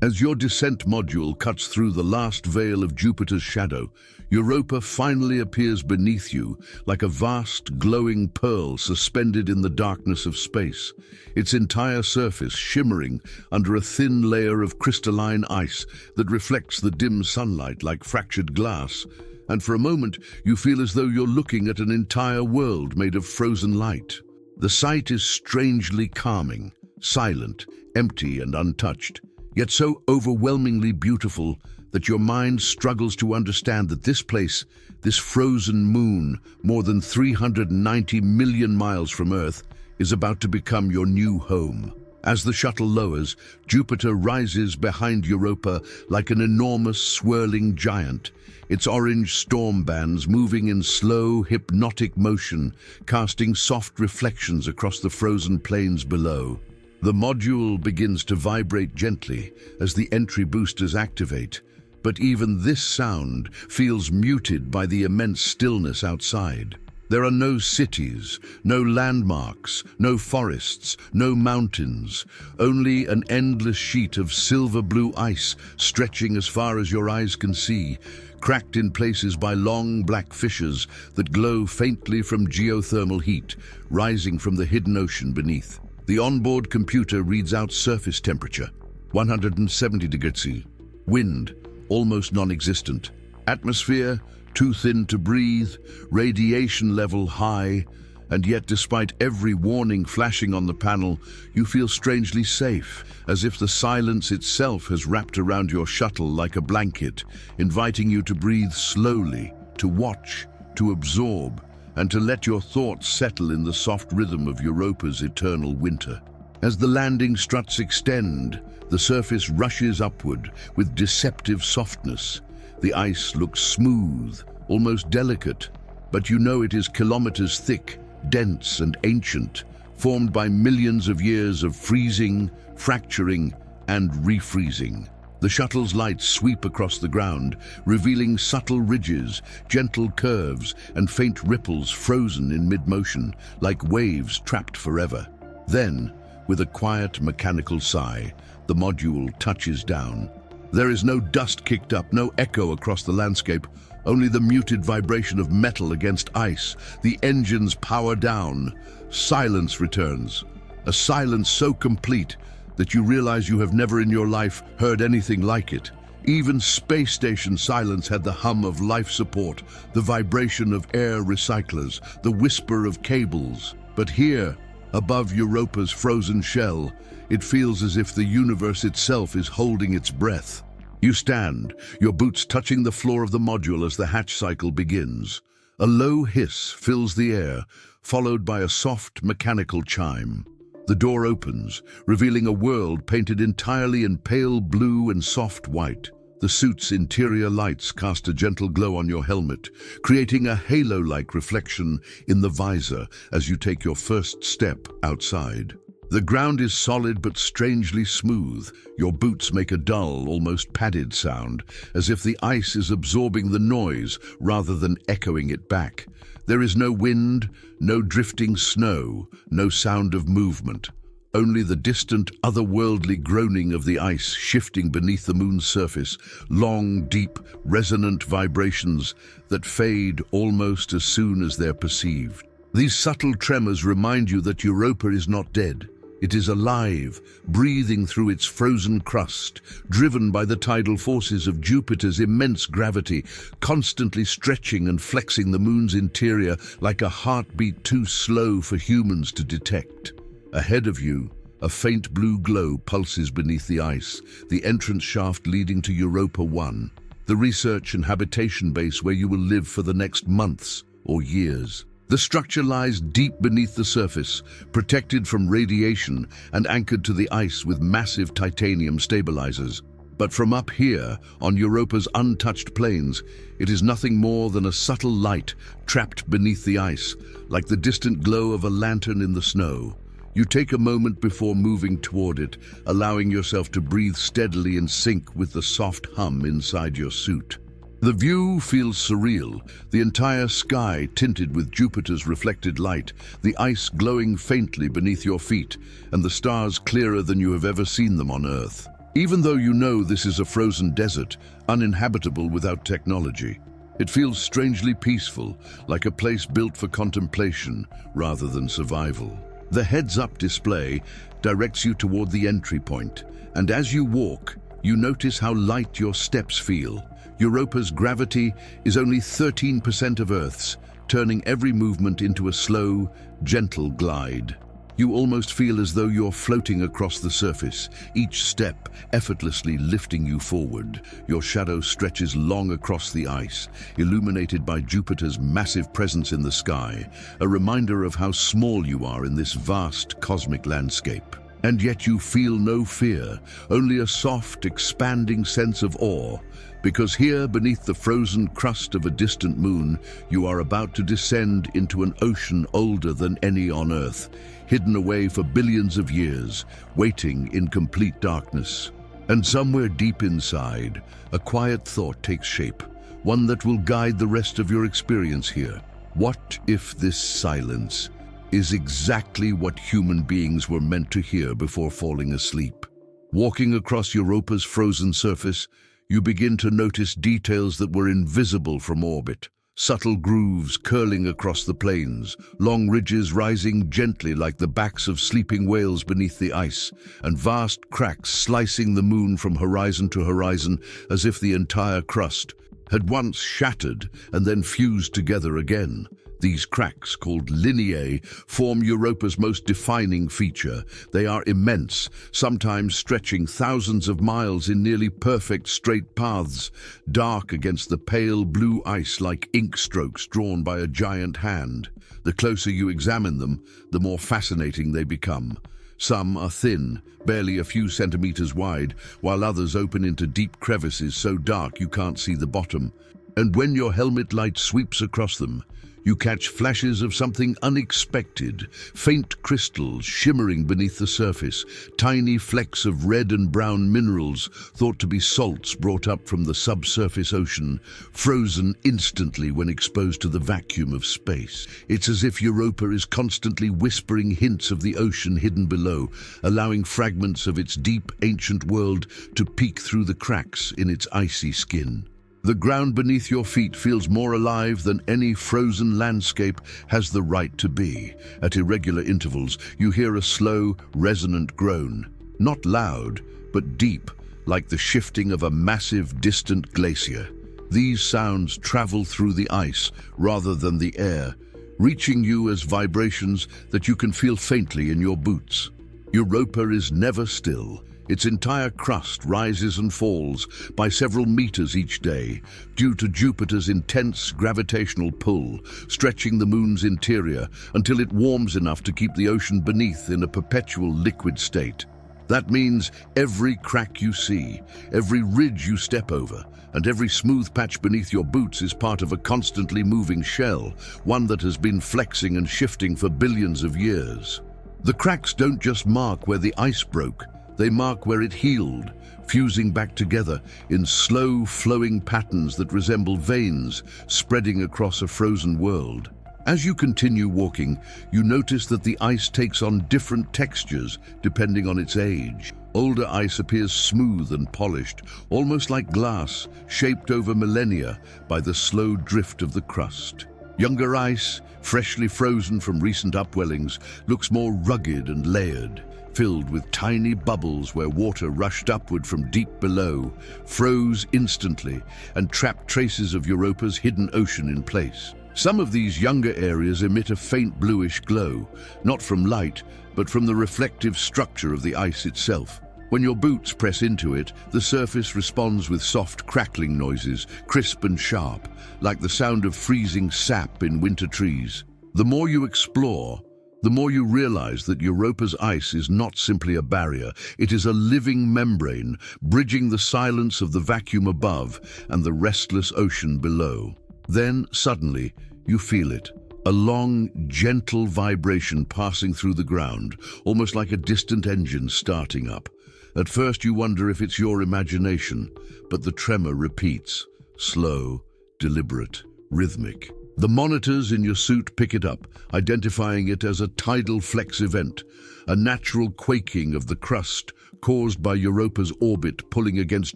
As your descent module cuts through the last veil of Jupiter's shadow, Europa finally appears beneath you like a vast, glowing pearl suspended in the darkness of space, its entire surface shimmering under a thin layer of crystalline ice that reflects the dim sunlight like fractured glass. And for a moment, you feel as though you're looking at an entire world made of frozen light. The sight is strangely calming, silent, empty and untouched, yet so overwhelmingly beautiful that your mind struggles to understand that this place, this frozen moon, more than 390 million miles from Earth, is about to become your new home. As the shuttle lowers, Jupiter rises behind Europa like an enormous swirling giant, its orange storm bands moving in slow, hypnotic motion, casting soft reflections across the frozen plains below. The module begins to vibrate gently as the entry boosters activate, but even this sound feels muted by the immense stillness outside. There are no cities, no landmarks, no forests, no mountains, only an endless sheet of silver-blue ice stretching as far as your eyes can see, cracked in places by long black fissures that glow faintly from geothermal heat rising from the hidden ocean beneath. The onboard computer reads out surface temperature, 170 degrees C. Wind, almost non-existent. Atmosphere, too thin to breathe. Radiation level high. And yet, despite every warning flashing on the panel, you feel strangely safe, as if the silence itself has wrapped around your shuttle like a blanket, inviting you to breathe slowly, to watch, to absorb, and to let your thoughts settle in the soft rhythm of Europa's eternal winter. As the landing struts extend, the surface rushes upward with deceptive softness. The ice looks smooth, almost delicate, but you know it is kilometers thick, dense and ancient, formed by millions of years of freezing, fracturing, and refreezing. The shuttle's lights sweep across the ground, revealing subtle ridges, gentle curves, and faint ripples frozen in mid-motion, like waves trapped forever. Then, with a quiet mechanical sigh, the module touches down. There is no dust kicked up, no echo across the landscape, only the muted vibration of metal against ice. The engines power down. Silence returns, a silence so complete that you realize you have never in your life heard anything like it. Even space station silence had the hum of life support, the vibration of air recyclers, the whisper of cables. But here, above Europa's frozen shell, it feels as if the universe itself is holding its breath. You stand, your boots touching the floor of the module as the hatch cycle begins. A low hiss fills the air, followed by a soft mechanical chime. The door opens, revealing a world painted entirely in pale blue and soft white. The suit's interior lights cast a gentle glow on your helmet, creating a halo-like reflection in the visor as you take your first step outside. The ground is solid but strangely smooth. Your boots make a dull, almost padded sound, as if the ice is absorbing the noise rather than echoing it back. There is no wind, no drifting snow, no sound of movement. Only the distant, otherworldly groaning of the ice shifting beneath the moon's surface, long, deep, resonant vibrations that fade almost as soon as they're perceived. These subtle tremors remind you that Europa is not dead. It is alive, breathing through its frozen crust, driven by the tidal forces of Jupiter's immense gravity, constantly stretching and flexing the moon's interior like a heartbeat too slow for humans to detect. Ahead of you, a faint blue glow pulses beneath the ice, the entrance shaft leading to Europa 1, the research and habitation base where you will live for the next months or years. The structure lies deep beneath the surface, protected from radiation and anchored to the ice with massive titanium stabilizers. But from up here, on Europa's untouched plains, it is nothing more than a subtle light trapped beneath the ice, like the distant glow of a lantern in the snow. You take a moment before moving toward it, allowing yourself to breathe steadily in sync with the soft hum inside your suit. The view feels surreal, the entire sky tinted with Jupiter's reflected light, the ice glowing faintly beneath your feet, and the stars clearer than you have ever seen them on Earth. Even though you know this is a frozen desert, uninhabitable without technology, it feels strangely peaceful, like a place built for contemplation rather than survival. The heads-up display directs you toward the entry point, and as you walk, you notice how light your steps feel. Europa's gravity is only 13% of Earth's, turning every movement into a slow, gentle glide. You almost feel as though you're floating across the surface, each step effortlessly lifting you forward. Your shadow stretches long across the ice, illuminated by Jupiter's massive presence in the sky, a reminder of how small you are in this vast cosmic landscape. And yet you feel no fear, only a soft, expanding sense of awe, because here, beneath the frozen crust of a distant moon, you are about to descend into an ocean older than any on Earth, hidden away for billions of years, waiting in complete darkness. And somewhere deep inside, a quiet thought takes shape, one that will guide the rest of your experience here. What if this silence is exactly what human beings were meant to hear before falling asleep? Walking across Europa's frozen surface, you begin to notice details that were invisible from orbit. Subtle grooves curling across the plains, long ridges rising gently like the backs of sleeping whales beneath the ice, and vast cracks slicing the moon from horizon to horizon as if the entire crust had once shattered and then fused together again. These cracks, called lineae, form Europa's most defining feature. They are immense, sometimes stretching thousands of miles in nearly perfect straight paths, dark against the pale blue ice like ink strokes drawn by a giant hand. The closer you examine them, the more fascinating they become. Some are thin, barely a few centimeters wide, while others open into deep crevices so dark you can't see the bottom. And when your helmet light sweeps across them, you catch flashes of something unexpected, faint crystals shimmering beneath the surface, tiny flecks of red and brown minerals thought to be salts brought up from the subsurface ocean, frozen instantly when exposed to the vacuum of space. It's as if Europa is constantly whispering hints of the ocean hidden below, allowing fragments of its deep, ancient world to peek through the cracks in its icy skin. The ground beneath your feet feels more alive than any frozen landscape has the right to be. At irregular intervals, you hear a slow, resonant groan. Not loud, but deep, like the shifting of a massive, distant glacier. These sounds travel through the ice rather than the air, reaching you as vibrations that you can feel faintly in your boots. Europa is never still. Its entire crust rises and falls by several meters each day due to Jupiter's intense gravitational pull, stretching the moon's interior until it warms enough to keep the ocean beneath in a perpetual liquid state. That means every crack you see, every ridge you step over, and every smooth patch beneath your boots is part of a constantly moving shell, one that has been flexing and shifting for billions of years. The cracks don't just mark where the ice broke, they mark where it healed, fusing back together in slow, flowing patterns that resemble veins spreading across a frozen world. As you continue walking, you notice that the ice takes on different textures depending on its age. Older ice appears smooth and polished, almost like glass, shaped over millennia by the slow drift of the crust. Younger ice, freshly frozen from recent upwellings, looks more rugged and layered, filled with tiny bubbles where water rushed upward from deep below, froze instantly, and trapped traces of Europa's hidden ocean in place. Some of these younger areas emit a faint bluish glow, not from light, but from the reflective structure of the ice itself. When your boots press into it, the surface responds with soft crackling noises, crisp and sharp, like the sound of freezing sap in winter trees. The more you explore, the more you realize that Europa's ice is not simply a barrier, it is a living membrane, bridging the silence of the vacuum above and the restless ocean below. Then, suddenly, you feel it, a long, gentle vibration passing through the ground, almost like a distant engine starting up. At first you wonder if it's your imagination, but the tremor repeats, slow, deliberate, rhythmic. The monitors in your suit pick it up, identifying it as a tidal flex event, a natural quaking of the crust caused by Europa's orbit pulling against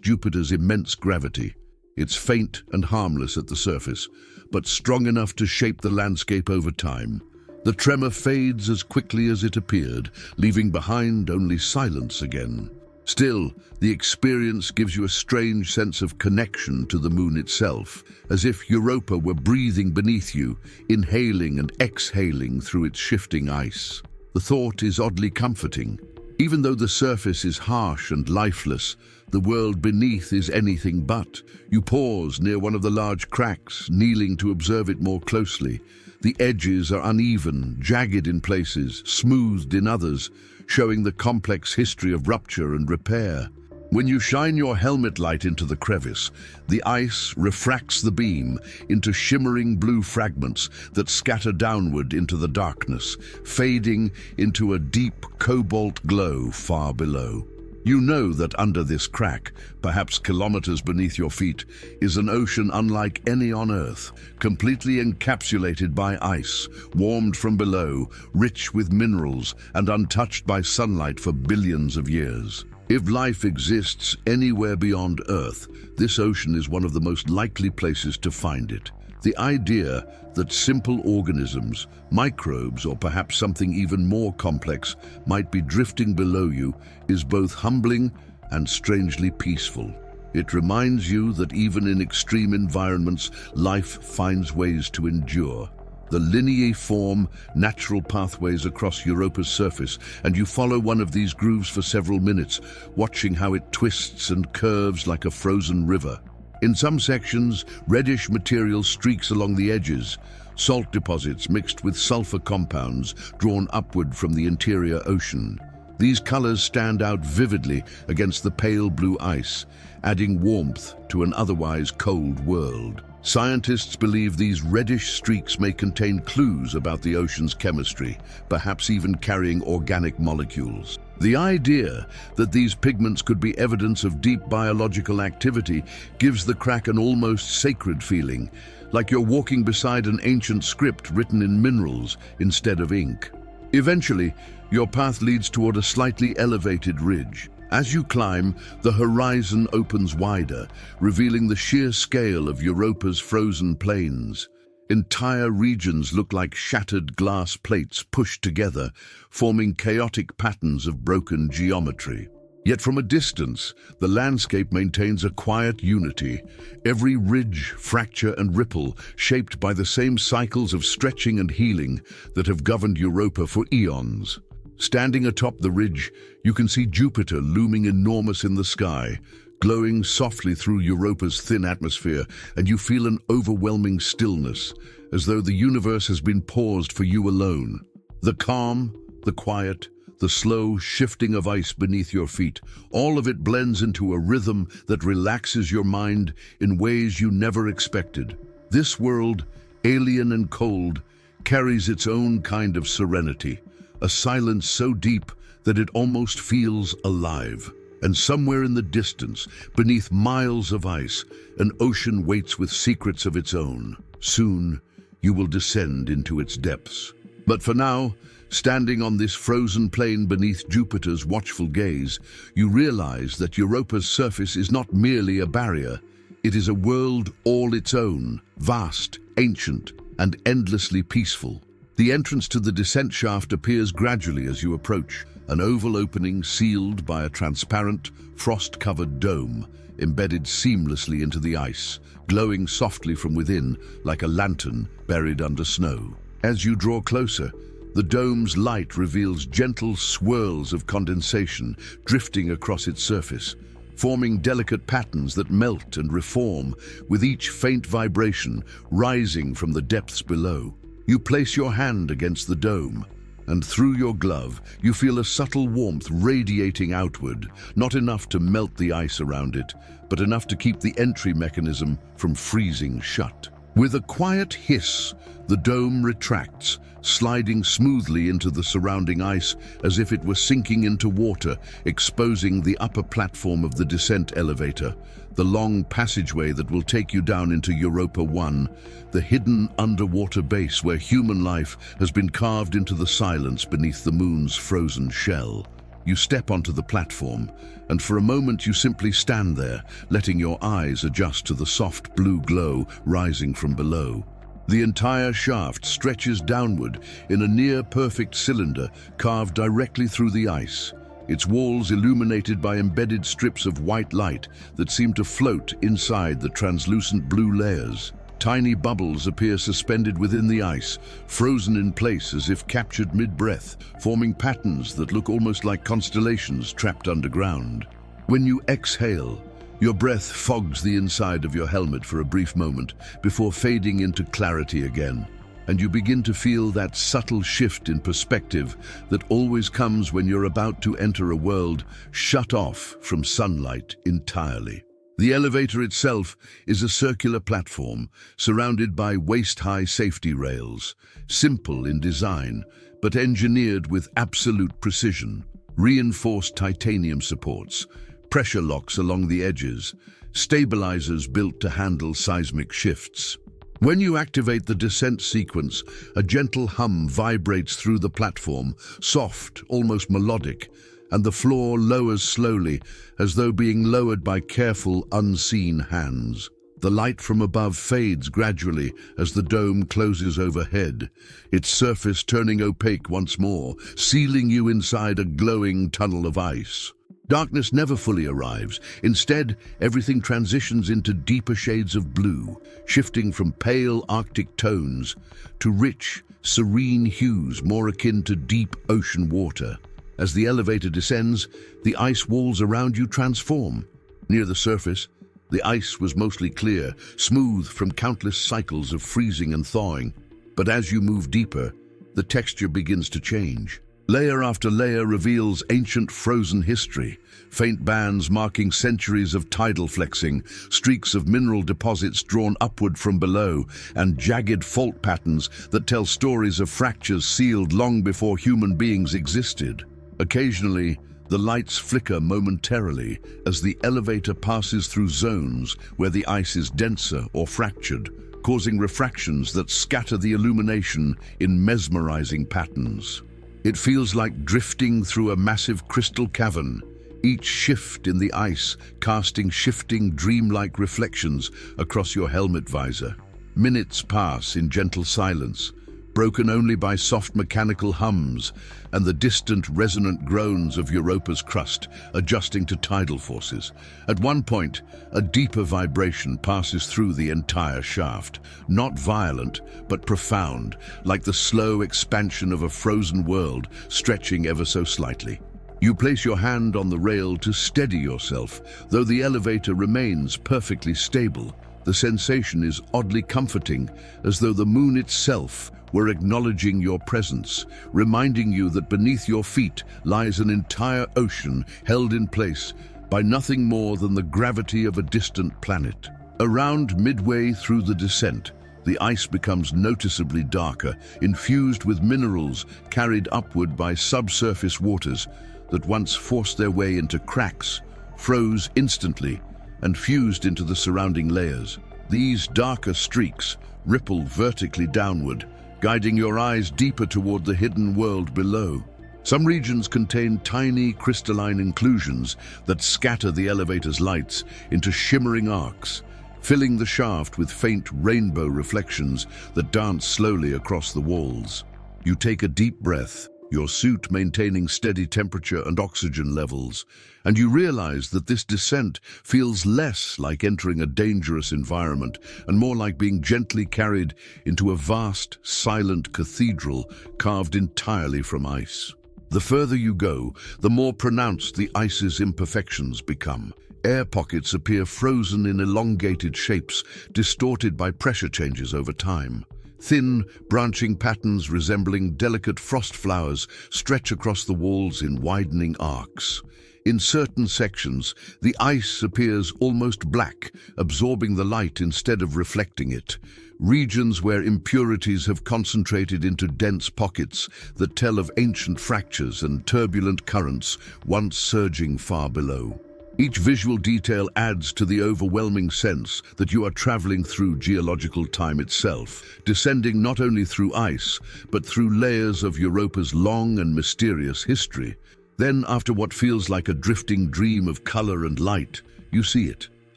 Jupiter's immense gravity. It's faint and harmless at the surface, but strong enough to shape the landscape over time. The tremor fades as quickly as it appeared, leaving behind only silence again. Still, the experience gives you a strange sense of connection to the moon itself, as if Europa were breathing beneath you, inhaling and exhaling through its shifting ice. The thought is oddly comforting. Even though the surface is harsh and lifeless, the world beneath is anything but. You pause near one of the large cracks, kneeling to observe it more closely. The edges are uneven, jagged in places, smoothed in others, showing the complex history of rupture and repair. When you shine your helmet light into the crevice, the ice refracts the beam into shimmering blue fragments that scatter downward into the darkness, fading into a deep cobalt glow far below. You know that under this crack, perhaps kilometers beneath your feet, is an ocean unlike any on Earth, completely encapsulated by ice, warmed from below, rich with minerals, and untouched by sunlight for billions of years. If life exists anywhere beyond Earth, this ocean is one of the most likely places to find it. The idea that simple organisms, microbes, or perhaps something even more complex might be drifting below you is both humbling and strangely peaceful. It reminds you that even in extreme environments, life finds ways to endure. The lineae form natural pathways across Europa's surface, and you follow one of these grooves for several minutes, watching how it twists and curves like a frozen river. In some sections, reddish material streaks along the edges, salt deposits mixed with sulfur compounds drawn upward from the interior ocean. These colors stand out vividly against the pale blue ice, adding warmth to an otherwise cold world. Scientists believe these reddish streaks may contain clues about the ocean's chemistry, perhaps even carrying organic molecules. The idea that these pigments could be evidence of deep biological activity gives the crack an almost sacred feeling, like you're walking beside an ancient script written in minerals instead of ink. Eventually, your path leads toward a slightly elevated ridge. As you climb, the horizon opens wider, revealing the sheer scale of Europa's frozen plains. Entire regions look like shattered glass plates pushed together, forming chaotic patterns of broken geometry. Yet from a distance, the landscape maintains a quiet unity, every ridge, fracture and ripple shaped by the same cycles of stretching and healing that have governed Europa for eons. Standing atop the ridge, you can see Jupiter looming enormous in the sky, glowing softly through Europa's thin atmosphere, and you feel an overwhelming stillness, as though the universe has been paused for you alone. The calm, the quiet, the slow shifting of ice beneath your feet, all of it blends into a rhythm that relaxes your mind in ways you never expected. This world, alien and cold, carries its own kind of serenity, a silence so deep that it almost feels alive. And somewhere in the distance, beneath miles of ice, an ocean waits with secrets of its own. Soon, you will descend into its depths. But for now, standing on this frozen plain beneath Jupiter's watchful gaze, you realize that Europa's surface is not merely a barrier. It is a world all its own, vast, ancient, and endlessly peaceful. The entrance to the descent shaft appears gradually as you approach, an oval opening sealed by a transparent, frost-covered dome embedded seamlessly into the ice, glowing softly from within like a lantern buried under snow. As you draw closer, the dome's light reveals gentle swirls of condensation drifting across its surface, forming delicate patterns that melt and reform, with each faint vibration rising from the depths below. You place your hand against the dome, and through your glove, you feel a subtle warmth radiating outward, not enough to melt the ice around it, but enough to keep the entry mechanism from freezing shut. With a quiet hiss, the dome retracts, sliding smoothly into the surrounding ice as if it were sinking into water, exposing the upper platform of the descent elevator, the long passageway that will take you down into Europa 1, the hidden underwater base where human life has been carved into the silence beneath the moon's frozen shell. You step onto the platform, and for a moment you simply stand there, letting your eyes adjust to the soft blue glow rising from below. The entire shaft stretches downward in a near-perfect cylinder carved directly through the ice, its walls illuminated by embedded strips of white light that seem to float inside the translucent blue layers. Tiny bubbles appear suspended within the ice, frozen in place as if captured mid-breath, forming patterns that look almost like constellations trapped underground. When you exhale, your breath fogs the inside of your helmet for a brief moment before fading into clarity again, and you begin to feel that subtle shift in perspective that always comes when you're about to enter a world shut off from sunlight entirely. The elevator itself is a circular platform surrounded by waist-high safety rails, simple in design but engineered with absolute precision. Reinforced titanium supports, pressure locks along the edges, stabilizers built to handle seismic shifts. When you activate the descent sequence, a gentle hum vibrates through the platform, soft, almost melodic, and the floor lowers slowly, as though being lowered by careful, unseen hands. The light from above fades gradually as the dome closes overhead, its surface turning opaque once more, sealing you inside a glowing tunnel of ice. Darkness never fully arrives. Instead, everything transitions into deeper shades of blue, shifting from pale Arctic tones to rich, serene hues more akin to deep ocean water. As the elevator descends, the ice walls around you transform. Near the surface, the ice was mostly clear, smooth from countless cycles of freezing and thawing. But as you move deeper, the texture begins to change. Layer after layer reveals ancient frozen history, faint bands marking centuries of tidal flexing, streaks of mineral deposits drawn upward from below, and jagged fault patterns that tell stories of fractures sealed long before human beings existed. Occasionally, the lights flicker momentarily as the elevator passes through zones where the ice is denser or fractured, causing refractions that scatter the illumination in mesmerizing patterns. It feels like drifting through a massive crystal cavern, each shift in the ice casting shifting, dreamlike reflections across your helmet visor. Minutes pass in gentle silence, broken only by soft mechanical hums and the distant resonant groans of Europa's crust adjusting to tidal forces. At one point, a deeper vibration passes through the entire shaft, not violent but profound, like the slow expansion of a frozen world stretching ever so slightly. You place your hand on the rail to steady yourself, though the elevator remains perfectly stable. The sensation is oddly comforting, as though the moon itself were acknowledging your presence, reminding you that beneath your feet lies an entire ocean held in place by nothing more than the gravity of a distant planet. Around midway through the descent, the ice becomes noticeably darker, infused with minerals carried upward by subsurface waters that once forced their way into cracks, froze instantly, and fused into the surrounding layers. These darker streaks ripple vertically downward, guiding your eyes deeper toward the hidden world below. Some regions contain tiny crystalline inclusions that scatter the elevator's lights into shimmering arcs, filling the shaft with faint rainbow reflections that dance slowly across the walls. You take a deep breath, your suit maintaining steady temperature and oxygen levels, and you realize that this descent feels less like entering a dangerous environment and more like being gently carried into a vast, silent cathedral carved entirely from ice. The further you go, the more pronounced the ice's imperfections become. Air pockets appear frozen in elongated shapes, distorted by pressure changes over time. Thin, branching patterns resembling delicate frost flowers stretch across the walls in widening arcs. In certain sections, the ice appears almost black, absorbing the light instead of reflecting it. Regions where impurities have concentrated into dense pockets that tell of ancient fractures and turbulent currents once surging far below. Each visual detail adds to the overwhelming sense that you are traveling through geological time itself, descending not only through ice, but through layers of Europa's long and mysterious history. Then, after what feels like a drifting dream of color and light, you see it.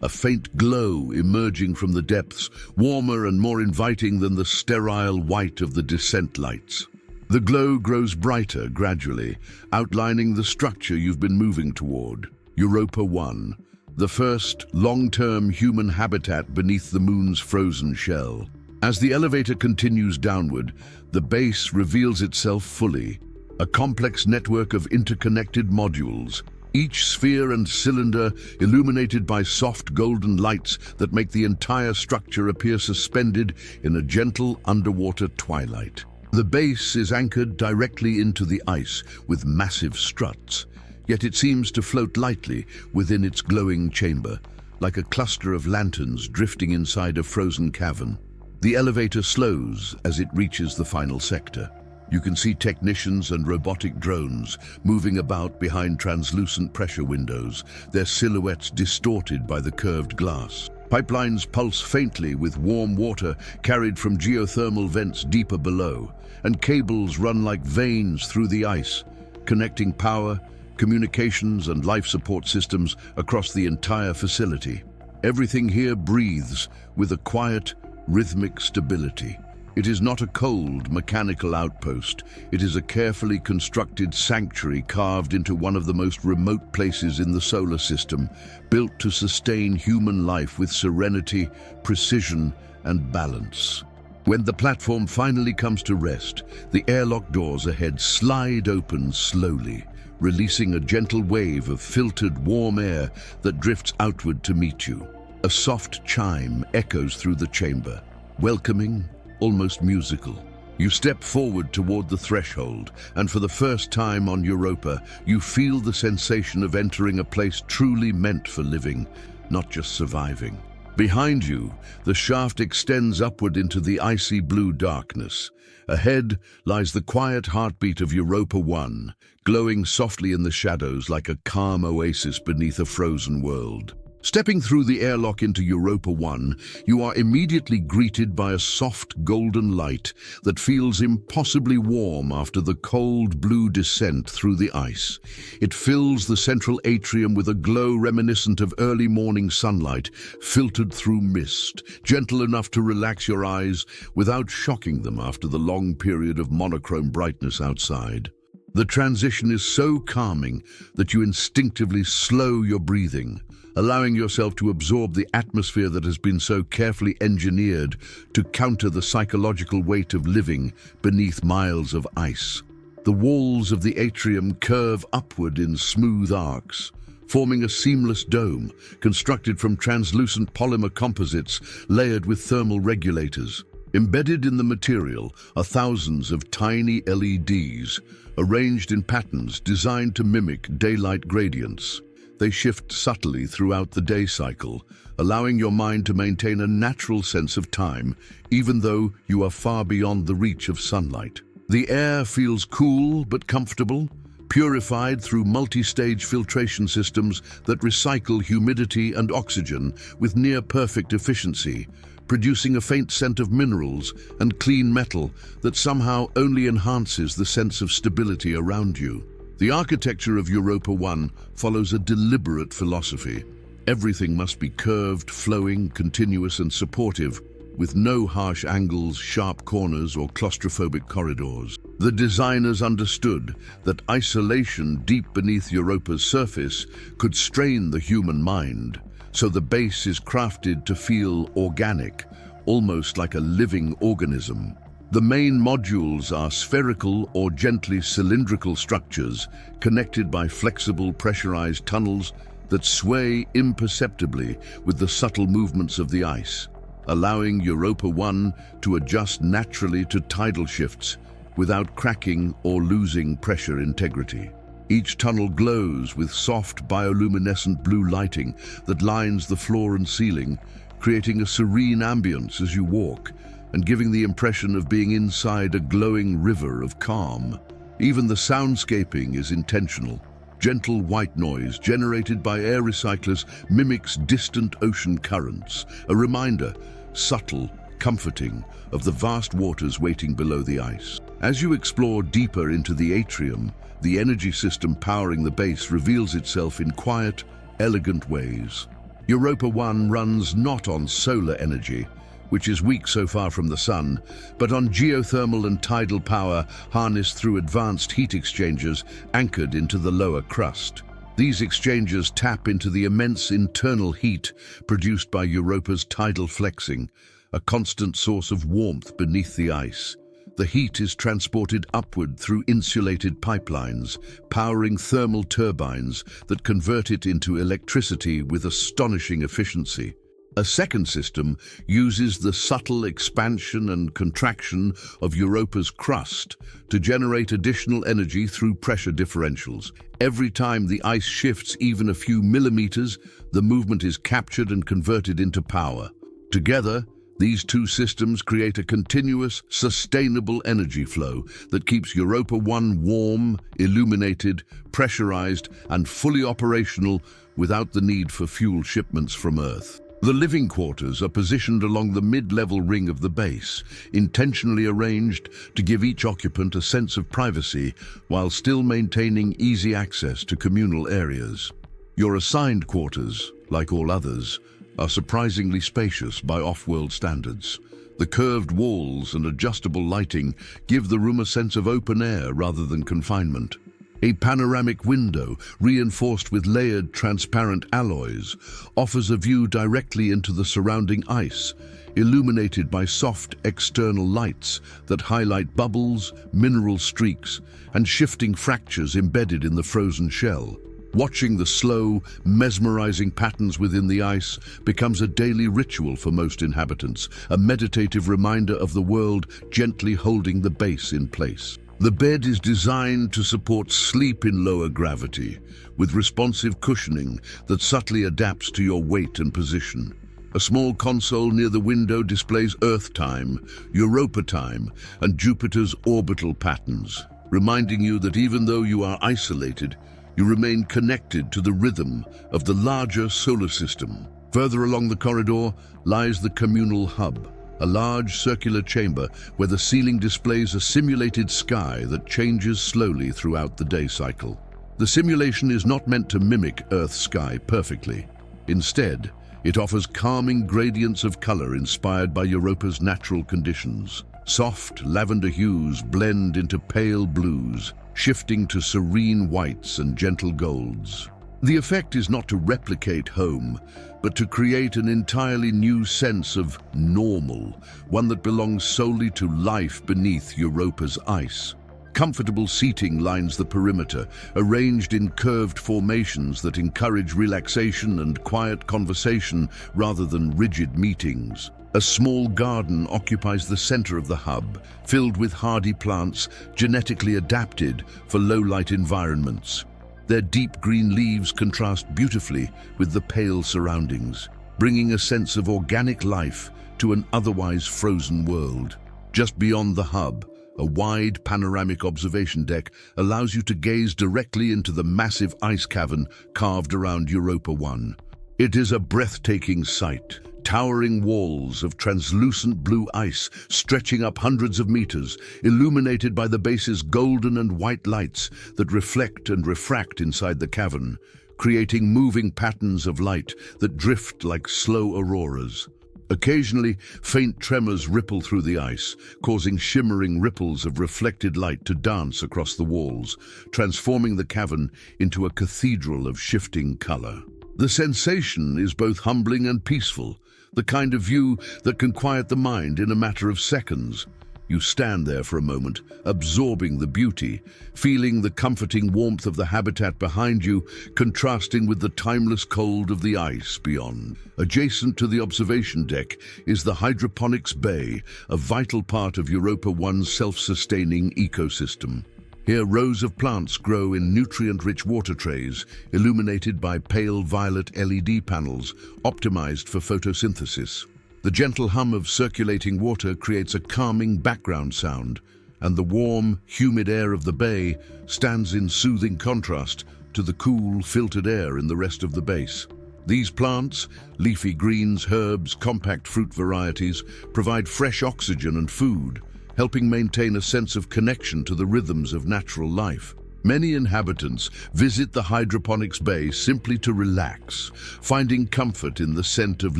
A faint glow emerging from the depths, warmer and more inviting than the sterile white of the descent lights. The glow grows brighter gradually, outlining the structure you've been moving toward. Europa 1, the first long-term human habitat beneath the moon's frozen shell. As the elevator continues downward, the base reveals itself fully, a complex network of interconnected modules, each sphere and cylinder illuminated by soft golden lights that make the entire structure appear suspended in a gentle underwater twilight. The base is anchored directly into the ice with massive struts, yet it seems to float lightly within its glowing chamber, like a cluster of lanterns drifting inside a frozen cavern. The elevator slows as it reaches the final sector. You can see technicians and robotic drones moving about behind translucent pressure windows, their silhouettes distorted by the curved glass. Pipelines pulse faintly with warm water carried from geothermal vents deeper below, and cables run like veins through the ice, connecting power, communications, and life support systems across the entire facility. Everything here breathes with a quiet, rhythmic stability. It is not a cold, mechanical outpost. It is a carefully constructed sanctuary carved into one of the most remote places in the solar system, built to sustain human life with serenity, precision, and balance. When the platform finally comes to rest, the airlock doors ahead slide open slowly, releasing a gentle wave of filtered, warm air that drifts outward to meet you. A soft chime echoes through the chamber, welcoming, almost musical. You step forward toward the threshold, and for the first time on Europa, you feel the sensation of entering a place truly meant for living, not just surviving. Behind you, the shaft extends upward into the icy blue darkness. Ahead lies the quiet heartbeat of Europa 1, glowing softly in the shadows like a calm oasis beneath a frozen world. Stepping through the airlock into Europa 1, you are immediately greeted by a soft golden light that feels impossibly warm after the cold blue descent through the ice. It fills the central atrium with a glow reminiscent of early morning sunlight, filtered through mist, gentle enough to relax your eyes without shocking them after the long period of monochrome brightness outside. The transition is so calming that you instinctively slow your breathing, allowing yourself to absorb the atmosphere that has been so carefully engineered to counter the psychological weight of living beneath miles of ice. The walls of the atrium curve upward in smooth arcs, forming a seamless dome constructed from translucent polymer composites layered with thermal regulators. Embedded in the material are thousands of tiny LEDs, arranged in patterns designed to mimic daylight gradients. They shift subtly throughout the day cycle, allowing your mind to maintain a natural sense of time, even though you are far beyond the reach of sunlight. The air feels cool but comfortable, purified through multi-stage filtration systems that recycle humidity and oxygen with near-perfect efficiency, producing a faint scent of minerals and clean metal that somehow only enhances the sense of stability around you. The architecture of Europa 1 follows a deliberate philosophy. Everything must be curved, flowing, continuous and supportive, with no harsh angles, sharp corners or claustrophobic corridors. The designers understood that isolation deep beneath Europa's surface could strain the human mind, so the base is crafted to feel organic, almost like a living organism. The main modules are spherical or gently cylindrical structures connected by flexible pressurized tunnels that sway imperceptibly with the subtle movements of the ice, allowing Europa 1 to adjust naturally to tidal shifts without cracking or losing pressure integrity. Each tunnel glows with soft bioluminescent blue lighting that lines the floor and ceiling, creating a serene ambience as you walk, and giving the impression of being inside a glowing river of calm. Even the soundscaping is intentional. Gentle white noise generated by air recyclers mimics distant ocean currents, a reminder, subtle, comforting of the vast waters waiting below the ice. As you explore deeper into the atrium, the energy system powering the base reveals itself in quiet, elegant ways. Europa 1 runs not on solar energy, which is weak so far from the sun, but on geothermal and tidal power harnessed through advanced heat exchangers anchored into the lower crust. These exchangers tap into the immense internal heat produced by Europa's tidal flexing, a constant source of warmth beneath the ice. The heat is transported upward through insulated pipelines, powering thermal turbines that convert it into electricity with astonishing efficiency. A second system uses the subtle expansion and contraction of Europa's crust to generate additional energy through pressure differentials. Every time the ice shifts even a few millimeters, the movement is captured and converted into power. Together, these two systems create a continuous, sustainable energy flow that keeps Europa 1 warm, illuminated, pressurized, and fully operational without the need for fuel shipments from Earth. The living quarters are positioned along the mid-level ring of the base, intentionally arranged to give each occupant a sense of privacy while still maintaining easy access to communal areas. Your assigned quarters, like all others, are surprisingly spacious by off-world standards. The curved walls and adjustable lighting give the room a sense of open air rather than confinement. A panoramic window, reinforced with layered transparent alloys, offers a view directly into the surrounding ice, illuminated by soft external lights that highlight bubbles, mineral streaks, and shifting fractures embedded in the frozen shell. Watching the slow, mesmerizing patterns within the ice becomes a daily ritual for most inhabitants, a meditative reminder of the world gently holding the base in place. The bed is designed to support sleep in lower gravity, with responsive cushioning that subtly adapts to your weight and position. A small console near the window displays Earth time, Europa time, and Jupiter's orbital patterns, reminding you that even though you are isolated, you remain connected to the rhythm of the larger solar system. Further along the corridor lies the communal hub, a large circular chamber where the ceiling displays a simulated sky that changes slowly throughout the day cycle. The simulation is not meant to mimic Earth's sky perfectly. Instead, it offers calming gradients of color inspired by Europa's natural conditions. Soft lavender hues blend into pale blues, shifting to serene whites and gentle golds. The effect is not to replicate home, but to create an entirely new sense of normal, one that belongs solely to life beneath Europa's ice. Comfortable seating lines the perimeter, arranged in curved formations that encourage relaxation and quiet conversation rather than rigid meetings. A small garden occupies the center of the hub, filled with hardy plants genetically adapted for low-light environments. Their deep green leaves contrast beautifully with the pale surroundings, bringing a sense of organic life to an otherwise frozen world. Just beyond the hub, a wide panoramic observation deck allows you to gaze directly into the massive ice cavern carved around Europa 1. It is a breathtaking sight. Towering walls of translucent blue ice stretching up hundreds of meters, illuminated by the base's golden and white lights that reflect and refract inside the cavern, creating moving patterns of light that drift like slow auroras. Occasionally, faint tremors ripple through the ice, causing shimmering ripples of reflected light to dance across the walls, transforming the cavern into a cathedral of shifting color. The sensation is both humbling and peaceful, the kind of view that can quiet the mind in a matter of seconds. You stand there for a moment, absorbing the beauty, feeling the comforting warmth of the habitat behind you, contrasting with the timeless cold of the ice beyond. Adjacent to the observation deck is the hydroponics bay, a vital part of Europa 1's self-sustaining ecosystem. Here, rows of plants grow in nutrient-rich water trays, illuminated by pale violet LED panels, optimized for photosynthesis. The gentle hum of circulating water creates a calming background sound, and the warm, humid air of the bay stands in soothing contrast to the cool, filtered air in the rest of the base. These plants, leafy greens, herbs, compact fruit varieties, provide fresh oxygen and food, helping maintain a sense of connection to the rhythms of natural life. Many inhabitants visit the hydroponics bay simply to relax, finding comfort in the scent of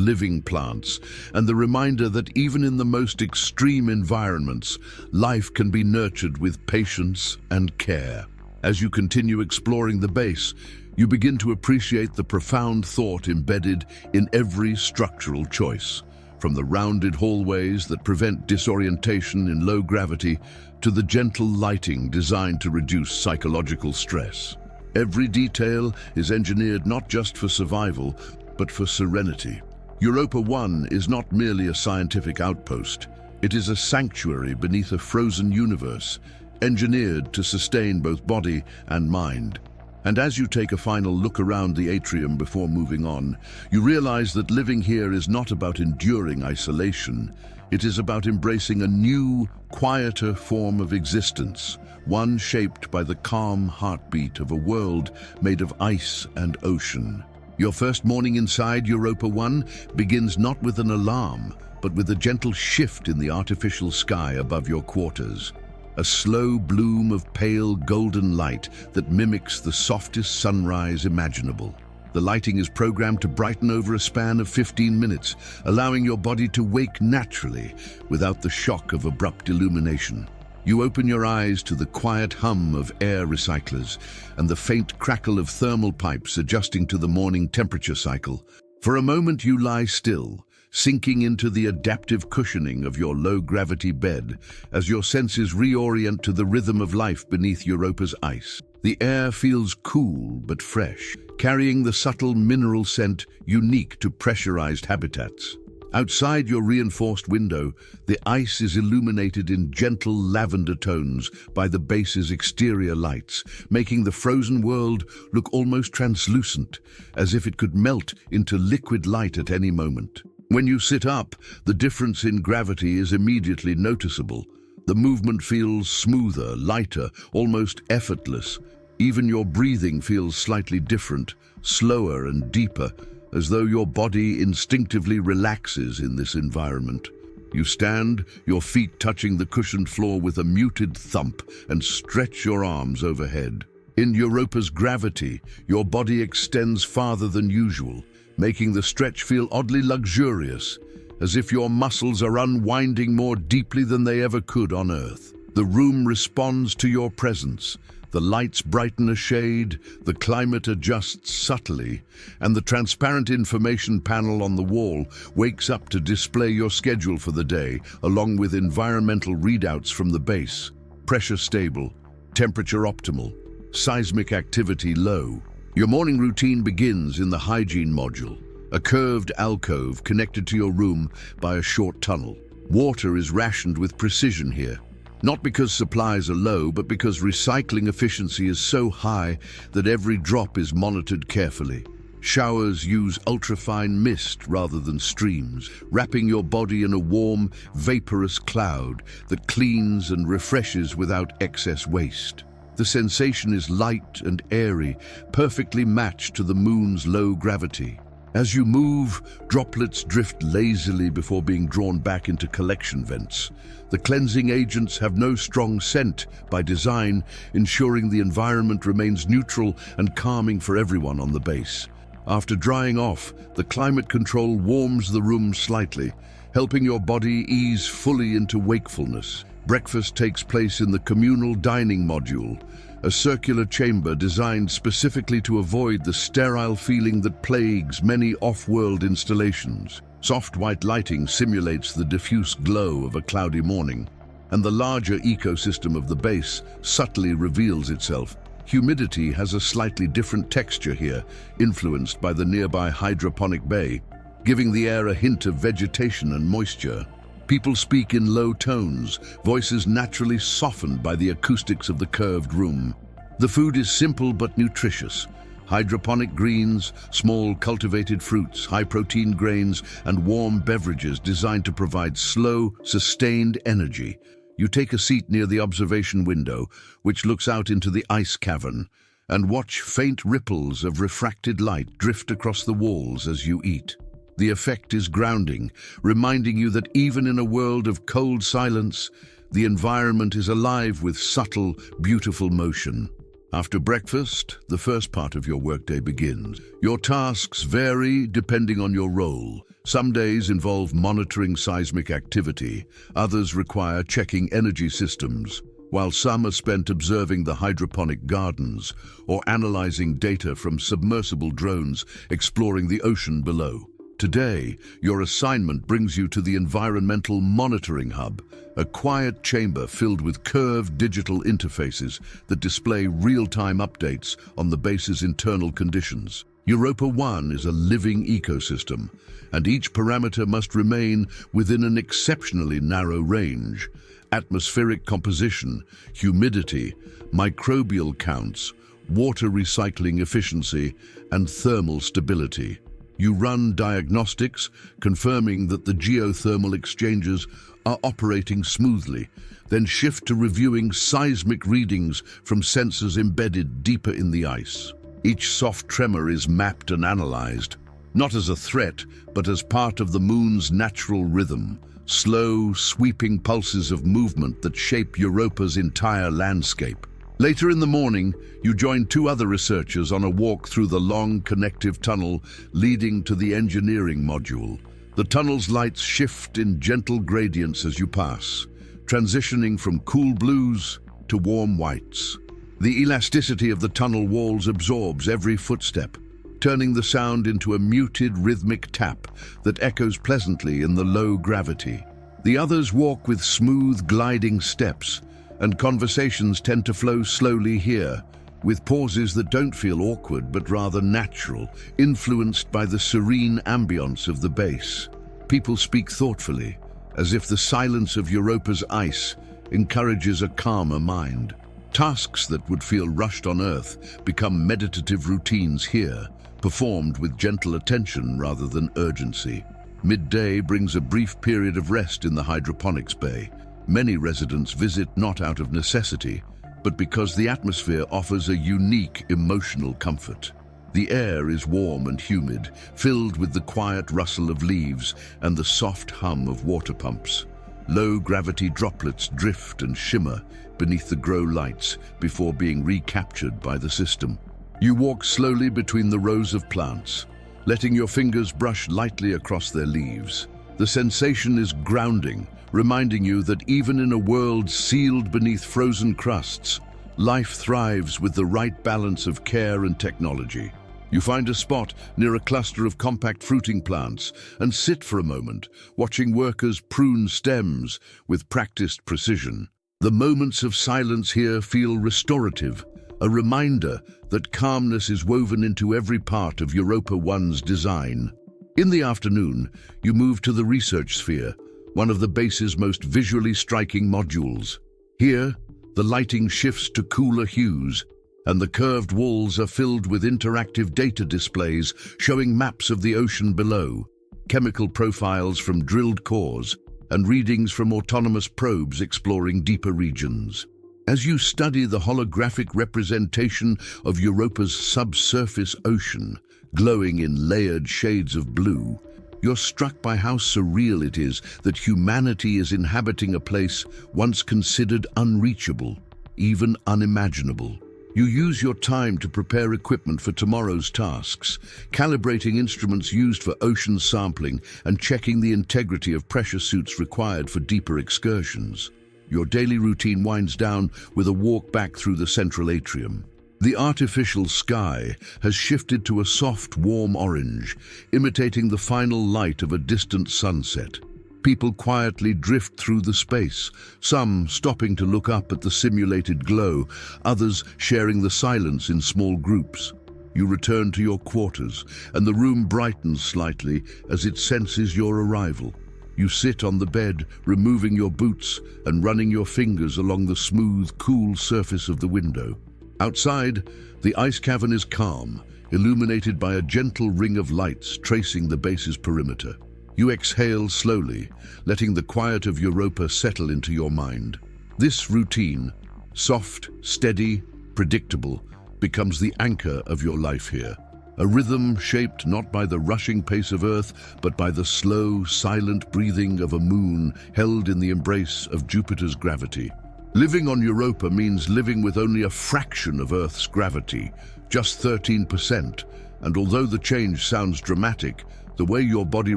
living plants and the reminder that even in the most extreme environments, life can be nurtured with patience and care. As you continue exploring the base, you begin to appreciate the profound thought embedded in every structural choice, from the rounded hallways that prevent disorientation in low gravity to the gentle lighting designed to reduce psychological stress. Every detail is engineered not just for survival, but for serenity. Europa 1 is not merely a scientific outpost. It is a sanctuary beneath a frozen universe, engineered to sustain both body and mind. And as you take a final look around the atrium before moving on, you realize that living here is not about enduring isolation. It is about embracing a new, quieter form of existence, one shaped by the calm heartbeat of a world made of ice and ocean. Your first morning inside Europa 1 begins not with an alarm, but with a gentle shift in the artificial sky above your quarters. A slow bloom of pale golden light that mimics the softest sunrise imaginable. The lighting is programmed to brighten over a span of 15 minutes, allowing your body to wake naturally without the shock of abrupt illumination. You open your eyes to the quiet hum of air recyclers and the faint crackle of thermal pipes adjusting to the morning temperature cycle. For a moment you lie still, sinking into the adaptive cushioning of your low-gravity bed as your senses reorient to the rhythm of life beneath Europa's ice. The air feels cool but fresh, carrying the subtle mineral scent unique to pressurized habitats. Outside your reinforced window, the ice is illuminated in gentle lavender tones by the base's exterior lights, making the frozen world look almost translucent, as if it could melt into liquid light at any moment. When you sit up, the difference in gravity is immediately noticeable. The movement feels smoother, lighter, almost effortless. Even your breathing feels slightly different, slower and deeper, as though your body instinctively relaxes in this environment. You stand, your feet touching the cushioned floor with a muted thump, and stretch your arms overhead. In Europa's gravity, your body extends farther than usual, making the stretch feel oddly luxurious, as if your muscles are unwinding more deeply than they ever could on Earth. The room responds to your presence. The lights brighten a shade, the climate adjusts subtly, and the transparent information panel on the wall wakes up to display your schedule for the day, along with environmental readouts from the base. Pressure stable, temperature optimal, seismic activity low. Your morning routine begins in the hygiene module, a curved alcove connected to your room by a short tunnel. Water is rationed with precision here, not because supplies are low, but because recycling efficiency is so high that every drop is monitored carefully. Showers use ultrafine mist rather than streams, wrapping your body in a warm, vaporous cloud that cleans and refreshes without excess waste. The sensation is light and airy, perfectly matched to the moon's low gravity. As you move, droplets drift lazily before being drawn back into collection vents. The cleansing agents have no strong scent by design, ensuring the environment remains neutral and calming for everyone on the base. After drying off, the climate control warms the room slightly, helping your body ease fully into wakefulness. Breakfast takes place in the communal dining module, a circular chamber designed specifically to avoid the sterile feeling that plagues many off-world installations. Soft white lighting simulates the diffuse glow of a cloudy morning, and the larger ecosystem of the base subtly reveals itself. Humidity has a slightly different texture here, influenced by the nearby hydroponic bay, giving the air a hint of vegetation and moisture. People speak in low tones, voices naturally softened by the acoustics of the curved room. The food is simple but nutritious. Hydroponic greens, small cultivated fruits, high-protein grains, and warm beverages designed to provide slow, sustained energy. You take a seat near the observation window, which looks out into the ice cavern. and watch faint ripples of refracted light drift across the walls as you eat. The effect is grounding, reminding you that even in a world of cold silence, the environment is alive with subtle, beautiful motion. After breakfast, the first part of your workday begins. Your tasks vary depending on your role. Some days involve monitoring seismic activity, others require checking energy systems, while some are spent observing the hydroponic gardens or analyzing data from submersible drones exploring the ocean below. Today, your assignment brings you to the Environmental Monitoring Hub, a quiet chamber filled with curved digital interfaces that display real-time updates on the base's internal conditions. Europa 1 is a living ecosystem, and each parameter must remain within an exceptionally narrow range. Atmospheric composition, humidity, microbial counts, water recycling efficiency, and thermal stability. You run diagnostics, confirming that the geothermal exchanges are operating smoothly, then shift to reviewing seismic readings from sensors embedded deeper in the ice. Each soft tremor is mapped and analyzed, not as a threat, but as part of the moon's natural rhythm, slow, sweeping pulses of movement that shape Europa's entire landscape. Later in the morning, you join two other researchers on a walk through the long connective tunnel leading to the engineering module. The tunnel's lights shift in gentle gradients as you pass, transitioning from cool blues to warm whites. The elasticity of the tunnel walls absorbs every footstep, turning the sound into a muted rhythmic tap that echoes pleasantly in the low gravity. The others walk with smooth, gliding steps, and conversations tend to flow slowly here, with pauses that don't feel awkward but rather natural, influenced by the serene ambience of the base. People speak thoughtfully, as if the silence of Europa's ice encourages a calmer mind. Tasks that would feel rushed on Earth become meditative routines here, performed with gentle attention rather than urgency. Midday brings a brief period of rest in the hydroponics bay. Many residents visit not out of necessity, but because the atmosphere offers a unique emotional comfort. The air is warm and humid, filled with the quiet rustle of leaves and the soft hum of water pumps. Low-gravity droplets drift and shimmer beneath the grow lights before being recaptured by the system. You walk slowly between the rows of plants, letting your fingers brush lightly across their leaves. The sensation is grounding, reminding you that even in a world sealed beneath frozen crusts, life thrives with the right balance of care and technology. You find a spot near a cluster of compact fruiting plants and sit for a moment, watching workers prune stems with practiced precision. The moments of silence here feel restorative, a reminder that calmness is woven into every part of Europa 1's design. In the afternoon, you move to the research sphere, one of the base's most visually striking modules. Here, the lighting shifts to cooler hues, and the curved walls are filled with interactive data displays showing maps of the ocean below, chemical profiles from drilled cores, and readings from autonomous probes exploring deeper regions. As you study the holographic representation of Europa's subsurface ocean, glowing in layered shades of blue, you're struck by how surreal it is that humanity is inhabiting a place once considered unreachable, even unimaginable. You use your time to prepare equipment for tomorrow's tasks, calibrating instruments used for ocean sampling and checking the integrity of pressure suits required for deeper excursions. Your daily routine winds down with a walk back through the central atrium. The artificial sky has shifted to a soft, warm orange, imitating the final light of a distant sunset. People quietly drift through the space, some stopping to look up at the simulated glow, others sharing the silence in small groups. You return to your quarters, and the room brightens slightly as it senses your arrival. You sit on the bed, removing your boots and running your fingers along the smooth, cool surface of the window. Outside, the ice cavern is calm, illuminated by a gentle ring of lights tracing the base's perimeter. You exhale slowly, letting the quiet of Europa settle into your mind. This routine, soft, steady, predictable, becomes the anchor of your life here. A rhythm shaped not by the rushing pace of Earth, but by the slow, silent breathing of a moon held in the embrace of Jupiter's gravity. Living on Europa means living with only a fraction of Earth's gravity, just 13%, and although the change sounds dramatic, the way your body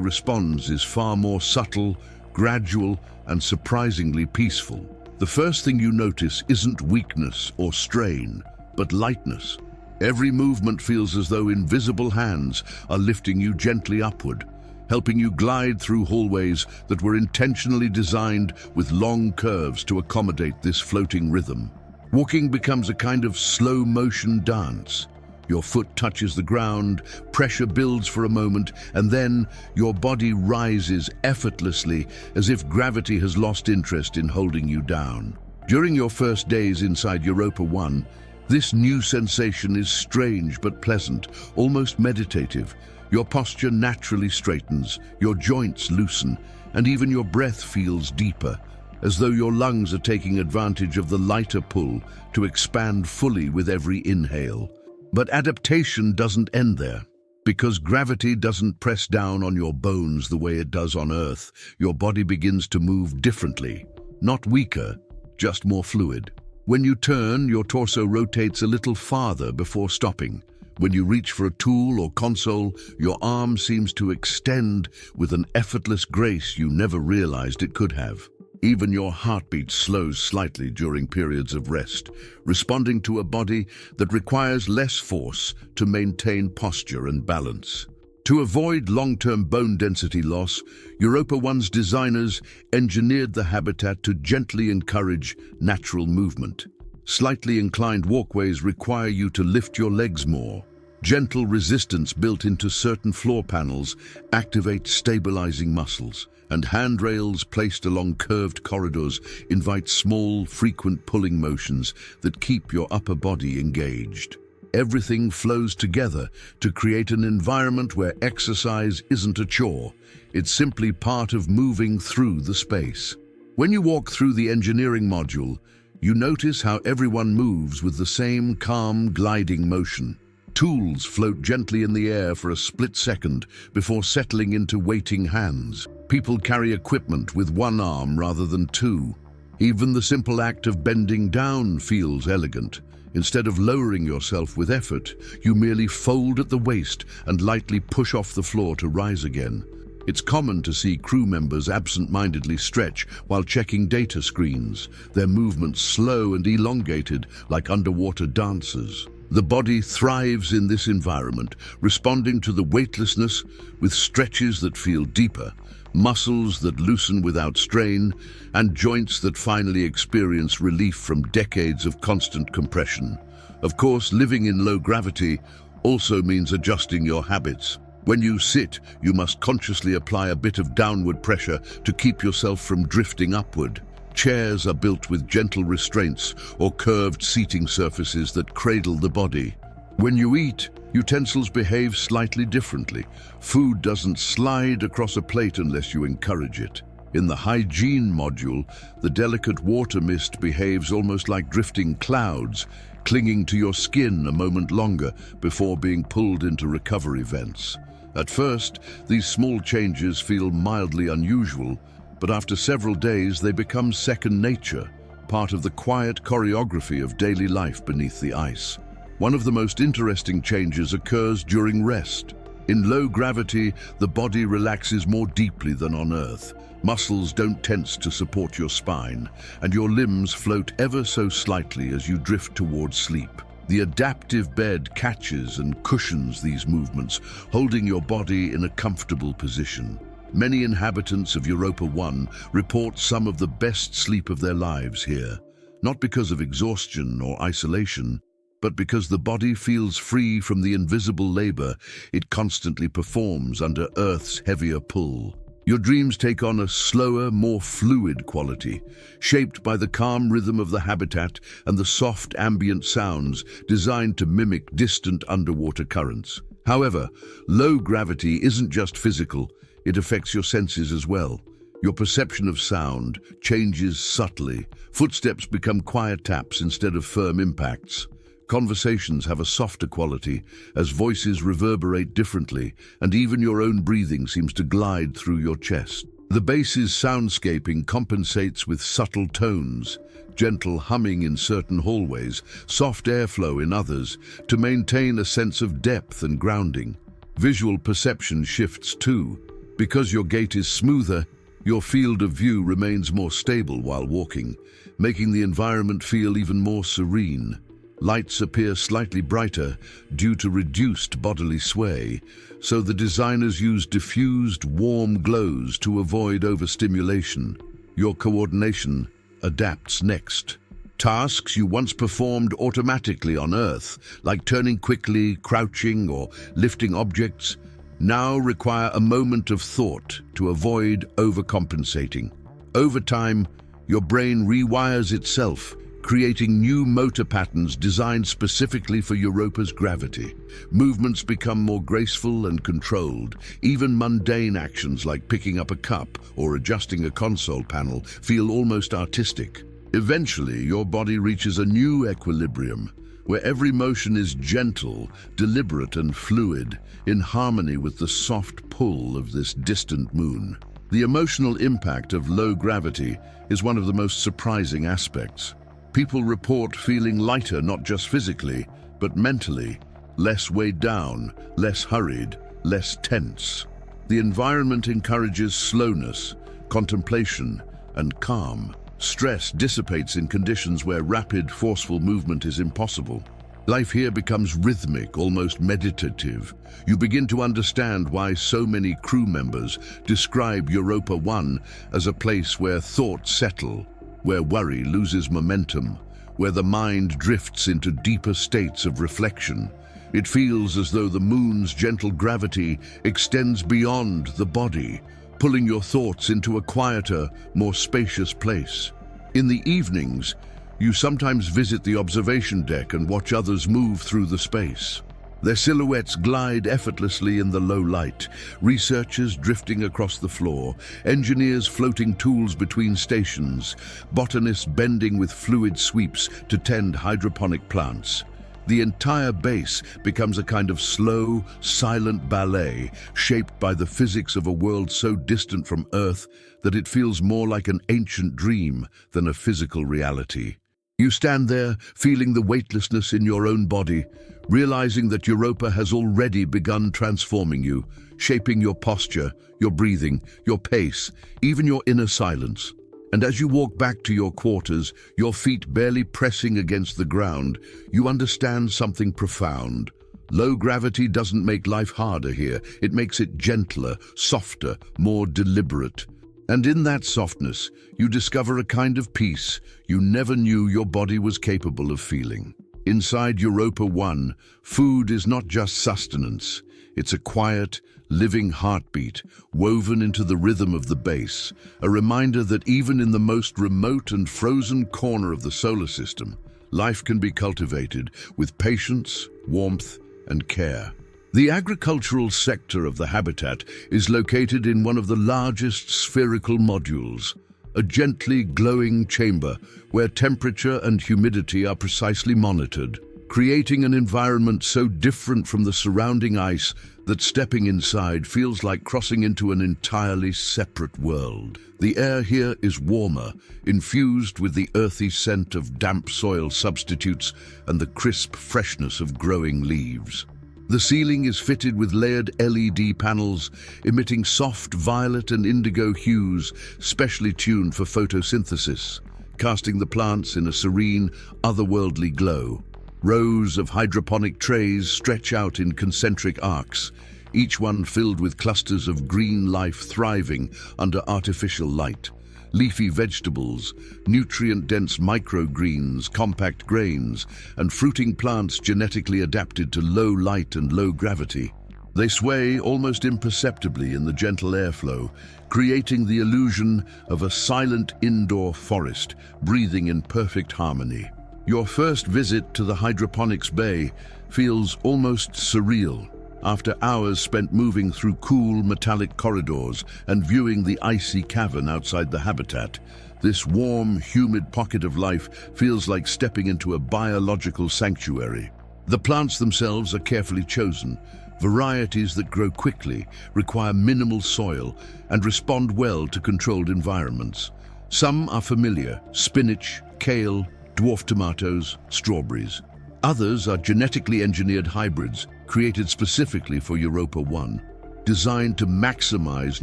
responds is far more subtle, gradual, and surprisingly peaceful. The first thing you notice isn't weakness or strain, but lightness. Every movement feels as though invisible hands are lifting you gently upward, helping you glide through hallways that were intentionally designed with long curves to accommodate this floating rhythm. Walking becomes a kind of slow-motion dance. Your foot touches the ground, pressure builds for a moment, and then your body rises effortlessly as if gravity has lost interest in holding you down. During your first days inside Europa 1, this new sensation is strange but pleasant, almost meditative. Your posture naturally straightens, your joints loosen, and even your breath feels deeper, as though your lungs are taking advantage of the lighter pull to expand fully with every inhale. But adaptation doesn't end there. Because gravity doesn't press down on your bones the way it does on Earth, your body begins to move differently. Not weaker, just more fluid. When you turn, your torso rotates a little farther before stopping. When you reach for a tool or console, your arm seems to extend with an effortless grace you never realized it could have. Even your heartbeat slows slightly during periods of rest, responding to a body that requires less force to maintain posture and balance. To avoid long-term bone density loss, Europa 1's designers engineered the habitat to gently encourage natural movement. Slightly inclined walkways require you to lift your legs more. Gentle resistance built into certain floor panels activate stabilizing muscles, and handrails placed along curved corridors invite small, frequent pulling motions that keep your upper body engaged. Everything flows together to create an environment where exercise isn't a chore. It's simply part of moving through the space. When you walk through the engineering module, you notice how everyone moves with the same calm, gliding motion. Tools float gently in the air for a split second before settling into waiting hands. People carry equipment with one arm rather than two. Even the simple act of bending down feels elegant. Instead of lowering yourself with effort, you merely fold at the waist and lightly push off the floor to rise again. It's common to see crew members absent-mindedly stretch while checking data screens, their movements slow and elongated like underwater dancers. The body thrives in this environment, responding to the weightlessness with stretches that feel deeper, muscles that loosen without strain, and joints that finally experience relief from decades of constant compression. Of course, living in low gravity also means adjusting your habits. When you sit, you must consciously apply a bit of downward pressure to keep yourself from drifting upward. Chairs are built with gentle restraints or curved seating surfaces that cradle the body. When you eat, utensils behave slightly differently. Food doesn't slide across a plate unless you encourage it. In the hygiene module, the delicate water mist behaves almost like drifting clouds, clinging to your skin a moment longer before being pulled into recovery vents. At first, these small changes feel mildly unusual, but after several days they become second nature, part of the quiet choreography of daily life beneath the ice. One of the most interesting changes occurs during rest. In low gravity, the body relaxes more deeply than on Earth. Muscles don't tense to support your spine, and your limbs float ever so slightly as you drift towards sleep. The adaptive bed catches and cushions these movements, holding your body in a comfortable position. Many inhabitants of Europa 1 report some of the best sleep of their lives here, not because of exhaustion or isolation, but because the body feels free from the invisible labor it constantly performs under Earth's heavier pull. Your dreams take on a slower, more fluid quality, shaped by the calm rhythm of the habitat and the soft ambient sounds designed to mimic distant underwater currents. However, low gravity isn't just physical, it affects your senses as well. Your perception of sound changes subtly. Footsteps become quiet taps instead of firm impacts. Conversations have a softer quality, as voices reverberate differently, and even your own breathing seems to glide through your chest. The base's soundscaping compensates with subtle tones, gentle humming in certain hallways, soft airflow in others, to maintain a sense of depth and grounding. Visual perception shifts too. Because your gait is smoother, your field of view remains more stable while walking, making the environment feel even more serene. Lights appear slightly brighter due to reduced bodily sway, so the designers use diffused, warm glows to avoid overstimulation. Your coordination adapts next. Tasks you once performed automatically on Earth, like turning quickly, crouching, or lifting objects, now require a moment of thought to avoid overcompensating. Over time, your brain rewires itself, creating new motor patterns designed specifically for Europa's gravity. Movements become more graceful and controlled. Even mundane actions like picking up a cup or adjusting a console panel feel almost artistic. Eventually, your body reaches a new equilibrium, where every motion is gentle, deliberate and fluid, in harmony with the soft pull of this distant moon. The emotional impact of low gravity is one of the most surprising aspects. People report feeling lighter not just physically, but mentally, less weighed down, less hurried, less tense. The environment encourages slowness, contemplation, and calm. Stress dissipates in conditions where rapid, forceful movement is impossible. Life here becomes rhythmic, almost meditative. You begin to understand why so many crew members describe Europa 1 as a place where thoughts settle, where worry loses momentum, where the mind drifts into deeper states of reflection. It feels as though the moon's gentle gravity extends beyond the body, pulling your thoughts into a quieter, more spacious place. In the evenings, you sometimes visit the observation deck and watch others move through the space. Their silhouettes glide effortlessly in the low light, researchers drifting across the floor, engineers floating tools between stations, botanists bending with fluid sweeps to tend hydroponic plants. The entire base becomes a kind of slow, silent ballet, shaped by the physics of a world so distant from Earth that it feels more like an ancient dream than a physical reality. You stand there, feeling the weightlessness in your own body, realizing that Europa has already begun transforming you, shaping your posture, your breathing, your pace, even your inner silence. And as you walk back to your quarters, your feet barely pressing against the ground, you understand something profound. Low gravity doesn't make life harder here. It makes it gentler, softer, more deliberate. And in that softness, you discover a kind of peace you never knew your body was capable of feeling. Inside Europa 1, food is not just sustenance. It's a quiet, living heartbeat woven into the rhythm of the base, a reminder that even in the most remote and frozen corner of the solar system, life can be cultivated with patience, warmth, and care. The agricultural sector of the habitat is located in one of the largest spherical modules, a gently glowing chamber where temperature and humidity are precisely monitored, creating an environment so different from the surrounding ice that stepping inside feels like crossing into an entirely separate world. The air here is warmer, infused with the earthy scent of damp soil substitutes and the crisp freshness of growing leaves. The ceiling is fitted with layered LED panels emitting soft violet and indigo hues specially tuned for photosynthesis, casting the plants in a serene, otherworldly glow. Rows of hydroponic trays stretch out in concentric arcs, each one filled with clusters of green life thriving under artificial light. Leafy vegetables, nutrient-dense microgreens, compact grains, and fruiting plants genetically adapted to low light and low gravity. They sway almost imperceptibly in the gentle airflow, creating the illusion of a silent indoor forest breathing in perfect harmony. Your first visit to the hydroponics bay feels almost surreal. after hours spent moving through cool metallic corridors and viewing the icy cavern outside the habitat, this warm, humid pocket of life feels like stepping into a biological sanctuary. The plants themselves are carefully chosen, varieties that grow quickly, require minimal soil, and respond well to controlled environments. Some are familiar: spinach, kale, dwarf tomatoes, strawberries. Others are genetically engineered hybrids created specifically for Europa 1, designed to maximize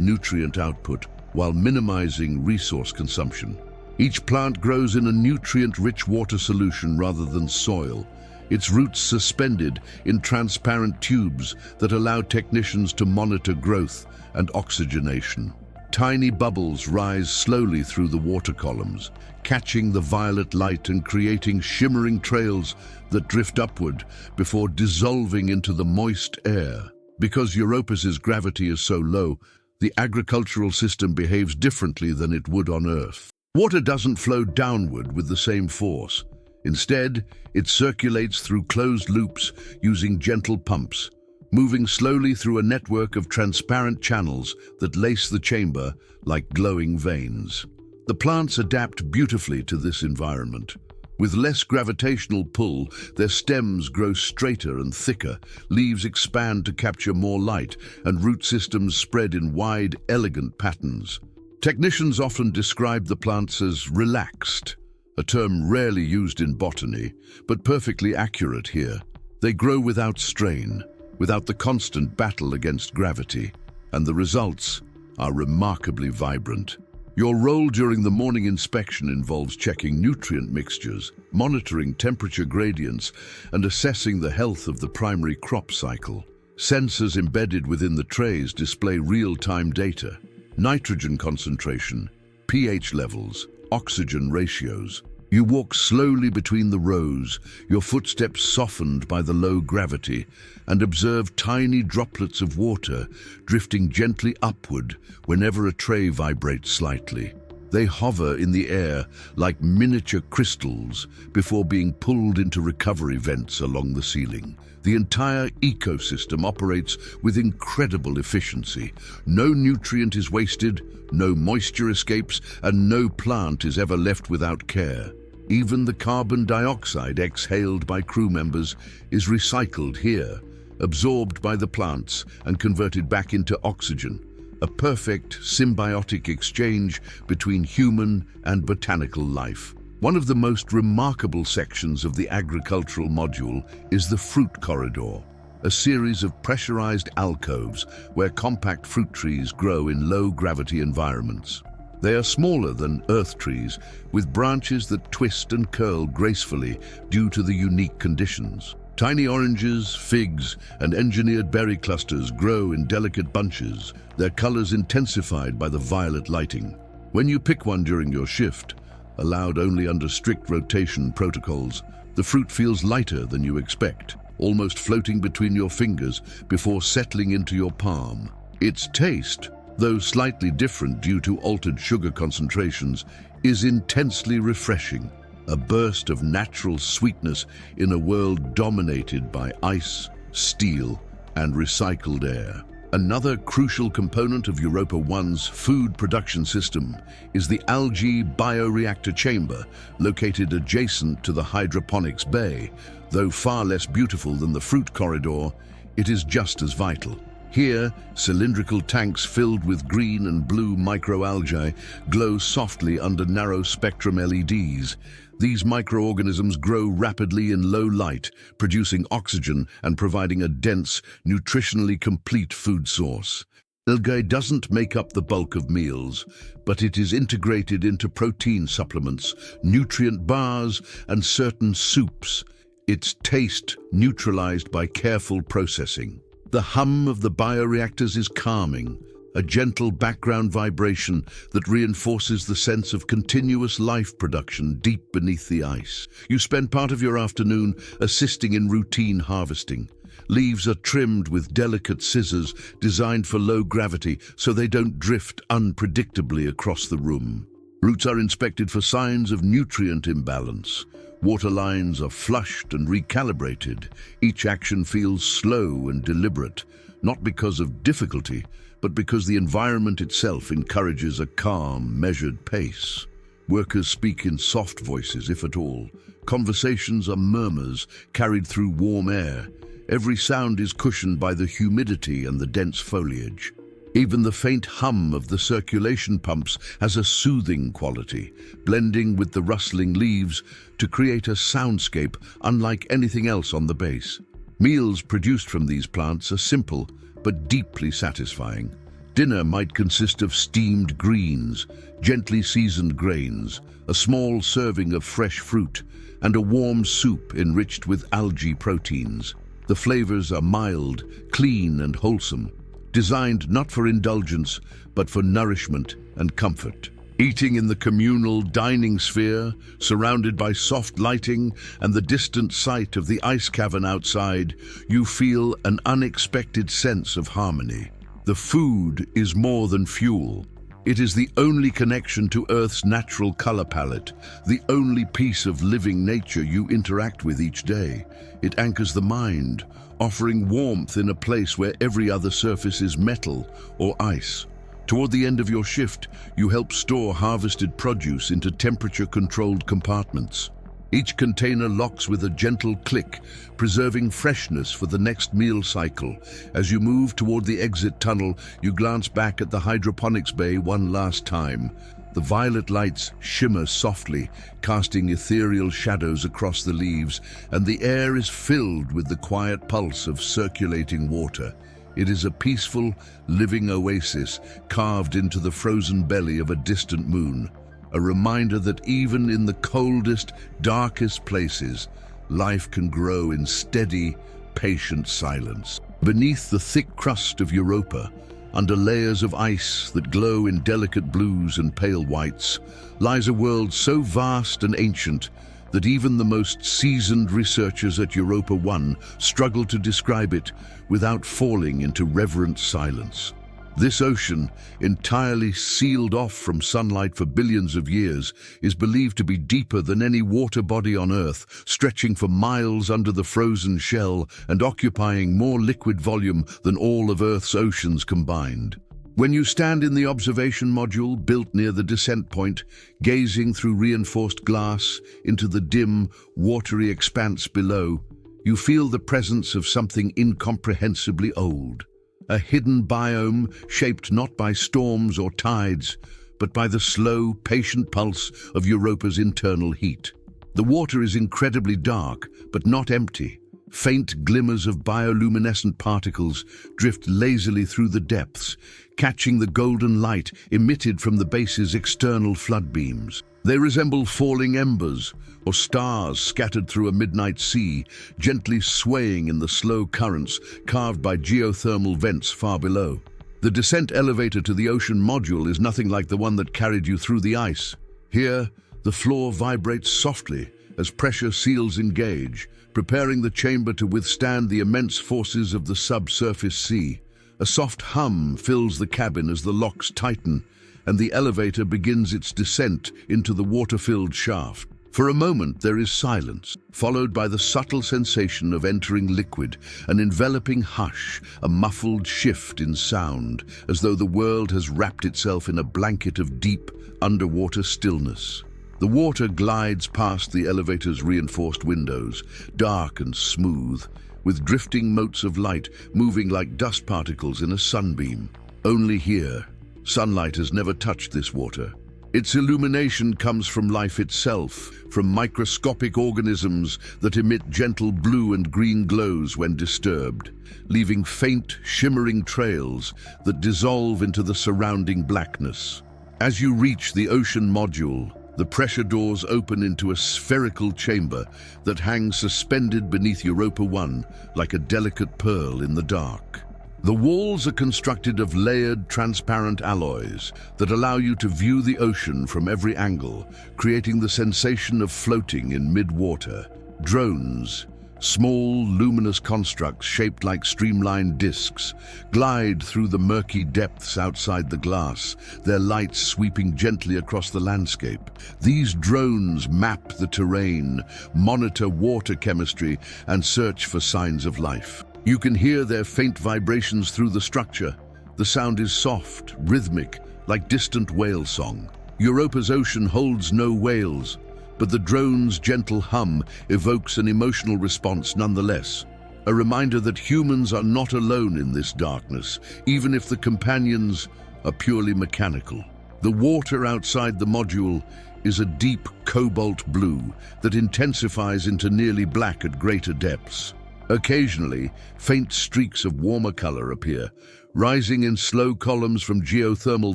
nutrient output while minimizing resource consumption. Each plant grows in a nutrient-rich water solution rather than soil, its roots suspended in transparent tubes that allow technicians to monitor growth and oxygenation. Tiny bubbles rise slowly through the water columns, catching the violet light and creating shimmering trails that drift upward before dissolving into the moist air. Because Europa's gravity is so low, the agricultural system behaves differently than it would on Earth. Water doesn't flow downward with the same force. Instead, it circulates through closed loops using gentle pumps, moving slowly through a network of transparent channels that lace the chamber like glowing veins. The plants adapt beautifully to this environment. With less gravitational pull, their stems grow straighter and thicker, leaves expand to capture more light, and root systems spread in wide, elegant patterns. Technicians often describe the plants as relaxed, a term rarely used in botany, but perfectly accurate here. They grow without strain, without the constant battle against gravity, and the results are remarkably vibrant. Your role during the morning inspection involves checking nutrient mixtures, monitoring temperature gradients, and assessing the health of the primary crop cycle. Sensors embedded within the trays display real-time data: nitrogen concentration, pH levels, oxygen ratios. You walk slowly between the rows, your footsteps softened by the low gravity, and observe tiny droplets of water drifting gently upward whenever a tray vibrates slightly. They hover in the air like miniature crystals before being pulled into recovery vents along the ceiling. The entire ecosystem operates with incredible efficiency. No nutrient is wasted, no moisture escapes, and no plant is ever left without care. Even the carbon dioxide exhaled by crew members is recycled here, absorbed by the plants and converted back into oxygen, a perfect symbiotic exchange between human and botanical life. One of the most remarkable sections of the agricultural module is the fruit corridor, a series of pressurized alcoves where compact fruit trees grow in low-gravity environments. They are smaller than earth trees, with branches that twist and curl gracefully due to the unique conditions. Tiny oranges, figs, and engineered berry clusters grow in delicate bunches, their colors intensified by the violet lighting. When you pick one during your shift, allowed only under strict rotation protocols, the fruit feels lighter than you expect, almost floating between your fingers before settling into your palm. Its taste, though slightly different due to altered sugar concentrations, is intensely refreshing, a burst of natural sweetness in a world dominated by ice, steel, and recycled air. Another crucial component of Europa 1's food production system is the algae bioreactor chamber, located adjacent to the hydroponics bay. Though far less beautiful than the fruit corridor, it is just as vital. Here, cylindrical tanks filled with green and blue microalgae glow softly under narrow-spectrum LEDs. These microorganisms grow rapidly in low light, producing oxygen and providing a dense, nutritionally complete food source. Algae doesn't make up the bulk of meals, but it is integrated into protein supplements, nutrient bars, and certain soups, its taste neutralized by careful processing. The hum of the bioreactors is calming, a gentle background vibration that reinforces the sense of continuous life production deep beneath the ice. You spend part of your afternoon assisting in routine harvesting. Leaves are trimmed with delicate scissors designed for low gravity so they don't drift unpredictably across the room. Routes are inspected for signs of nutrient imbalance. Water lines are flushed and recalibrated. Each action feels slow and deliberate, not because of difficulty, but because the environment itself encourages a calm, measured pace. Workers speak in soft voices, if at all. Conversations are murmurs carried through warm air. Every sound is cushioned by the humidity and the dense foliage. Even the faint hum of the circulation pumps has a soothing quality, blending with the rustling leaves to create a soundscape unlike anything else on the base. Meals produced from these plants are simple but deeply satisfying. Dinner might consist of steamed greens, gently seasoned grains, a small serving of fresh fruit, and a warm soup enriched with algae proteins. The flavors are mild, clean, and wholesome, designed not for indulgence, but for nourishment and comfort. Eating in the communal dining sphere, surrounded by soft lighting and the distant sight of the ice cavern outside, you feel an unexpected sense of harmony. The food is more than fuel. It is the only connection to Earth's natural color palette, the only piece of living nature you interact with each day. It anchors the mind, offering warmth in a place where every other surface is metal or ice. Toward the end of your shift, you help store harvested produce into temperature-controlled compartments. Each container locks with a gentle click, preserving freshness for the next meal cycle. As you move toward the exit tunnel, you glance back at the hydroponics bay one last time. The violet lights shimmer softly, casting ethereal shadows across the leaves, and the air is filled with the quiet pulse of circulating water. It is a peaceful, living oasis carved into the frozen belly of a distant moon, a reminder that even in the coldest, darkest places, life can grow in steady, patient silence. Beneath the thick crust of Europa, under layers of ice that glow in delicate blues and pale whites, lies a world so vast and ancient that even the most seasoned researchers at Europa 1 struggle to describe it without falling into reverent silence. This ocean, entirely sealed off from sunlight for billions of years, is believed to be deeper than any water body on Earth, stretching for miles under the frozen shell and occupying more liquid volume than all of Earth's oceans combined. When you stand in the observation module built near the descent point, gazing through reinforced glass into the dim, watery expanse below, you feel the presence of something incomprehensibly old. A hidden biome shaped not by storms or tides, but by the slow, patient pulse of Europa's internal heat. The water is incredibly dark, but not empty. Faint glimmers of bioluminescent particles drift lazily through the depths, catching the golden light emitted from the base's external flood beams. They resemble falling embers or stars scattered through a midnight sea, gently swaying in the slow currents carved by geothermal vents far below. The descent elevator to the ocean module is nothing like the one that carried you through the ice. Here, the floor vibrates softly as pressure seals engage, preparing the chamber to withstand the immense forces of the subsurface sea. A soft hum fills the cabin as the locks tighten, and the elevator begins its descent into the water-filled shaft. For a moment there is silence, followed by the subtle sensation of entering liquid, an enveloping hush, a muffled shift in sound, as though the world has wrapped itself in a blanket of deep, underwater stillness. The water glides past the elevator's reinforced windows, dark and smooth, with drifting motes of light moving like dust particles in a sunbeam. Only here, sunlight has never touched this water. Its illumination comes from life itself, from microscopic organisms that emit gentle blue and green glows when disturbed, leaving faint, shimmering trails that dissolve into the surrounding blackness. As you reach the ocean module, the pressure doors open into a spherical chamber that hangs suspended beneath Europa 1 like a delicate pearl in the dark. The walls are constructed of layered, transparent alloys that allow you to view the ocean from every angle, creating the sensation of floating in mid-water. Drones, Small, luminous constructs shaped like streamlined discs glide through the murky depths outside the glass, their lights sweeping gently across the landscape. These drones map the terrain, monitor water chemistry, and search for signs of life. You can hear their faint vibrations through the structure. The sound is soft, rhythmic, like distant whale song. Europa's ocean holds no whales, but the drone's gentle hum evokes an emotional response nonetheless. A reminder that humans are not alone in this darkness, even if the companions are purely mechanical. The water outside the module is a deep cobalt blue that intensifies into nearly black at greater depths. Occasionally, faint streaks of warmer color appear, rising in slow columns from geothermal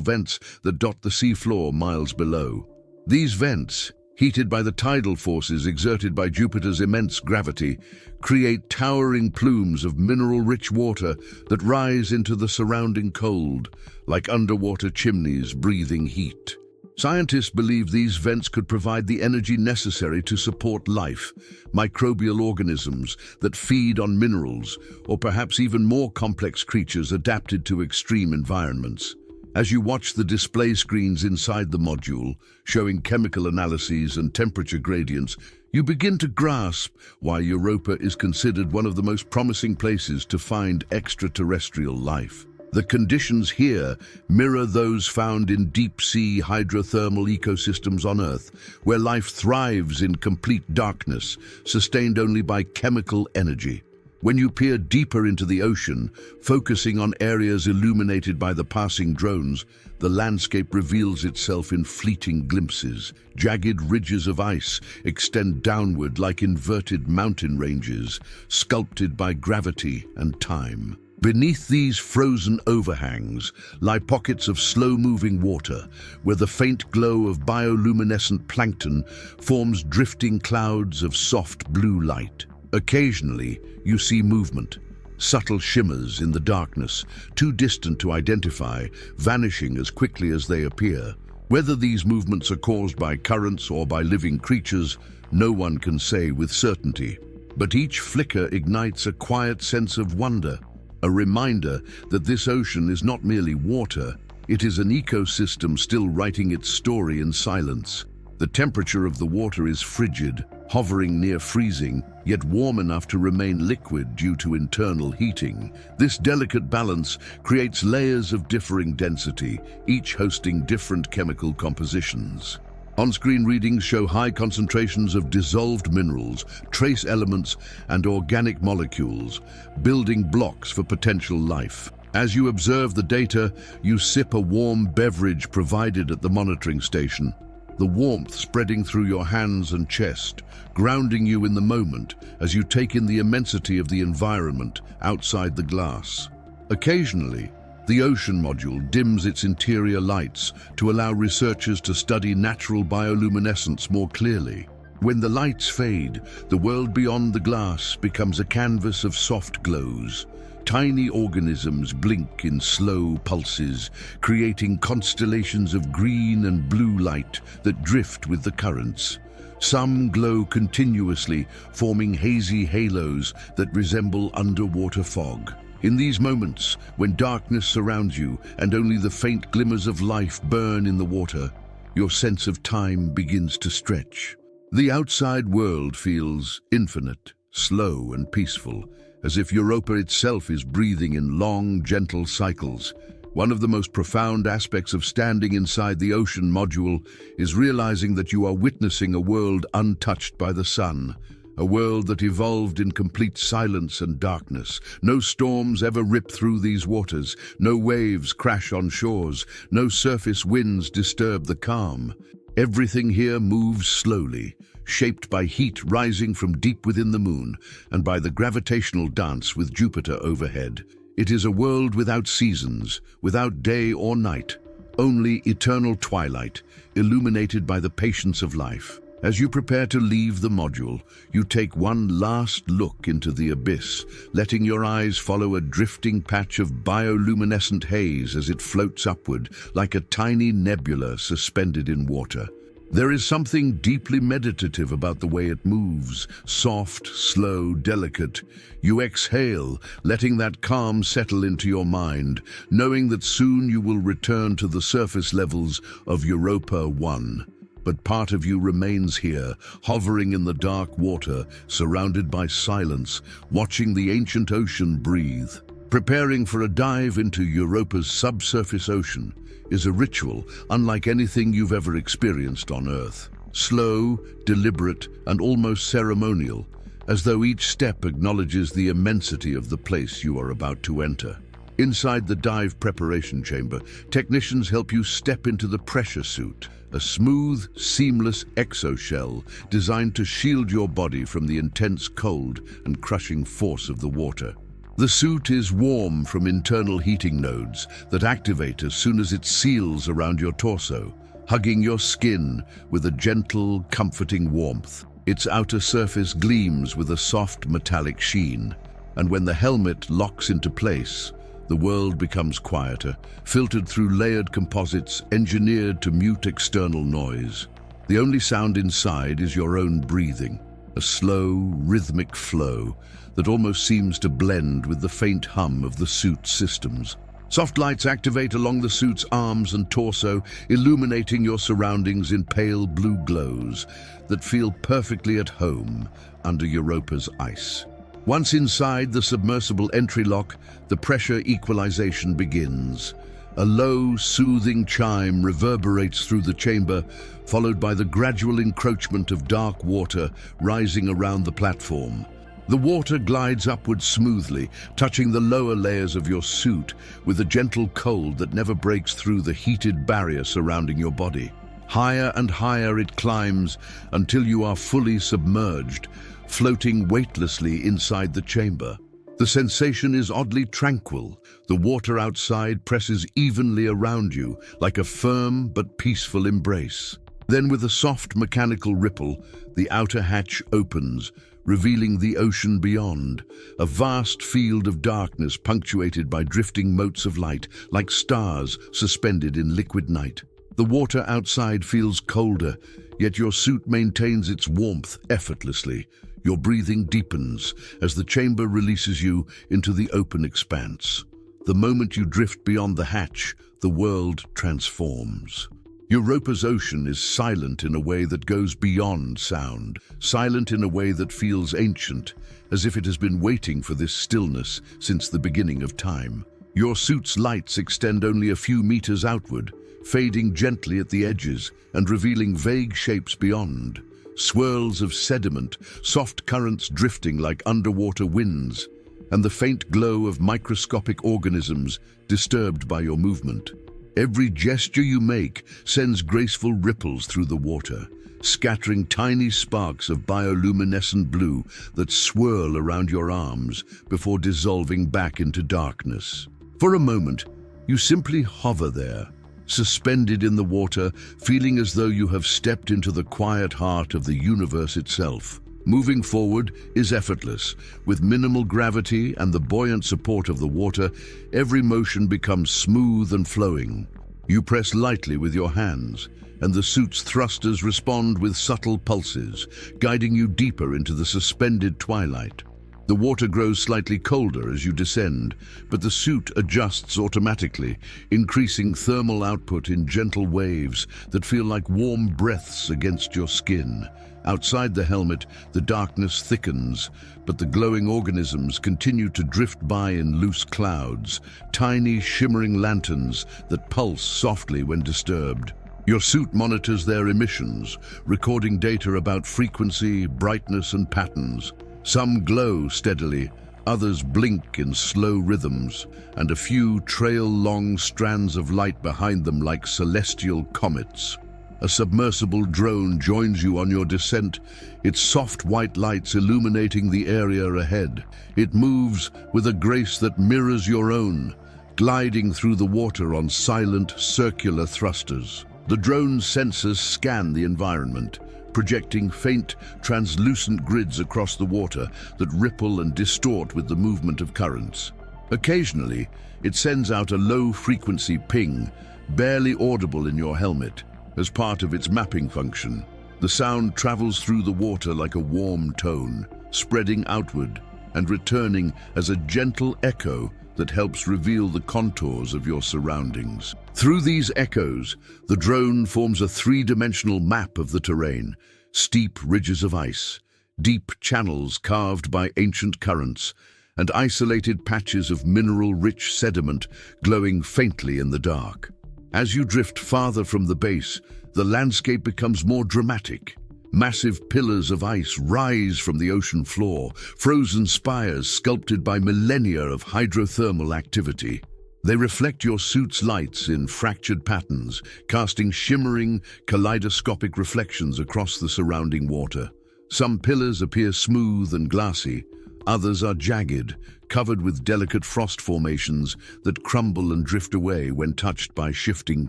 vents that dot the seafloor miles below. These vents, heated by the tidal forces exerted by Jupiter's immense gravity, create towering plumes of mineral-rich water that rise into the surrounding cold, like underwater chimneys breathing heat. Scientists believe these vents could provide the energy necessary to support life, microbial organisms that feed on minerals, or perhaps even more complex creatures adapted to extreme environments. As you watch the display screens inside the module, showing chemical analyses and temperature gradients, you begin to grasp why Europa is considered one of the most promising places to find extraterrestrial life. The conditions here mirror those found in deep-sea hydrothermal ecosystems on Earth, where life thrives in complete darkness, sustained only by chemical energy. When you peer deeper into the ocean, focusing on areas illuminated by the passing drones, the landscape reveals itself in fleeting glimpses. Jagged ridges of ice extend downward like inverted mountain ranges, sculpted by gravity and time. Beneath these frozen overhangs lie pockets of slow-moving water, where the faint glow of bioluminescent plankton forms drifting clouds of soft blue light. Occasionally, you see movement, subtle shimmers in the darkness, too distant to identify, vanishing as quickly as they appear. Whether these movements are caused by currents or by living creatures, no one can say with certainty. But each flicker ignites a quiet sense of wonder, a reminder that this ocean is not merely water, it is an ecosystem still writing its story in silence. The temperature of the water is frigid, hovering near freezing, yet warm enough to remain liquid due to internal heating. This delicate balance creates layers of differing density, each hosting different chemical compositions. On-screen readings show high concentrations of dissolved minerals, trace elements, and organic molecules, building blocks for potential life. As you observe the data, you sip a warm beverage provided at the monitoring station, the warmth spreading through your hands and chest, grounding you in the moment as you take in the immensity of the environment outside the glass. Occasionally, the ocean module dims its interior lights to allow researchers to study natural bioluminescence more clearly. When the lights fade, the world beyond the glass becomes a canvas of soft glows. Tiny organisms blink in slow pulses, creating constellations of green and blue light that drift with the currents. Some glow continuously, forming hazy halos that resemble underwater fog. In these moments, when darkness surrounds you and only the faint glimmers of life burn in the water, your sense of time begins to stretch. The outside world feels infinite, slow and peaceful, as if Europa itself is breathing in long, gentle cycles. One of the most profound aspects of standing inside the ocean module is realizing that you are witnessing a world untouched by the sun, a world that evolved in complete silence and darkness. No storms ever rip through these waters, no waves crash on shores, no surface winds disturb the calm. Everything here moves slowly, shaped by heat rising from deep within the moon and by the gravitational dance with Jupiter overhead. It is a world without seasons, without day or night, only eternal twilight, illuminated by the patience of life. As you prepare to leave the module, you take one last look into the abyss, letting your eyes follow a drifting patch of bioluminescent haze as it floats upward, like a tiny nebula suspended in water. There is something deeply meditative about the way it moves, soft, slow, delicate. You exhale, letting that calm settle into your mind, knowing that soon you will return to the surface levels of Europa 1. But part of you remains here, hovering in the dark water, surrounded by silence, watching the ancient ocean breathe. Preparing for a dive into Europa's subsurface ocean is a ritual unlike anything you've ever experienced on Earth. Slow, deliberate, and almost ceremonial, as though each step acknowledges the immensity of the place you are about to enter. Inside the dive preparation chamber, technicians help you step into the pressure suit, a smooth, seamless exoshell designed to shield your body from the intense cold and crushing force of the water. The suit is warm from internal heating nodes that activate as soon as it seals around your torso, hugging your skin with a gentle, comforting warmth. Its outer surface gleams with a soft metallic sheen, and when the helmet locks into place, the world becomes quieter, filtered through layered composites engineered to mute external noise. The only sound inside is your own breathing, a slow, rhythmic flow that almost seems to blend with the faint hum of the suit's systems. Soft lights activate along the suit's arms and torso, illuminating your surroundings in pale blue glows that feel perfectly at home under Europa's ice. Once inside the submersible entry lock, the pressure equalization begins. A low, soothing chime reverberates through the chamber, followed by the gradual encroachment of dark water rising around the platform. The water glides upward smoothly, touching the lower layers of your suit with a gentle cold that never breaks through the heated barrier surrounding your body. Higher and higher it climbs until you are fully submerged, floating weightlessly inside the chamber. The sensation is oddly tranquil. The water outside presses evenly around you, like a firm but peaceful embrace. Then, with a soft mechanical ripple, the outer hatch opens, revealing the ocean beyond, a vast field of darkness punctuated by drifting motes of light, like stars suspended in liquid night. The water outside feels colder, yet your suit maintains its warmth effortlessly. Your breathing deepens as the chamber releases you into the open expanse. The moment you drift beyond the hatch, the world transforms. Europa's ocean is silent in a way that goes beyond sound, silent in a way that feels ancient, as if it has been waiting for this stillness since the beginning of time. Your suit's lights extend only a few meters outward, fading gently at the edges and revealing vague shapes beyond. Swirls of sediment, soft currents drifting like underwater winds, and the faint glow of microscopic organisms disturbed by your movement. Every gesture you make sends graceful ripples through the water, scattering tiny sparks of bioluminescent blue that swirl around your arms before dissolving back into darkness. For a moment, you simply hover there, suspended in the water, feeling as though you have stepped into the quiet heart of the universe itself. Moving forward is effortless. With minimal gravity and the buoyant support of the water, every motion becomes smooth and flowing. You press lightly with your hands, and the suit's thrusters respond with subtle pulses, guiding you deeper into the suspended twilight. The water grows slightly colder as you descend, but the suit adjusts automatically, increasing thermal output in gentle waves that feel like warm breaths against your skin. Outside the helmet, the darkness thickens, but the glowing organisms continue to drift by in loose clouds, tiny shimmering lanterns that pulse softly when disturbed. Your suit monitors their emissions, recording data about frequency, brightness, and patterns. Some glow steadily, others blink in slow rhythms, and a few trail long strands of light behind them like celestial comets. A submersible drone joins you on your descent, its soft white lights illuminating the area ahead. It moves with a grace that mirrors your own, gliding through the water on silent, circular thrusters. The drone's sensors scan the environment, projecting faint, translucent grids across the water that ripple and distort with the movement of currents. Occasionally, it sends out a low-frequency ping, barely audible in your helmet, as part of its mapping function. The sound travels through the water like a warm tone, spreading outward and returning as a gentle echo that helps reveal the contours of your surroundings. Through these echoes, the drone forms a three-dimensional map of the terrain: steep ridges of ice, deep channels carved by ancient currents, and isolated patches of mineral-rich sediment glowing faintly in the dark. As you drift farther from the base, the landscape becomes more dramatic. Massive pillars of ice rise from the ocean floor, frozen spires sculpted by millennia of hydrothermal activity. They reflect your suit's lights in fractured patterns, casting shimmering, kaleidoscopic reflections across the surrounding water. Some pillars appear smooth and glassy, others are jagged, covered with delicate frost formations that crumble and drift away when touched by shifting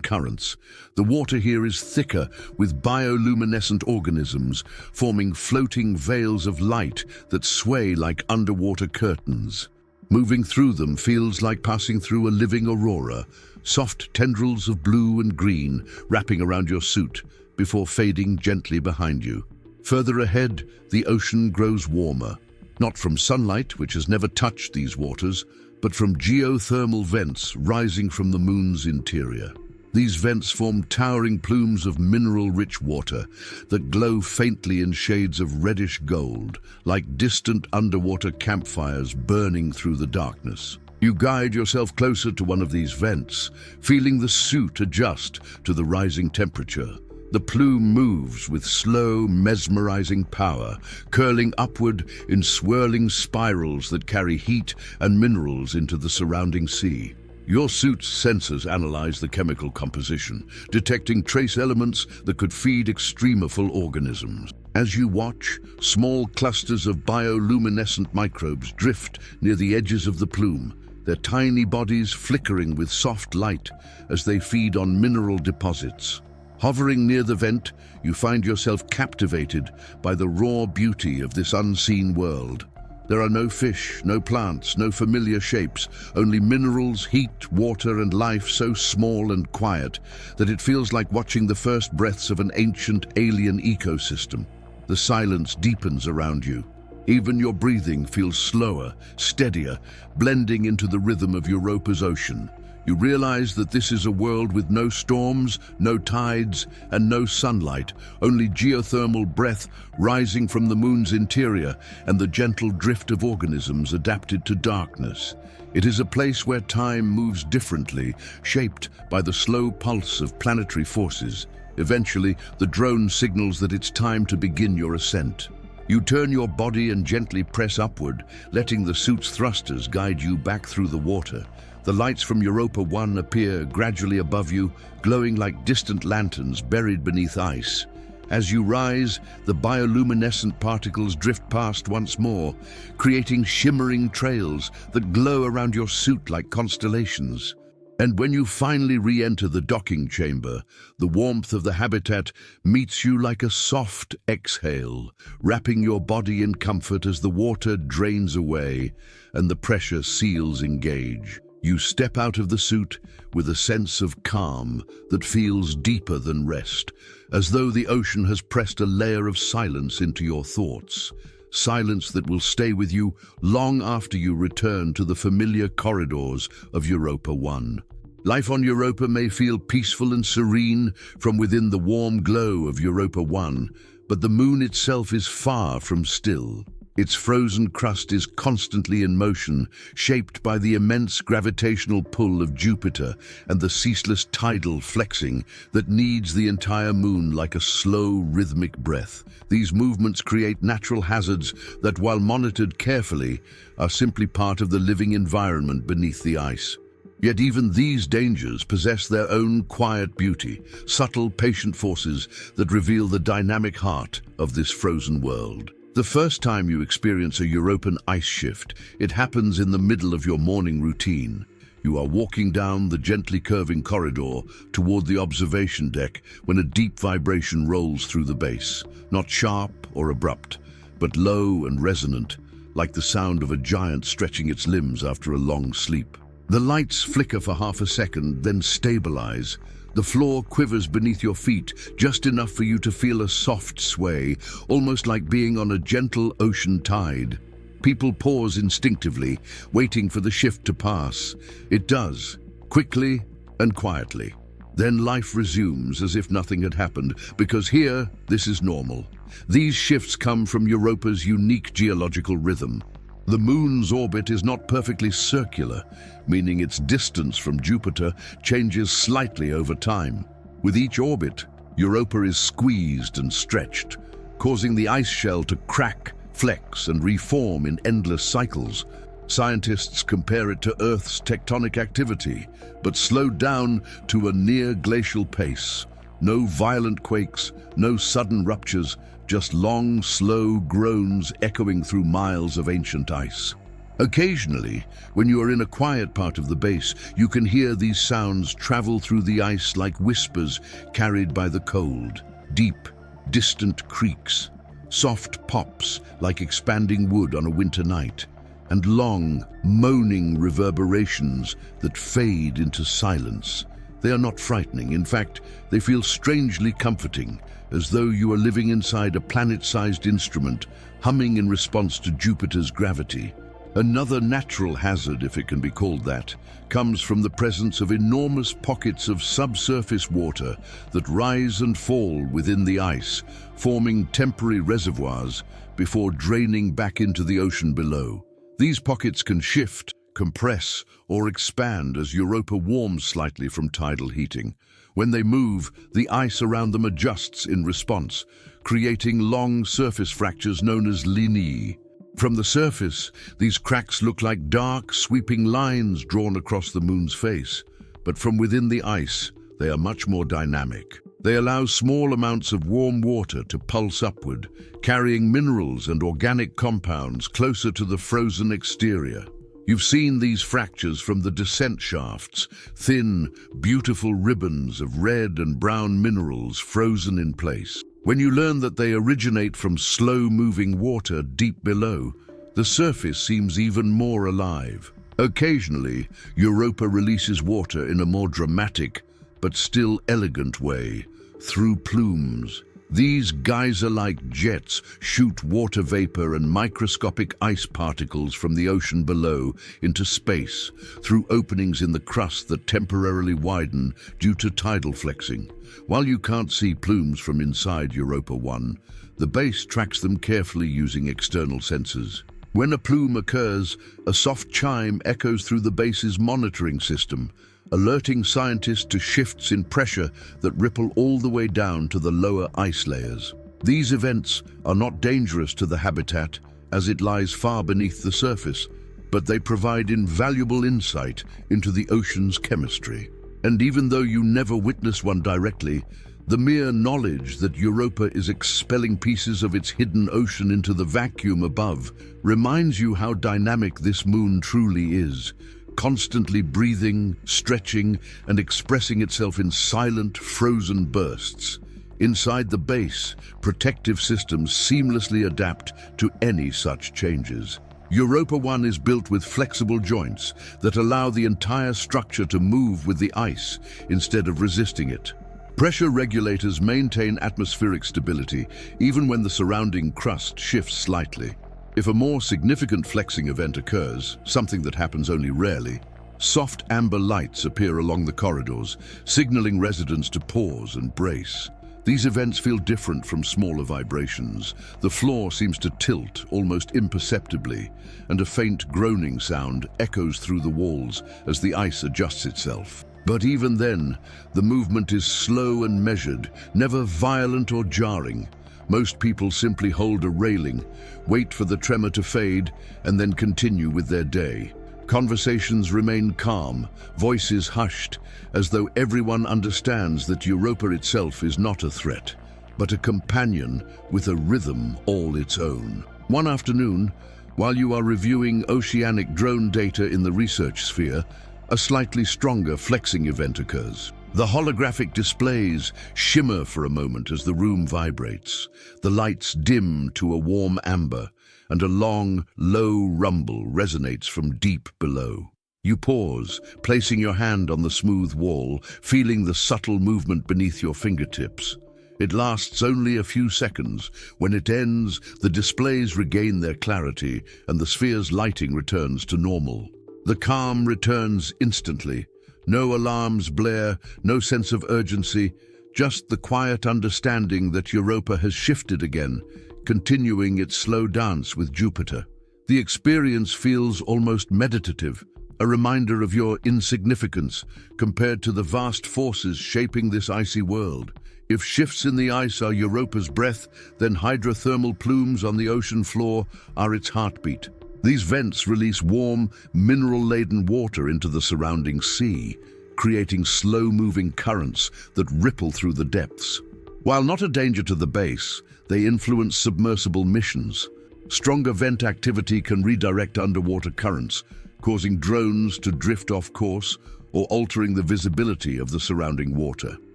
currents. The water here is thicker with bioluminescent organisms, forming floating veils of light that sway like underwater curtains. Moving through them feels like passing through a living aurora, soft tendrils of blue and green wrapping around your suit before fading gently behind you. Further ahead, the ocean grows warmer, not from sunlight, which has never touched these waters, but from geothermal vents rising from the moon's interior. These vents form towering plumes of mineral-rich water that glow faintly in shades of reddish gold, like distant underwater campfires burning through the darkness. You guide yourself closer to one of these vents, feeling the suit adjust to the rising temperature. The plume moves with slow, mesmerizing power, curling upward in swirling spirals that carry heat and minerals into the surrounding sea. Your suit's sensors analyze the chemical composition, detecting trace elements that could feed extremophile organisms. As you watch, small clusters of bioluminescent microbes drift near the edges of the plume, their tiny bodies flickering with soft light as they feed on mineral deposits. Hovering near the vent, you find yourself captivated by the raw beauty of this unseen world. There are no fish, no plants, no familiar shapes, only minerals, heat, water, and life so small and quiet that it feels like watching the first breaths of an ancient alien ecosystem. The silence deepens around you. Even your breathing feels slower, steadier, blending into the rhythm of Europa's ocean. You realize that this is a world with no storms, no tides, and no sunlight, only geothermal breath rising from the moon's interior and the gentle drift of organisms adapted to darkness. It is a place where time moves differently, shaped by the slow pulse of planetary forces. Eventually, the drone signals that it's time to begin your ascent. You turn your body and gently press upward, letting the suit's thrusters guide you back through the water. The lights from Europa 1 appear gradually above you, glowing like distant lanterns buried beneath ice. As you rise, the bioluminescent particles drift past once more, creating shimmering trails that glow around your suit like constellations. And when you finally re-enter the docking chamber, the warmth of the habitat meets you like a soft exhale, wrapping your body in comfort as the water drains away and the pressure seals engage. You step out of the suit with a sense of calm that feels deeper than rest, as though the ocean has pressed a layer of silence into your thoughts. Silence that will stay with you long after you return to the familiar corridors of Europa 1. Life on Europa may feel peaceful and serene from within the warm glow of Europa 1, but the moon itself is far from still. Its frozen crust is constantly in motion, shaped by the immense gravitational pull of Jupiter and the ceaseless tidal flexing that kneads the entire moon like a slow, rhythmic breath. These movements create natural hazards that, while monitored carefully, are simply part of the living environment beneath the ice. Yet even these dangers possess their own quiet beauty, subtle, patient forces that reveal the dynamic heart of this frozen world. The first time you experience a European ice shift, it happens in the middle of your morning routine. You are walking down the gently curving corridor toward the observation deck when a deep vibration rolls through the base, not sharp or abrupt, but low and resonant, like the sound of a giant stretching its limbs after a long sleep. The lights flicker for half a second, then stabilize, The floor quivers beneath your feet, just enough for you to feel a soft sway, almost like being on a gentle ocean tide. People pause instinctively, waiting for the shift to pass. It does, quickly and quietly. Then life resumes as if nothing had happened, because here, this is normal. These shifts come from Europa's unique geological rhythm. The Moon's orbit is not perfectly circular, meaning its distance from Jupiter changes slightly over time. With each orbit, Europa is squeezed and stretched, causing the ice shell to crack, flex, and reform in endless cycles. Scientists compare it to Earth's tectonic activity, but slowed down to a near-glacial pace. No violent quakes, no sudden ruptures, just long, slow groans echoing through miles of ancient ice. Occasionally, when you are in a quiet part of the base, you can hear these sounds travel through the ice like whispers carried by the cold. Deep, distant creaks, soft pops like expanding wood on a winter night, and long, moaning reverberations that fade into silence. They are not frightening. In fact, they feel strangely comforting, as though you are living inside a planet-sized instrument, humming in response to Jupiter's gravity. Another natural hazard, if it can be called that, comes from the presence of enormous pockets of subsurface water that rise and fall within the ice, forming temporary reservoirs before draining back into the ocean below. These pockets can shift, compress, or expand as Europa warms slightly from tidal heating. When they move, the ice around them adjusts in response, creating long surface fractures known as linnae. From the surface, these cracks look like dark, sweeping lines drawn across the Moon's face. But from within the ice, they are much more dynamic. They allow small amounts of warm water to pulse upward, carrying minerals and organic compounds closer to the frozen exterior. You've seen these fractures from the descent shafts, thin, beautiful ribbons of red and brown minerals frozen in place. When you learn that they originate from slow-moving water deep below, the surface seems even more alive. Occasionally, Europa releases water in a more dramatic, but still elegant way, through plumes. These geyser-like jets shoot water vapor and microscopic ice particles from the ocean below into space through openings in the crust that temporarily widen due to tidal flexing. While you can't see plumes from inside Europa 1, the base tracks them carefully using external sensors. When a plume occurs, a soft chime echoes through the base's monitoring system, alerting scientists to shifts in pressure that ripple all the way down to the lower ice layers. These events are not dangerous to the habitat as it lies far beneath the surface, but they provide invaluable insight into the ocean's chemistry. And even though you never witness one directly, the mere knowledge that Europa is expelling pieces of its hidden ocean into the vacuum above reminds you how dynamic this moon truly is, constantly breathing, stretching, and expressing itself in silent, frozen bursts. Inside the base, protective systems seamlessly adapt to any such changes. Europa 1 is built with flexible joints that allow the entire structure to move with the ice instead of resisting it. Pressure regulators maintain atmospheric stability even when the surrounding crust shifts slightly. If a more significant flexing event occurs, something that happens only rarely, soft amber lights appear along the corridors, signaling residents to pause and brace. These events feel different from smaller vibrations. The floor seems to tilt almost imperceptibly, and a faint groaning sound echoes through the walls as the ice adjusts itself. But even then, the movement is slow and measured, never violent or jarring. Most people simply hold a railing, wait for the tremor to fade, and then continue with their day. Conversations remain calm, voices hushed, as though everyone understands that Europa itself is not a threat, but a companion with a rhythm all its own. One afternoon, while you are reviewing oceanic drone data in the research sphere, a slightly stronger flexing event occurs. The holographic displays shimmer for a moment as the room vibrates. The lights dim to a warm amber, and a long, low rumble resonates from deep below. You pause, placing your hand on the smooth wall, feeling the subtle movement beneath your fingertips. It lasts only a few seconds. When it ends, the displays regain their clarity and the sphere's lighting returns to normal. The calm returns instantly. No alarms blare, no sense of urgency, just the quiet understanding that Europa has shifted again, continuing its slow dance with Jupiter. The experience feels almost meditative, a reminder of your insignificance compared to the vast forces shaping this icy world. If shifts in the ice are Europa's breath, then hydrothermal plumes on the ocean floor are its heartbeat. These vents release warm, mineral-laden water into the surrounding sea, creating slow-moving currents that ripple through the depths. While not a danger to the base, they influence submersible missions. Stronger vent activity can redirect underwater currents, causing drones to drift off course or altering the visibility of the surrounding water.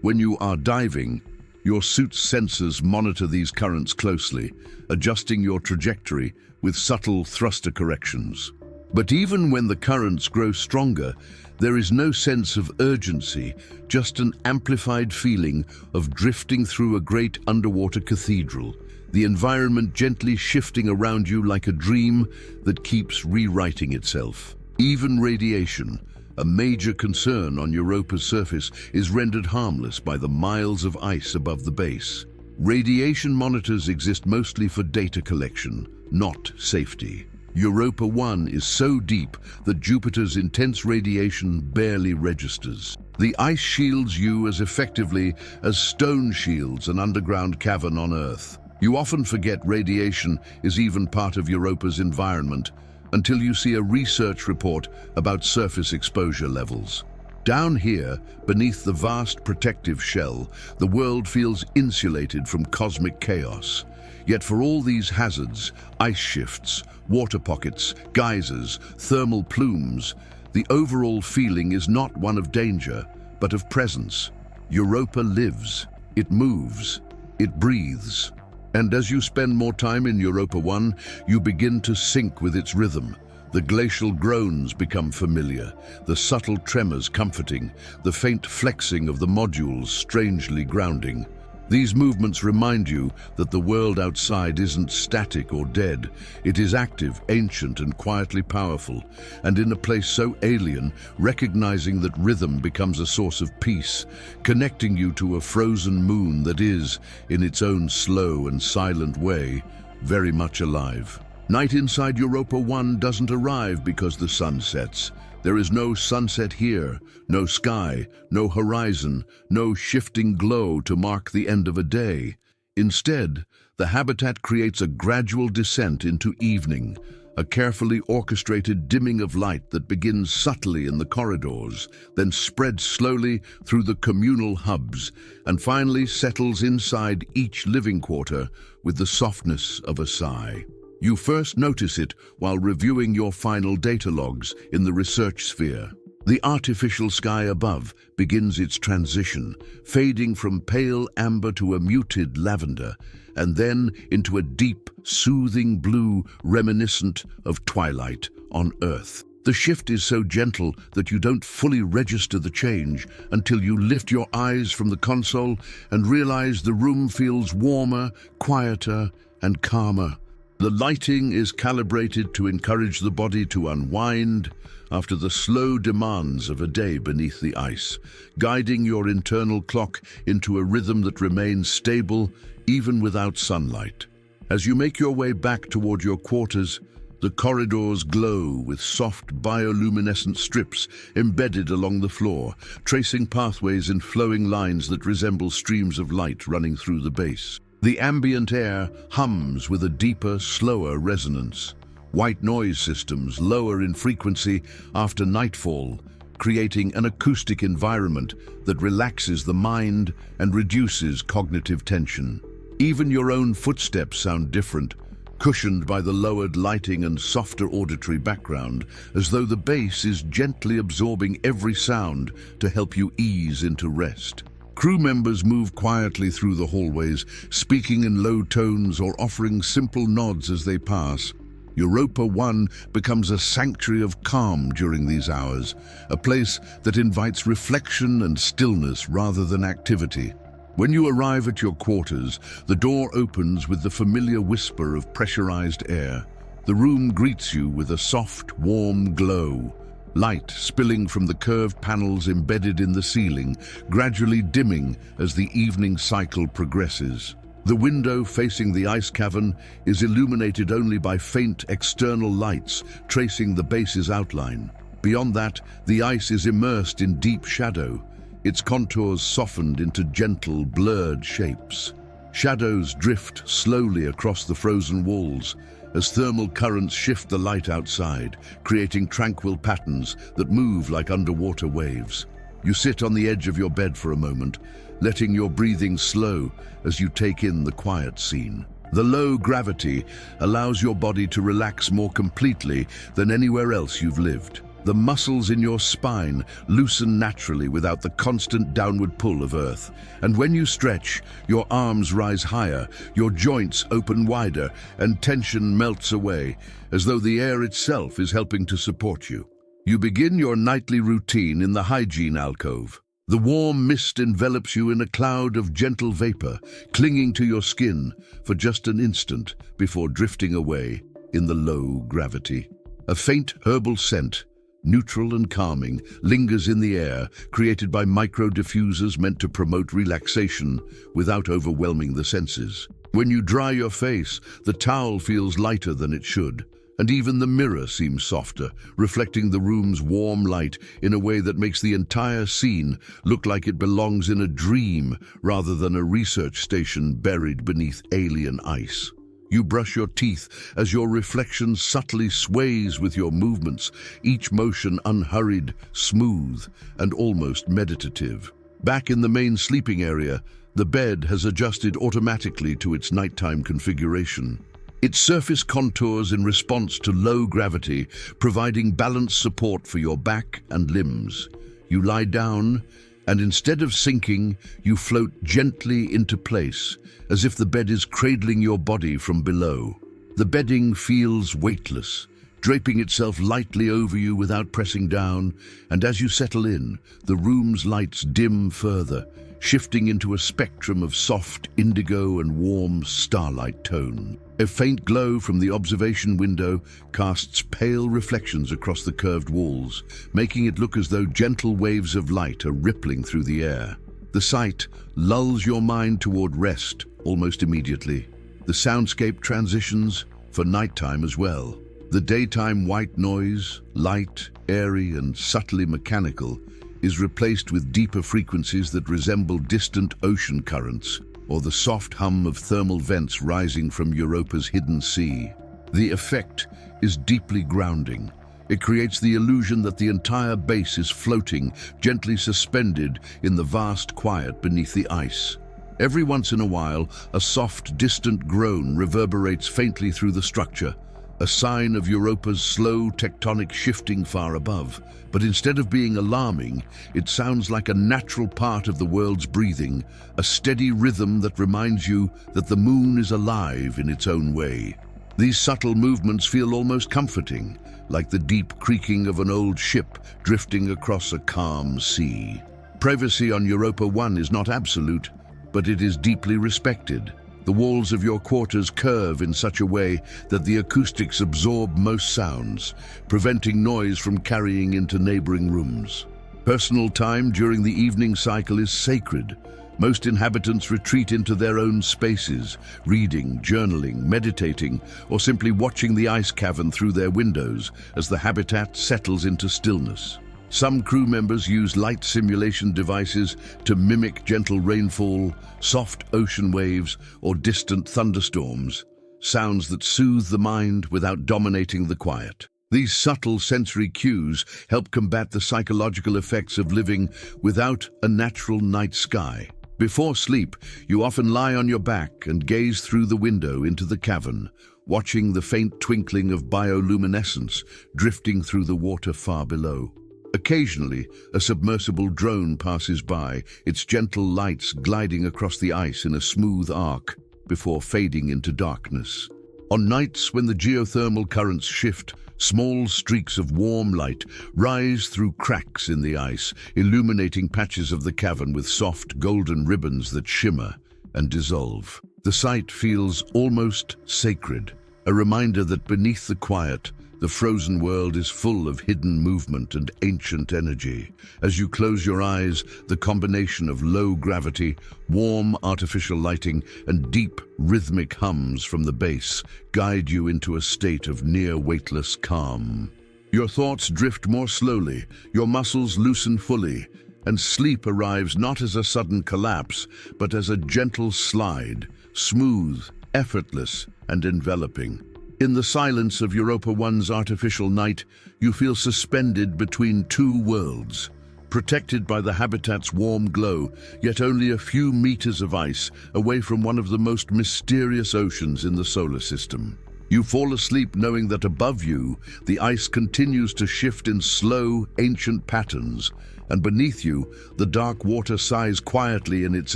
When you are diving, your suit's sensors monitor these currents closely, adjusting your trajectory with subtle thruster corrections. But even when the currents grow stronger, there is no sense of urgency, just an amplified feeling of drifting through a great underwater cathedral, the environment gently shifting around you like a dream that keeps rewriting itself. Even radiation, a major concern on Europa's surface, is rendered harmless by the miles of ice above the base. Radiation monitors exist mostly for data collection, not safety. Europa 1 is so deep that Jupiter's intense radiation barely registers. The ice shields you as effectively as stone shields an underground cavern on Earth. You often forget radiation is even part of Europa's environment until you see a research report about surface exposure levels. Down here, beneath the vast protective shell, the world feels insulated from cosmic chaos. Yet for all these hazards, ice shifts, water pockets, geysers, thermal plumes, the overall feeling is not one of danger, but of presence. Europa lives, it moves, it breathes. And as you spend more time in Europa 1, you begin to sync with its rhythm. The glacial groans become familiar, the subtle tremors comforting, the faint flexing of the modules strangely grounding. These movements remind you that the world outside isn't static or dead. It is active, ancient, and quietly powerful. And in a place so alien, recognizing that rhythm becomes a source of peace, connecting you to a frozen moon that is, in its own slow and silent way, very much alive. Night inside Europa 1 doesn't arrive because the sun sets. There is no sunset here, no sky, no horizon, no shifting glow to mark the end of a day. Instead, the habitat creates a gradual descent into evening, a carefully orchestrated dimming of light that begins subtly in the corridors, then spreads slowly through the communal hubs, and finally settles inside each living quarter with the softness of a sigh. You first notice it while reviewing your final data logs in the research sphere. The artificial sky above begins its transition, fading from pale amber to a muted lavender, and then into a deep, soothing blue reminiscent of twilight on Earth. The shift is so gentle that you don't fully register the change until you lift your eyes from the console and realize the room feels warmer, quieter, and calmer. The lighting is calibrated to encourage the body to unwind after the slow demands of a day beneath the ice, guiding your internal clock into a rhythm that remains stable even without sunlight. As you make your way back toward your quarters, the corridors glow with soft bioluminescent strips embedded along the floor, tracing pathways in flowing lines that resemble streams of light running through the base. The ambient air hums with a deeper, slower resonance. White noise systems lower in frequency after nightfall, creating an acoustic environment that relaxes the mind and reduces cognitive tension. Even your own footsteps sound different, cushioned by the lowered lighting and softer auditory background, as though the bass is gently absorbing every sound to help you ease into rest. Crew members move quietly through the hallways, speaking in low tones or offering simple nods as they pass. Europa 1 becomes a sanctuary of calm during these hours, a place that invites reflection and stillness rather than activity. When you arrive at your quarters, the door opens with the familiar whisper of pressurized air. The room greets you with a soft, warm glow, light spilling from the curved panels embedded in the ceiling, gradually dimming as the evening cycle progresses. The window facing the ice cavern is illuminated only by faint external lights tracing the base's outline. Beyond that, the ice is immersed in deep shadow, its contours softened into gentle, blurred shapes. Shadows drift slowly across the frozen walls as thermal currents shift the light outside, creating tranquil patterns that move like underwater waves. You sit on the edge of your bed for a moment, letting your breathing slow as you take in the quiet scene. The low gravity allows your body to relax more completely than anywhere else you've lived. The muscles in your spine loosen naturally without the constant downward pull of Earth. And when you stretch, your arms rise higher, your joints open wider, and tension melts away, as though the air itself is helping to support you. You begin your nightly routine in the hygiene alcove. The warm mist envelops you in a cloud of gentle vapor, clinging to your skin for just an instant before drifting away in the low gravity. A faint herbal scent, neutral and calming, lingers in the air, created by micro-diffusers meant to promote relaxation without overwhelming the senses. When you dry your face, the towel feels lighter than it should, and even the mirror seems softer, reflecting the room's warm light in a way that makes the entire scene look like it belongs in a dream rather than a research station buried beneath alien ice. You brush your teeth as your reflection subtly sways with your movements, each motion unhurried, smooth, and almost meditative. Back in the main sleeping area, the bed has adjusted automatically to its nighttime configuration. Its surface contours in response to low gravity, providing balanced support for your back and limbs. You lie down, and instead of sinking, you float gently into place, as if the bed is cradling your body from below. The bedding feels weightless, draping itself lightly over you without pressing down, and as you settle in, the room's lights dim further, shifting into a spectrum of soft indigo and warm starlight tone. A faint glow from the observation window casts pale reflections across the curved walls, making it look as though gentle waves of light are rippling through the air. The sight lulls your mind toward rest almost immediately. The soundscape transitions for nighttime as well. The daytime white noise, light, airy, and subtly mechanical, is replaced with deeper frequencies that resemble distant ocean currents or the soft hum of thermal vents rising from Europa's hidden sea. The effect is deeply grounding. It creates the illusion that the entire base is floating, gently suspended in the vast quiet beneath the ice. Every once in a while, a soft, distant groan reverberates faintly through the structure, a sign of Europa's slow tectonic shifting far above. But instead of being alarming, it sounds like a natural part of the world's breathing, a steady rhythm that reminds you that the moon is alive in its own way. These subtle movements feel almost comforting, like the deep creaking of an old ship drifting across a calm sea. Privacy on Europa 1 is not absolute, but it is deeply respected. The walls of your quarters curve in such a way that the acoustics absorb most sounds, preventing noise from carrying into neighboring rooms. Personal time during the evening cycle is sacred. Most inhabitants retreat into their own spaces, reading, journaling, meditating, or simply watching the ice cavern through their windows as the habitat settles into stillness. Some crew members use light simulation devices to mimic gentle rainfall, soft ocean waves, or distant thunderstorms, sounds that soothe the mind without dominating the quiet. These subtle sensory cues help combat the psychological effects of living without a natural night sky. Before sleep, you often lie on your back and gaze through the window into the cavern, watching the faint twinkling of bioluminescence drifting through the water far below. Occasionally, a submersible drone passes by, its gentle lights gliding across the ice in a smooth arc before fading into darkness. On nights when the geothermal currents shift, small streaks of warm light rise through cracks in the ice, illuminating patches of the cavern with soft golden ribbons that shimmer and dissolve. The sight feels almost sacred, a reminder that beneath the quiet, the frozen world is full of hidden movement and ancient energy. As you close your eyes, the combination of low gravity, warm artificial lighting, and deep rhythmic hums from the base guide you into a state of near weightless calm. Your thoughts drift more slowly, your muscles loosen fully, and sleep arrives not as a sudden collapse, but as a gentle slide, smooth, effortless, and enveloping. In the silence of Europa 1's artificial night, you feel suspended between two worlds, protected by the habitat's warm glow, yet only a few meters of ice away from one of the most mysterious oceans in the solar system. You fall asleep knowing that above you, the ice continues to shift in slow, ancient patterns, and beneath you, the dark water sighs quietly in its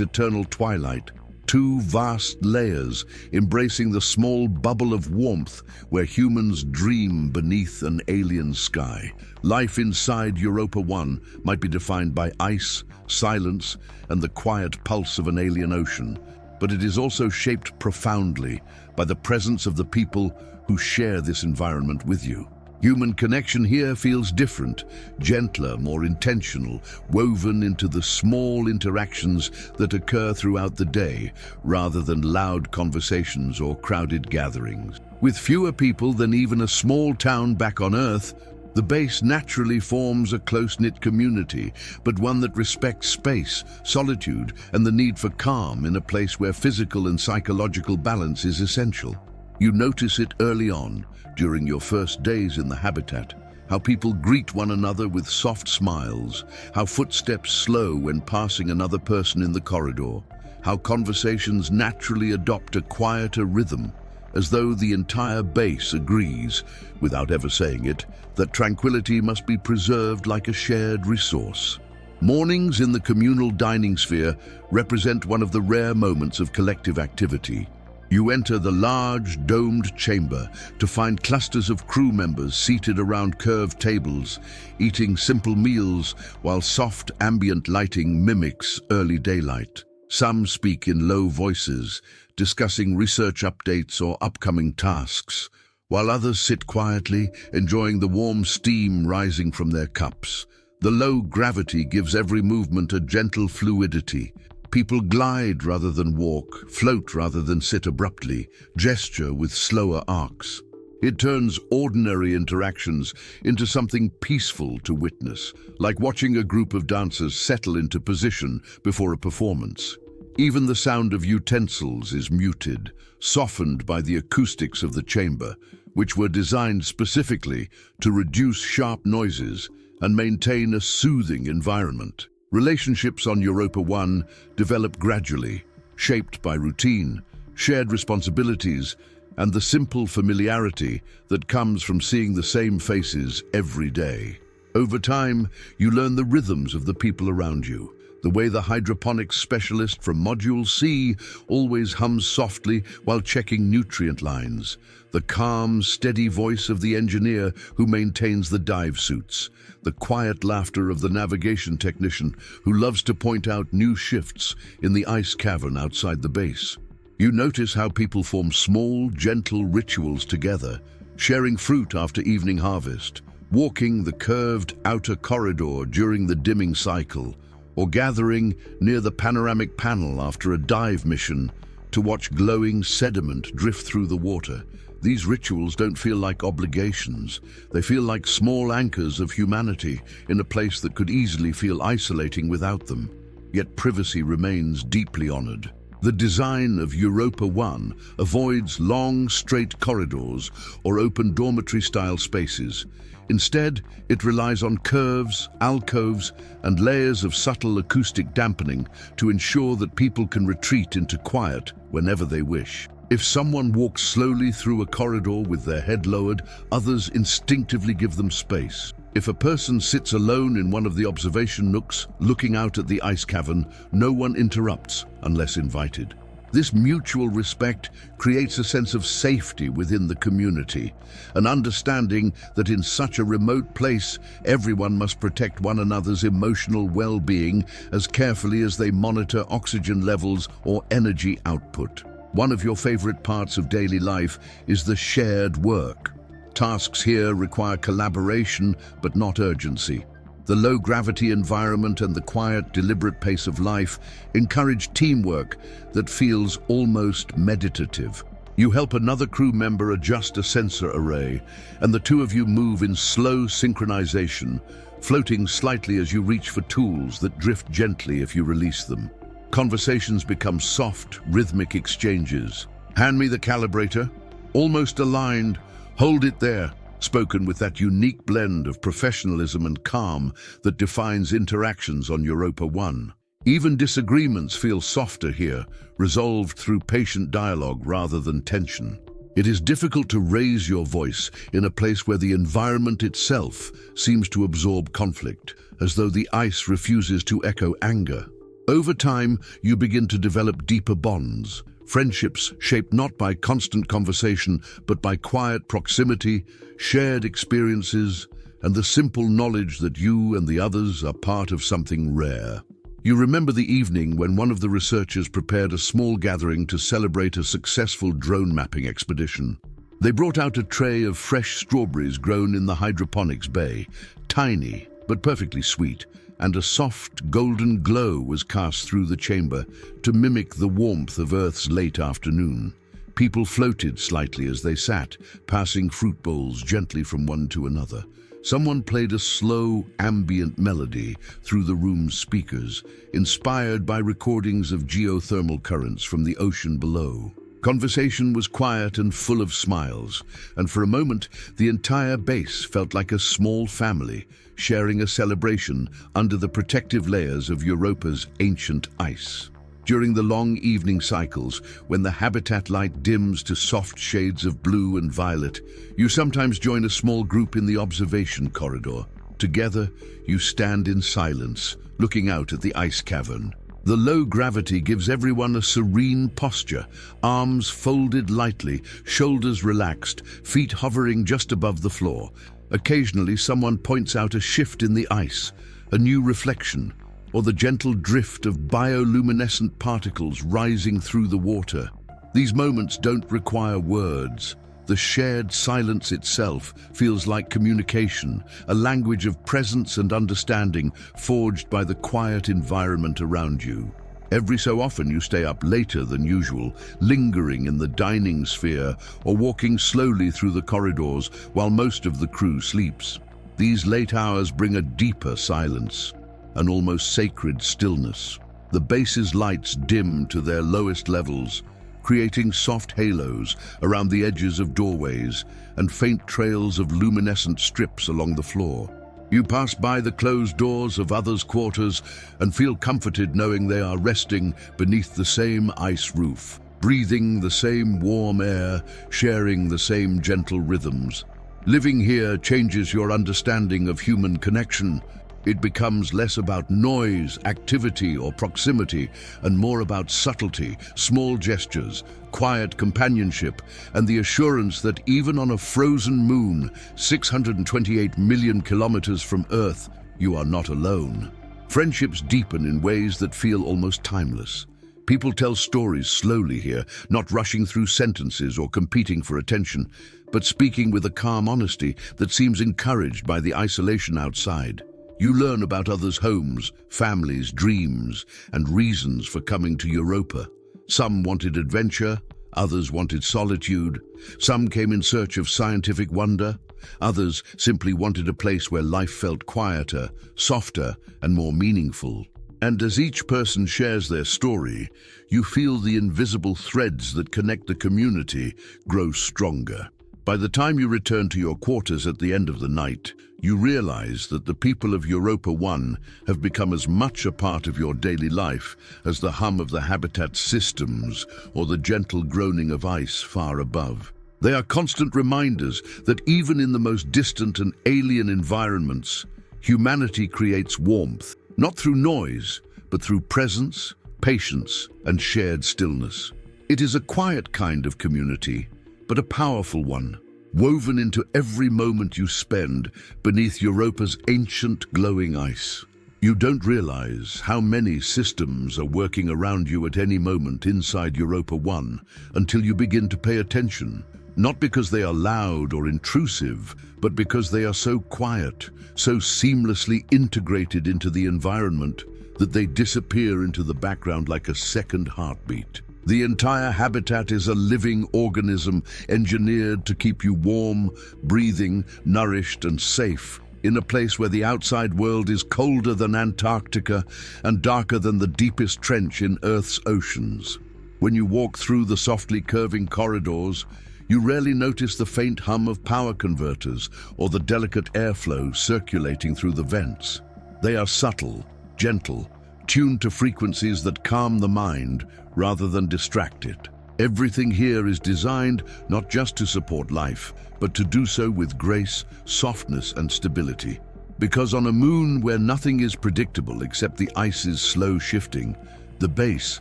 eternal twilight. Two vast layers embracing the small bubble of warmth where humans dream beneath an alien sky. Life inside Europa 1 might be defined by ice, silence, and the quiet pulse of an alien ocean, but it is also shaped profoundly by the presence of the people who share this environment with you. Human connection here feels different, gentler, more intentional, woven into the small interactions that occur throughout the day, rather than loud conversations or crowded gatherings. With fewer people than even a small town back on Earth, the base naturally forms a close-knit community, but one that respects space, solitude, and the need for calm in a place where physical and psychological balance is essential. You notice it early on, during your first days in the habitat, how people greet one another with soft smiles, how footsteps slow when passing another person in the corridor, how conversations naturally adopt a quieter rhythm, as though the entire base agrees, without ever saying it, that tranquility must be preserved like a shared resource. Mornings in the communal dining sphere represent one of the rare moments of collective activity. You enter the large, domed chamber to find clusters of crew members seated around curved tables, eating simple meals while soft ambient lighting mimics early daylight. Some speak in low voices, discussing research updates or upcoming tasks, while others sit quietly, enjoying the warm steam rising from their cups. The low gravity gives every movement a gentle fluidity. People glide rather than walk, float rather than sit abruptly, gesture with slower arcs. It turns ordinary interactions into something peaceful to witness, like watching a group of dancers settle into position before a performance. Even the sound of utensils is muted, softened by the acoustics of the chamber, which were designed specifically to reduce sharp noises and maintain a soothing environment. Relationships on Europa 1 develop gradually, shaped by routine, shared responsibilities, and the simple familiarity that comes from seeing the same faces every day. Over time, you learn the rhythms of the people around you, the way the hydroponics specialist from Module C always hums softly while checking nutrient lines, the calm, steady voice of the engineer who maintains the dive suits, the quiet laughter of the navigation technician who loves to point out new shifts in the ice cavern outside the base. You notice how people form small, gentle rituals together, sharing fruit after evening harvest, walking the curved outer corridor during the dimming cycle, or gathering near the panoramic panel after a dive mission to watch glowing sediment drift through the water. These rituals don't feel like obligations. They feel like small anchors of humanity in a place that could easily feel isolating without them. Yet privacy remains deeply honored. The design of Europa 1 avoids long, straight corridors or open dormitory-style spaces. Instead, it relies on curves, alcoves, and layers of subtle acoustic dampening to ensure that people can retreat into quiet whenever they wish. If someone walks slowly through a corridor with their head lowered, others instinctively give them space. If a person sits alone in one of the observation nooks, looking out at the ice cavern, no one interrupts unless invited. This mutual respect creates a sense of safety within the community, an understanding that in such a remote place, everyone must protect one another's emotional well-being as carefully as they monitor oxygen levels or energy output. One of your favorite parts of daily life is the shared work. Tasks here require collaboration, but not urgency. The low-gravity environment and the quiet, deliberate pace of life encourage teamwork that feels almost meditative. You help another crew member adjust a sensor array, and the two of you move in slow synchronization, floating slightly as you reach for tools that drift gently if you release them. Conversations become soft, rhythmic exchanges. "Hand me the calibrator." "Almost aligned." "Hold it there." Spoken with that unique blend of professionalism and calm that defines interactions on Europa 1. Even disagreements feel softer here, resolved through patient dialogue rather than tension. It is difficult to raise your voice in a place where the environment itself seems to absorb conflict, as though the ice refuses to echo anger. Over time, you begin to develop deeper bonds. Friendships shaped not by constant conversation, but by quiet proximity, shared experiences, and the simple knowledge that you and the others are part of something rare. You remember the evening when one of the researchers prepared a small gathering to celebrate a successful drone mapping expedition. They brought out a tray of fresh strawberries grown in the hydroponics bay, tiny but perfectly sweet, and a soft golden glow was cast through the chamber to mimic the warmth of Earth's late afternoon. People floated slightly as they sat, passing fruit bowls gently from one to another. Someone played a slow, ambient melody through the room's speakers, inspired by recordings of geothermal currents from the ocean below. Conversation was quiet and full of smiles, and for a moment, the entire base felt like a small family, sharing a celebration under the protective layers of Europa's ancient ice. During the long evening cycles, when the habitat light dims to soft shades of blue and violet, you sometimes join a small group in the observation corridor. Together, you stand in silence, looking out at the ice cavern. The low gravity gives everyone a serene posture, arms folded lightly, shoulders relaxed, feet hovering just above the floor. Occasionally, someone points out a shift in the ice, a new reflection, or the gentle drift of bioluminescent particles rising through the water. These moments don't require words. The shared silence itself feels like communication, a language of presence and understanding forged by the quiet environment around you. Every so often you stay up later than usual, lingering in the dining sphere or walking slowly through the corridors while most of the crew sleeps. These late hours bring a deeper silence, an almost sacred stillness. The base's lights dim to their lowest levels, creating soft halos around the edges of doorways and faint trails of luminescent strips along the floor. You pass by the closed doors of others' quarters and feel comforted knowing they are resting beneath the same ice roof, breathing the same warm air, sharing the same gentle rhythms. Living here changes your understanding of human connection. It becomes less about noise, activity, or proximity, and more about subtlety, small gestures, quiet companionship, and the assurance that even on a frozen moon, 628 million kilometers from Earth, you are not alone. Friendships deepen in ways that feel almost timeless. People tell stories slowly here, not rushing through sentences or competing for attention, but speaking with a calm honesty that seems encouraged by the isolation outside. You learn about others' homes, families, dreams, and reasons for coming to Europa. Some wanted adventure, others wanted solitude. Some came in search of scientific wonder. Others simply wanted a place where life felt quieter, softer, and more meaningful. And as each person shares their story, you feel the invisible threads that connect the community grow stronger. By the time you return to your quarters at the end of the night, you realize that the people of Europa 1 have become as much a part of your daily life as the hum of the habitat's systems or the gentle groaning of ice far above. They are constant reminders that even in the most distant and alien environments, humanity creates warmth, not through noise, but through presence, patience, and shared stillness. It is a quiet kind of community, but a powerful one, woven into every moment you spend beneath Europa's ancient glowing ice. You don't realize how many systems are working around you at any moment inside Europa 1 until you begin to pay attention. Not because they are loud or intrusive, but because they are so quiet, so seamlessly integrated into the environment that they disappear into the background like a second heartbeat. The entire habitat is a living organism engineered to keep you warm, breathing, nourished and safe in a place where the outside world is colder than Antarctica and darker than the deepest trench in Earth's oceans. When you walk through the softly curving corridors, you rarely notice the faint hum of power converters or the delicate airflow circulating through the vents. They are subtle, gentle, tuned to frequencies that calm the mind rather than distract it. Everything here is designed not just to support life, but to do so with grace, softness and stability. Because on a moon where nothing is predictable except the ice's slow shifting, the base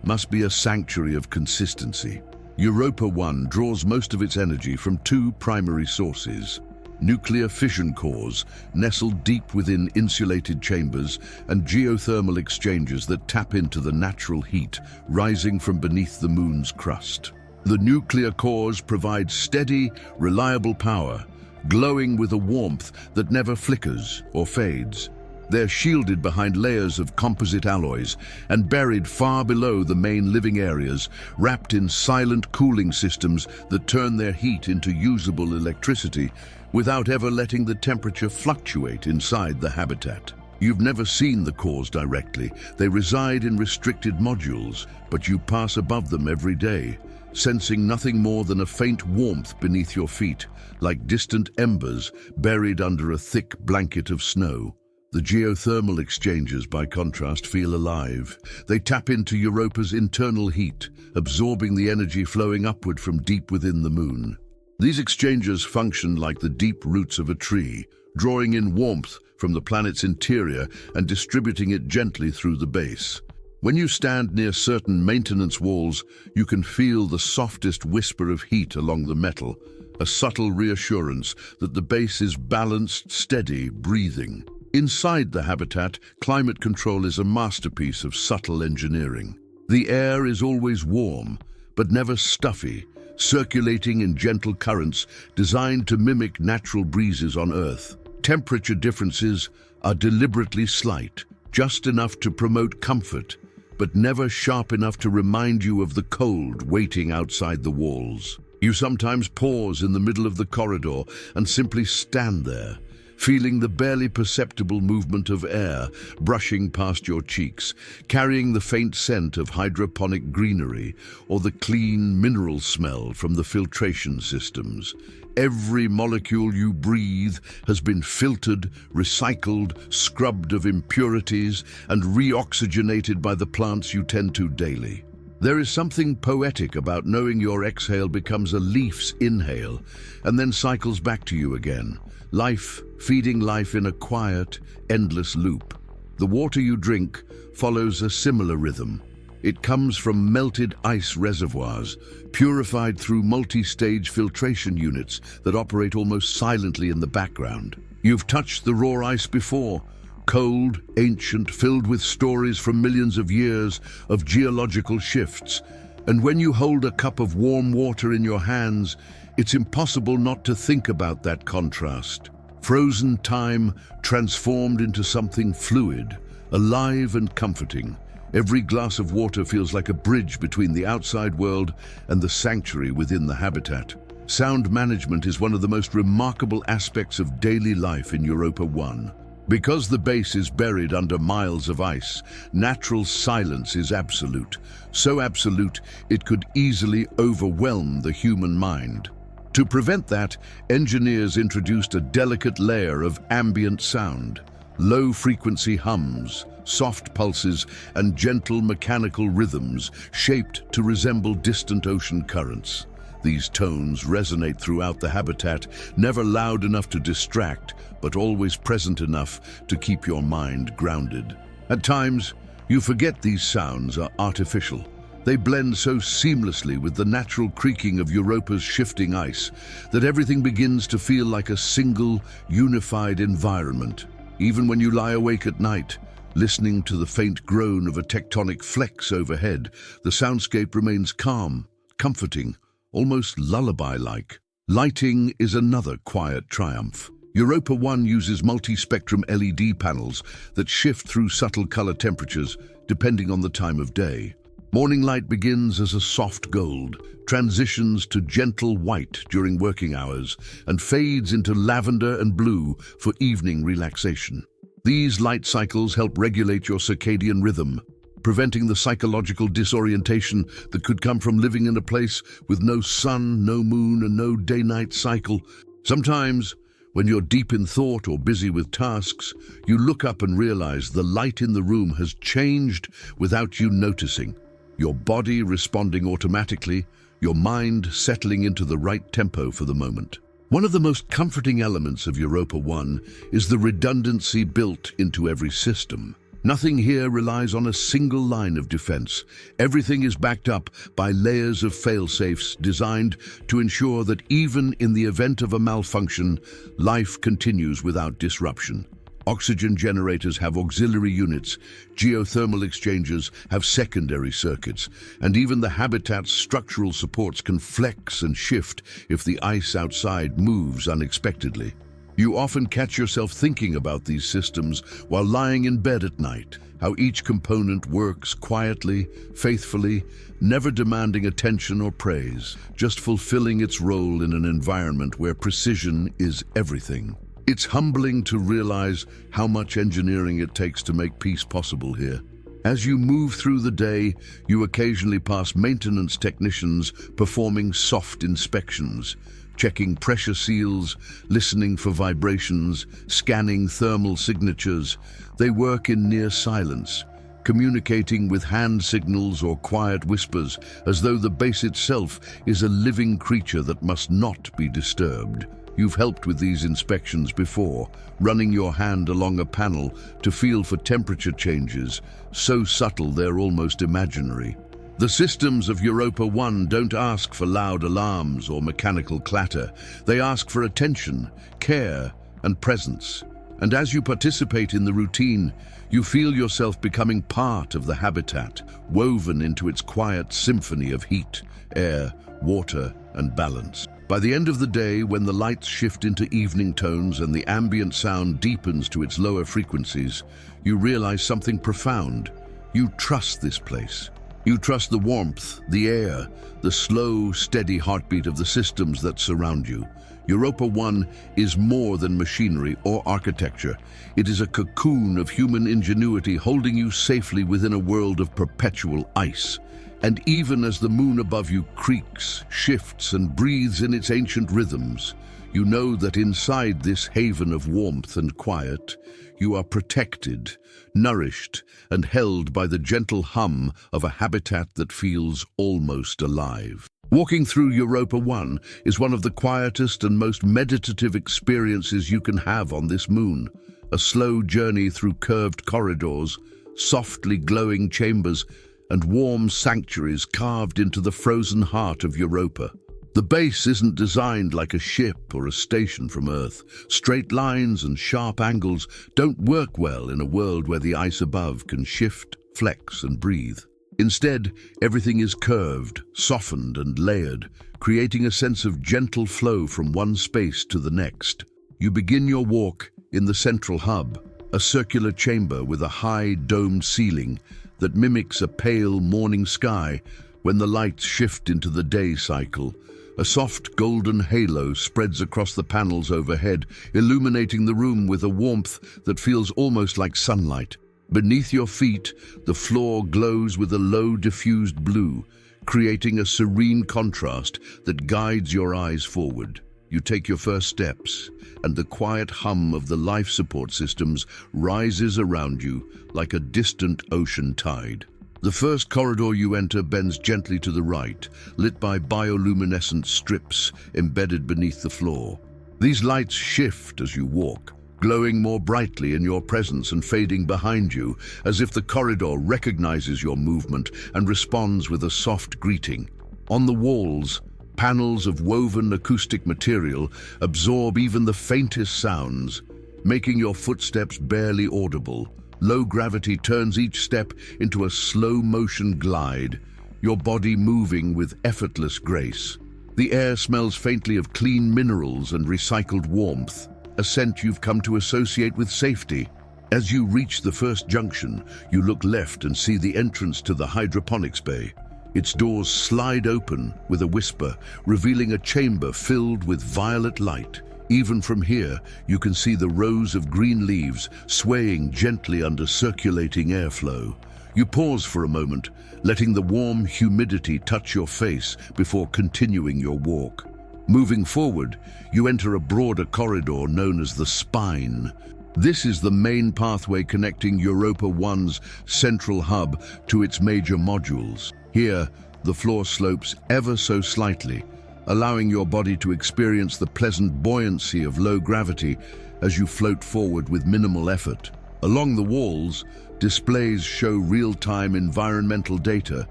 must be a sanctuary of consistency. Europa 1 draws most of its energy from two primary sources: nuclear fission cores nestled deep within insulated chambers and geothermal exchanges that tap into the natural heat rising from beneath the moon's crust. The nuclear cores provide steady, reliable power, glowing with a warmth that never flickers or fades. They're shielded behind layers of composite alloys and buried far below the main living areas, wrapped in silent cooling systems that turn their heat into usable electricity without ever letting the temperature fluctuate inside the habitat. You've never seen the cores directly. They reside in restricted modules, but you pass above them every day, sensing nothing more than a faint warmth beneath your feet, like distant embers buried under a thick blanket of snow. The geothermal exchanges, by contrast, feel alive. They tap into Europa's internal heat, absorbing the energy flowing upward from deep within the moon. These exchanges function like the deep roots of a tree, drawing in warmth from the planet's interior and distributing it gently through the base. When you stand near certain maintenance walls, you can feel the softest whisper of heat along the metal, a subtle reassurance that the base is balanced, steady, breathing. Inside the habitat, climate control is a masterpiece of subtle engineering. The air is always warm, but never stuffy, circulating in gentle currents designed to mimic natural breezes on Earth. Temperature differences are deliberately slight, just enough to promote comfort, but never sharp enough to remind you of the cold waiting outside the walls. You sometimes pause in the middle of the corridor and simply stand there, feeling the barely perceptible movement of air brushing past your cheeks, carrying the faint scent of hydroponic greenery or the clean mineral smell from the filtration systems. Every molecule you breathe has been filtered, recycled, scrubbed of impurities, and reoxygenated by the plants you tend to daily. There is something poetic about knowing your exhale becomes a leaf's inhale and then cycles back to you again. Life feeding life in a quiet, endless loop. The water you drink follows a similar rhythm. It comes from melted ice reservoirs, purified through multi-stage filtration units that operate almost silently in the background. You've touched the raw ice before, cold, ancient, filled with stories from millions of years of geological shifts. And when you hold a cup of warm water in your hands, it's impossible not to think about that contrast. Frozen time transformed into something fluid, alive and comforting. Every glass of water feels like a bridge between the outside world and the sanctuary within the habitat. Sound management is one of the most remarkable aspects of daily life in Europa 1. Because the base is buried under miles of ice, natural silence is absolute. So absolute, it could easily overwhelm the human mind. To prevent that, engineers introduced a delicate layer of ambient sound, low-frequency hums, soft pulses, and gentle mechanical rhythms shaped to resemble distant ocean currents. These tones resonate throughout the habitat, never loud enough to distract, but always present enough to keep your mind grounded. At times, you forget these sounds are artificial, They blend so seamlessly with the natural creaking of Europa's shifting ice that everything begins to feel like a single, unified environment. Even when you lie awake at night, listening to the faint groan of a tectonic flex overhead, the soundscape remains calm, comforting, almost lullaby-like. Lighting is another quiet triumph. Europa One uses multi-spectrum LED panels that shift through subtle color temperatures depending on the time of day. Morning light begins as a soft gold, transitions to gentle white during working hours, and fades into lavender and blue for evening relaxation. These light cycles help regulate your circadian rhythm, preventing the psychological disorientation that could come from living in a place with no sun, no moon, and no day-night cycle. Sometimes, when you're deep in thought or busy with tasks, you look up and realize the light in the room has changed without you noticing. Your body responding automatically, your mind settling into the right tempo for the moment. One of the most comforting elements of Europa One is the redundancy built into every system. Nothing here relies on a single line of defense. Everything is backed up by layers of fail-safes designed to ensure that even in the event of a malfunction, life continues without disruption. Oxygen generators have auxiliary units, geothermal exchangers have secondary circuits, and even the habitat's structural supports can flex and shift if the ice outside moves unexpectedly. You often catch yourself thinking about these systems while lying in bed at night, how each component works quietly, faithfully, never demanding attention or praise, just fulfilling its role in an environment where precision is everything. It's humbling to realize how much engineering it takes to make peace possible here. As you move through the day, you occasionally pass maintenance technicians performing soft inspections, checking pressure seals, listening for vibrations, scanning thermal signatures. They work in near silence, communicating with hand signals or quiet whispers, as though the base itself is a living creature that must not be disturbed. You've helped with these inspections before, running your hand along a panel to feel for temperature changes, so subtle they're almost imaginary. The systems of Europa One don't ask for loud alarms or mechanical clatter. They ask for attention, care, and presence. And as you participate in the routine, you feel yourself becoming part of the habitat, woven into its quiet symphony of heat, air, water, and balance. By the end of the day, when the lights shift into evening tones and the ambient sound deepens to its lower frequencies, you realize something profound. You trust this place. You trust the warmth, the air, the slow, steady heartbeat of the systems that surround you. Europa One is more than machinery or architecture. It is a cocoon of human ingenuity holding you safely within a world of perpetual ice. And even as the moon above you creaks, shifts, and breathes in its ancient rhythms, you know that inside this haven of warmth and quiet, you are protected, nourished, and held by the gentle hum of a habitat that feels almost alive. Walking through Europa One is one of the quietest and most meditative experiences you can have on this moon. A slow journey through curved corridors, softly glowing chambers, and warm sanctuaries carved into the frozen heart of Europa. The base isn't designed like a ship or a station from Earth. Straight lines and sharp angles don't work well in a world where the ice above can shift, flex, and breathe. Instead, everything is curved, softened, and layered, creating a sense of gentle flow from one space to the next. You begin your walk in the central hub, a circular chamber with a high domed ceiling that mimics a pale morning sky. When the lights shift into the day cycle, a soft golden halo spreads across the panels overhead, illuminating the room with a warmth that feels almost like sunlight. Beneath your feet, the floor glows with a low diffused blue, creating a serene contrast that guides your eyes forward. You take your first steps, and the quiet hum of the life support systems rises around you like a distant ocean tide. The first corridor you enter bends gently to the right, lit by bioluminescent strips embedded beneath the floor. These lights shift as you walk, glowing more brightly in your presence and fading behind you, as if the corridor recognizes your movement and responds with a soft greeting. On the walls, panels of woven acoustic material absorb even the faintest sounds, making your footsteps barely audible. Low gravity turns each step into a slow-motion glide, your body moving with effortless grace. The air smells faintly of clean minerals and recycled warmth, a scent you've come to associate with safety. As you reach the first junction, you look left and see the entrance to the hydroponics bay. Its doors slide open with a whisper, revealing a chamber filled with violet light. Even from here, you can see the rows of green leaves swaying gently under circulating airflow. You pause for a moment, letting the warm humidity touch your face before continuing your walk. Moving forward, you enter a broader corridor known as the spine. This is the main pathway connecting Europa 1's central hub to its major modules. Here, the floor slopes ever so slightly, allowing your body to experience the pleasant buoyancy of low gravity as you float forward with minimal effort. Along the walls, displays show real-time environmental data,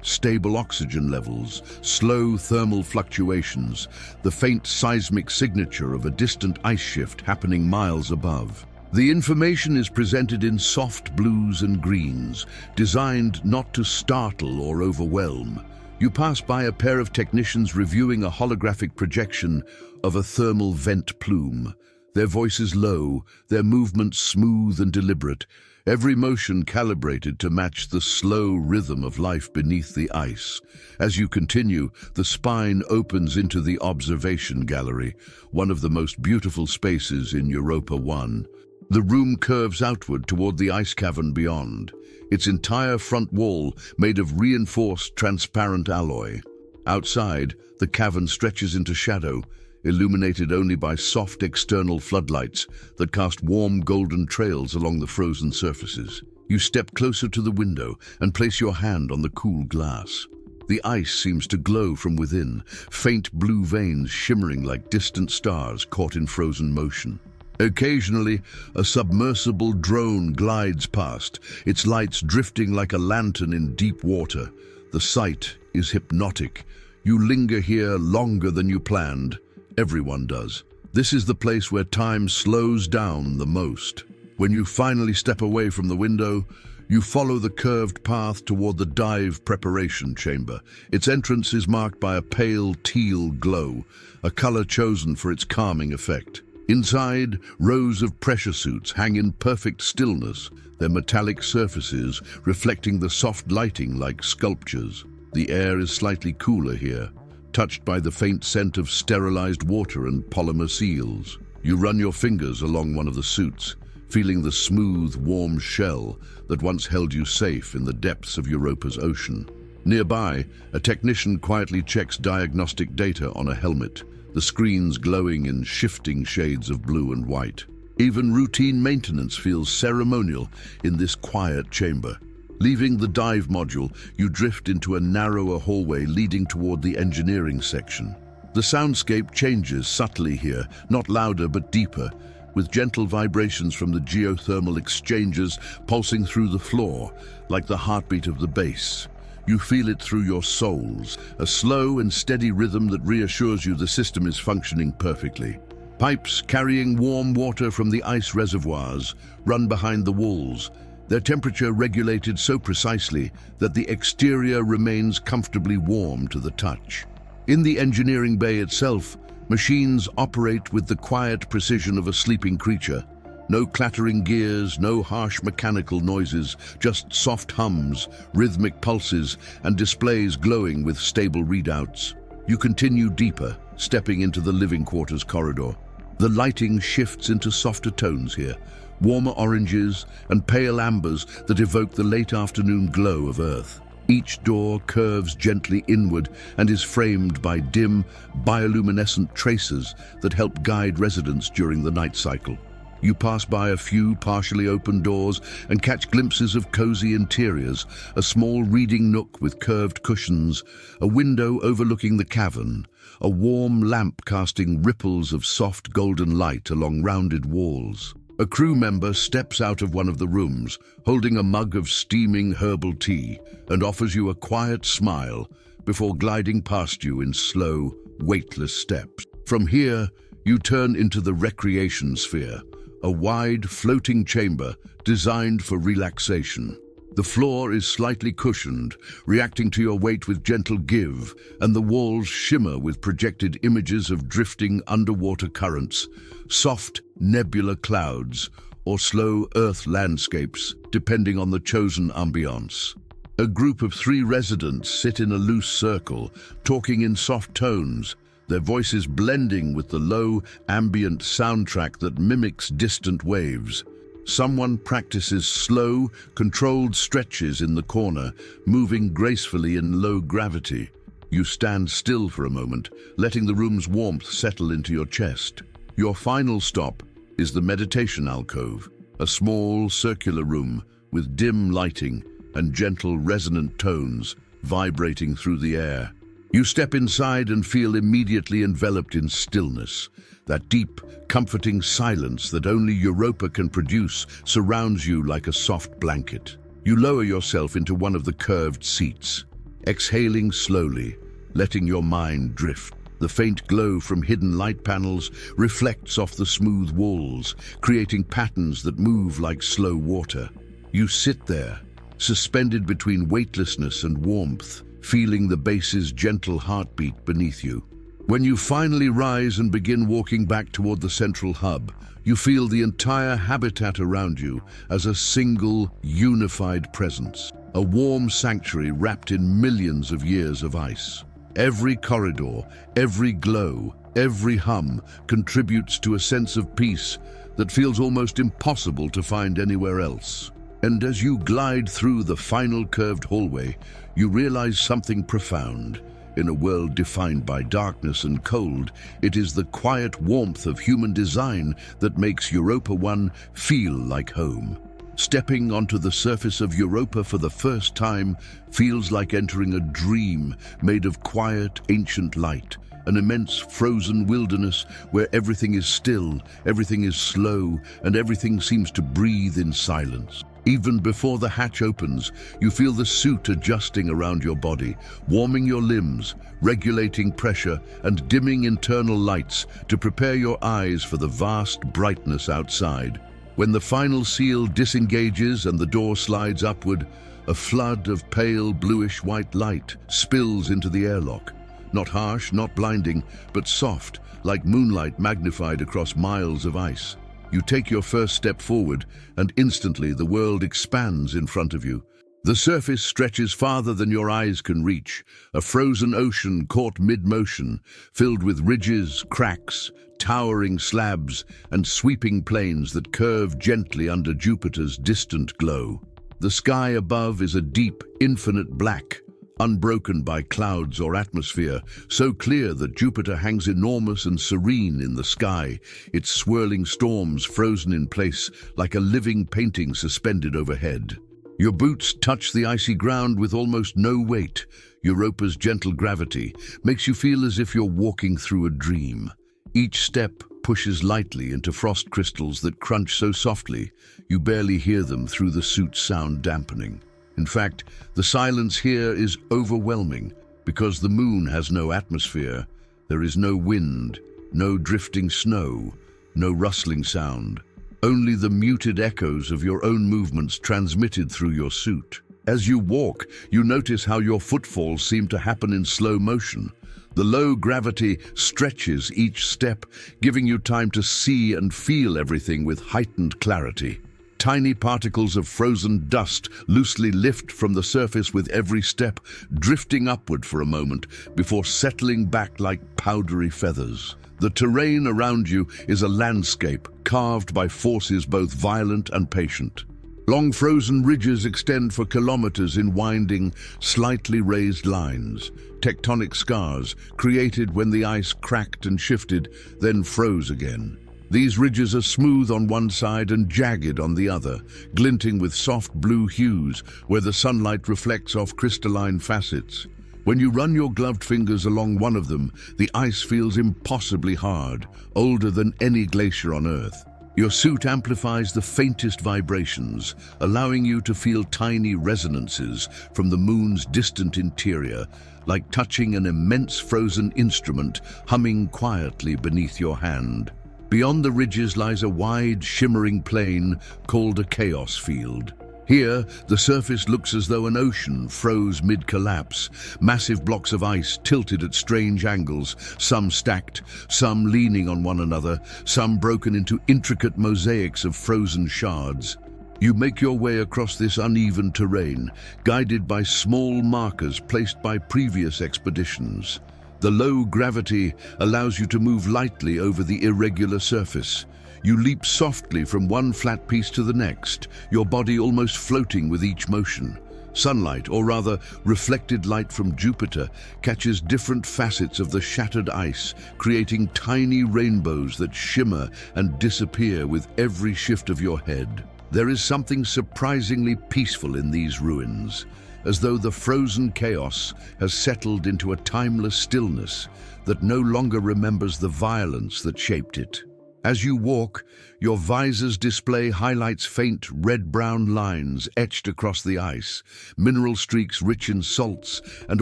stable oxygen levels, slow thermal fluctuations, the faint seismic signature of a distant ice shift happening miles above. The information is presented in soft blues and greens, designed not to startle or overwhelm. You pass by a pair of technicians reviewing a holographic projection of a thermal vent plume. Their voices low, their movements smooth and deliberate, every motion calibrated to match the slow rhythm of life beneath the ice. As you continue, the spine opens into the observation gallery, one of the most beautiful spaces in Europa 1. The room curves outward toward the ice cavern beyond, its entire front wall made of reinforced transparent alloy. Outside, the cavern stretches into shadow, illuminated only by soft external floodlights that cast warm golden trails along the frozen surfaces. You step closer to the window and place your hand on the cool glass. The ice seems to glow from within, faint blue veins shimmering like distant stars caught in frozen motion. Occasionally, a submersible drone glides past, its lights drifting like a lantern in deep water. The sight is hypnotic. You linger here longer than you planned. Everyone does. This is the place where time slows down the most. When you finally step away from the window, you follow the curved path toward the dive preparation chamber. Its entrance is marked by a pale teal glow, a color chosen for its calming effect. Inside, rows of pressure suits hang in perfect stillness, their metallic surfaces reflecting the soft lighting like sculptures. The air is slightly cooler here, touched by the faint scent of sterilized water and polymer seals. You run your fingers along one of the suits, feeling the smooth, warm shell that once held you safe in the depths of Europa's ocean. Nearby, a technician quietly checks diagnostic data on a helmet, the screens glowing in shifting shades of blue and white. Even routine maintenance feels ceremonial in this quiet chamber. Leaving the dive module, you drift into a narrower hallway leading toward the engineering section. The soundscape changes subtly here, not louder but deeper, with gentle vibrations from the geothermal exchangers pulsing through the floor, like the heartbeat of the base. You feel it through your soles, a slow and steady rhythm that reassures you the system is functioning perfectly. Pipes carrying warm water from the ice reservoirs run behind the walls, their temperature regulated so precisely that the exterior remains comfortably warm to the touch. In the engineering bay itself, machines operate with the quiet precision of a sleeping creature. No clattering gears, no harsh mechanical noises, just soft hums, rhythmic pulses, and displays glowing with stable readouts. You continue deeper, stepping into the living quarters corridor. The lighting shifts into softer tones here, warmer oranges and pale ambers that evoke the late afternoon glow of Earth. Each door curves gently inward and is framed by dim, bioluminescent tracers that help guide residents during the night cycle. You pass by a few partially open doors and catch glimpses of cozy interiors, a small reading nook with curved cushions, a window overlooking the cavern, a warm lamp casting ripples of soft golden light along rounded walls. A crew member steps out of one of the rooms, holding a mug of steaming herbal tea, and offers you a quiet smile before gliding past you in slow, weightless steps. From here, you turn into the recreation sphere, a wide, floating chamber designed for relaxation. The floor is slightly cushioned, reacting to your weight with gentle give, and the walls shimmer with projected images of drifting underwater currents, soft nebula clouds, or slow earth landscapes, depending on the chosen ambiance. A group of 3 residents sit in a loose circle, talking in soft tones, their voices blending with the low, ambient soundtrack that mimics distant waves. Someone practices slow, controlled stretches in the corner, moving gracefully in low gravity. You stand still for a moment, letting the room's warmth settle into your chest. Your final stop is the meditation alcove, a small, circular room with dim lighting and gentle, resonant tones vibrating through the air. You step inside and feel immediately enveloped in stillness. That deep, comforting silence that only Europa can produce surrounds you like a soft blanket. You lower yourself into one of the curved seats, exhaling slowly, letting your mind drift. The faint glow from hidden light panels reflects off the smooth walls, creating patterns that move like slow water. You sit there, suspended between weightlessness and warmth, feeling the base's gentle heartbeat beneath you. When you finally rise and begin walking back toward the central hub, you feel the entire habitat around you as a single, unified presence, a warm sanctuary wrapped in millions of years of ice. Every corridor, every glow, every hum contributes to a sense of peace that feels almost impossible to find anywhere else. And as you glide through the final curved hallway, you realize something profound. In a world defined by darkness and cold, it is the quiet warmth of human design that makes Europa 1 feel like home. Stepping onto the surface of Europa for the first time feels like entering a dream made of quiet, ancient light, an immense frozen wilderness where everything is still, everything is slow, and everything seems to breathe in silence. Even before the hatch opens, you feel the suit adjusting around your body, warming your limbs, regulating pressure, and dimming internal lights to prepare your eyes for the vast brightness outside. When the final seal disengages and the door slides upward, a flood of pale bluish-white light spills into the airlock. Not harsh, not blinding, but soft, like moonlight magnified across miles of ice. You take your first step forward, and instantly the world expands in front of you. The surface stretches farther than your eyes can reach, a frozen ocean caught mid-motion, filled with ridges, cracks, towering slabs, and sweeping plains that curve gently under Jupiter's distant glow. The sky above is a deep, infinite black, unbroken by clouds or atmosphere, so clear that Jupiter hangs enormous and serene in the sky, its swirling storms frozen in place like a living painting suspended overhead. Your boots touch the icy ground with almost no weight. Europa's gentle gravity makes you feel as if you're walking through a dream. Each step pushes lightly into frost crystals that crunch so softly you barely hear them through the suit's sound dampening. In fact, the silence here is overwhelming because the moon has no atmosphere. There is no wind, no drifting snow, no rustling sound. Only the muted echoes of your own movements transmitted through your suit. As you walk, you notice how your footfalls seem to happen in slow motion. The low gravity stretches each step, giving you time to see and feel everything with heightened clarity. Tiny particles of frozen dust loosely lift from the surface with every step, drifting upward for a moment before settling back like powdery feathers. The terrain around you is a landscape carved by forces both violent and patient. Long frozen ridges extend for kilometers in winding, slightly raised lines, tectonic scars created when the ice cracked and shifted, then froze again. These ridges are smooth on one side and jagged on the other, glinting with soft blue hues where the sunlight reflects off crystalline facets. When you run your gloved fingers along one of them, the ice feels impossibly hard, older than any glacier on Earth. Your suit amplifies the faintest vibrations, allowing you to feel tiny resonances from the moon's distant interior, like touching an immense frozen instrument humming quietly beneath your hand. Beyond the ridges lies a wide, shimmering plain called a chaos field. Here, the surface looks as though an ocean froze mid-collapse, massive blocks of ice tilted at strange angles, some stacked, some leaning on one another, some broken into intricate mosaics of frozen shards. You make your way across this uneven terrain, guided by small markers placed by previous expeditions. The low gravity allows you to move lightly over the irregular surface. You leap softly from one flat piece to the next, your body almost floating with each motion. Sunlight, or rather reflected light from Jupiter, catches different facets of the shattered ice, creating tiny rainbows that shimmer and disappear with every shift of your head. There is something surprisingly peaceful in these ruins, as though the frozen chaos has settled into a timeless stillness that no longer remembers the violence that shaped it. As you walk, your visor's display highlights faint red-brown lines etched across the ice, mineral streaks rich in salts and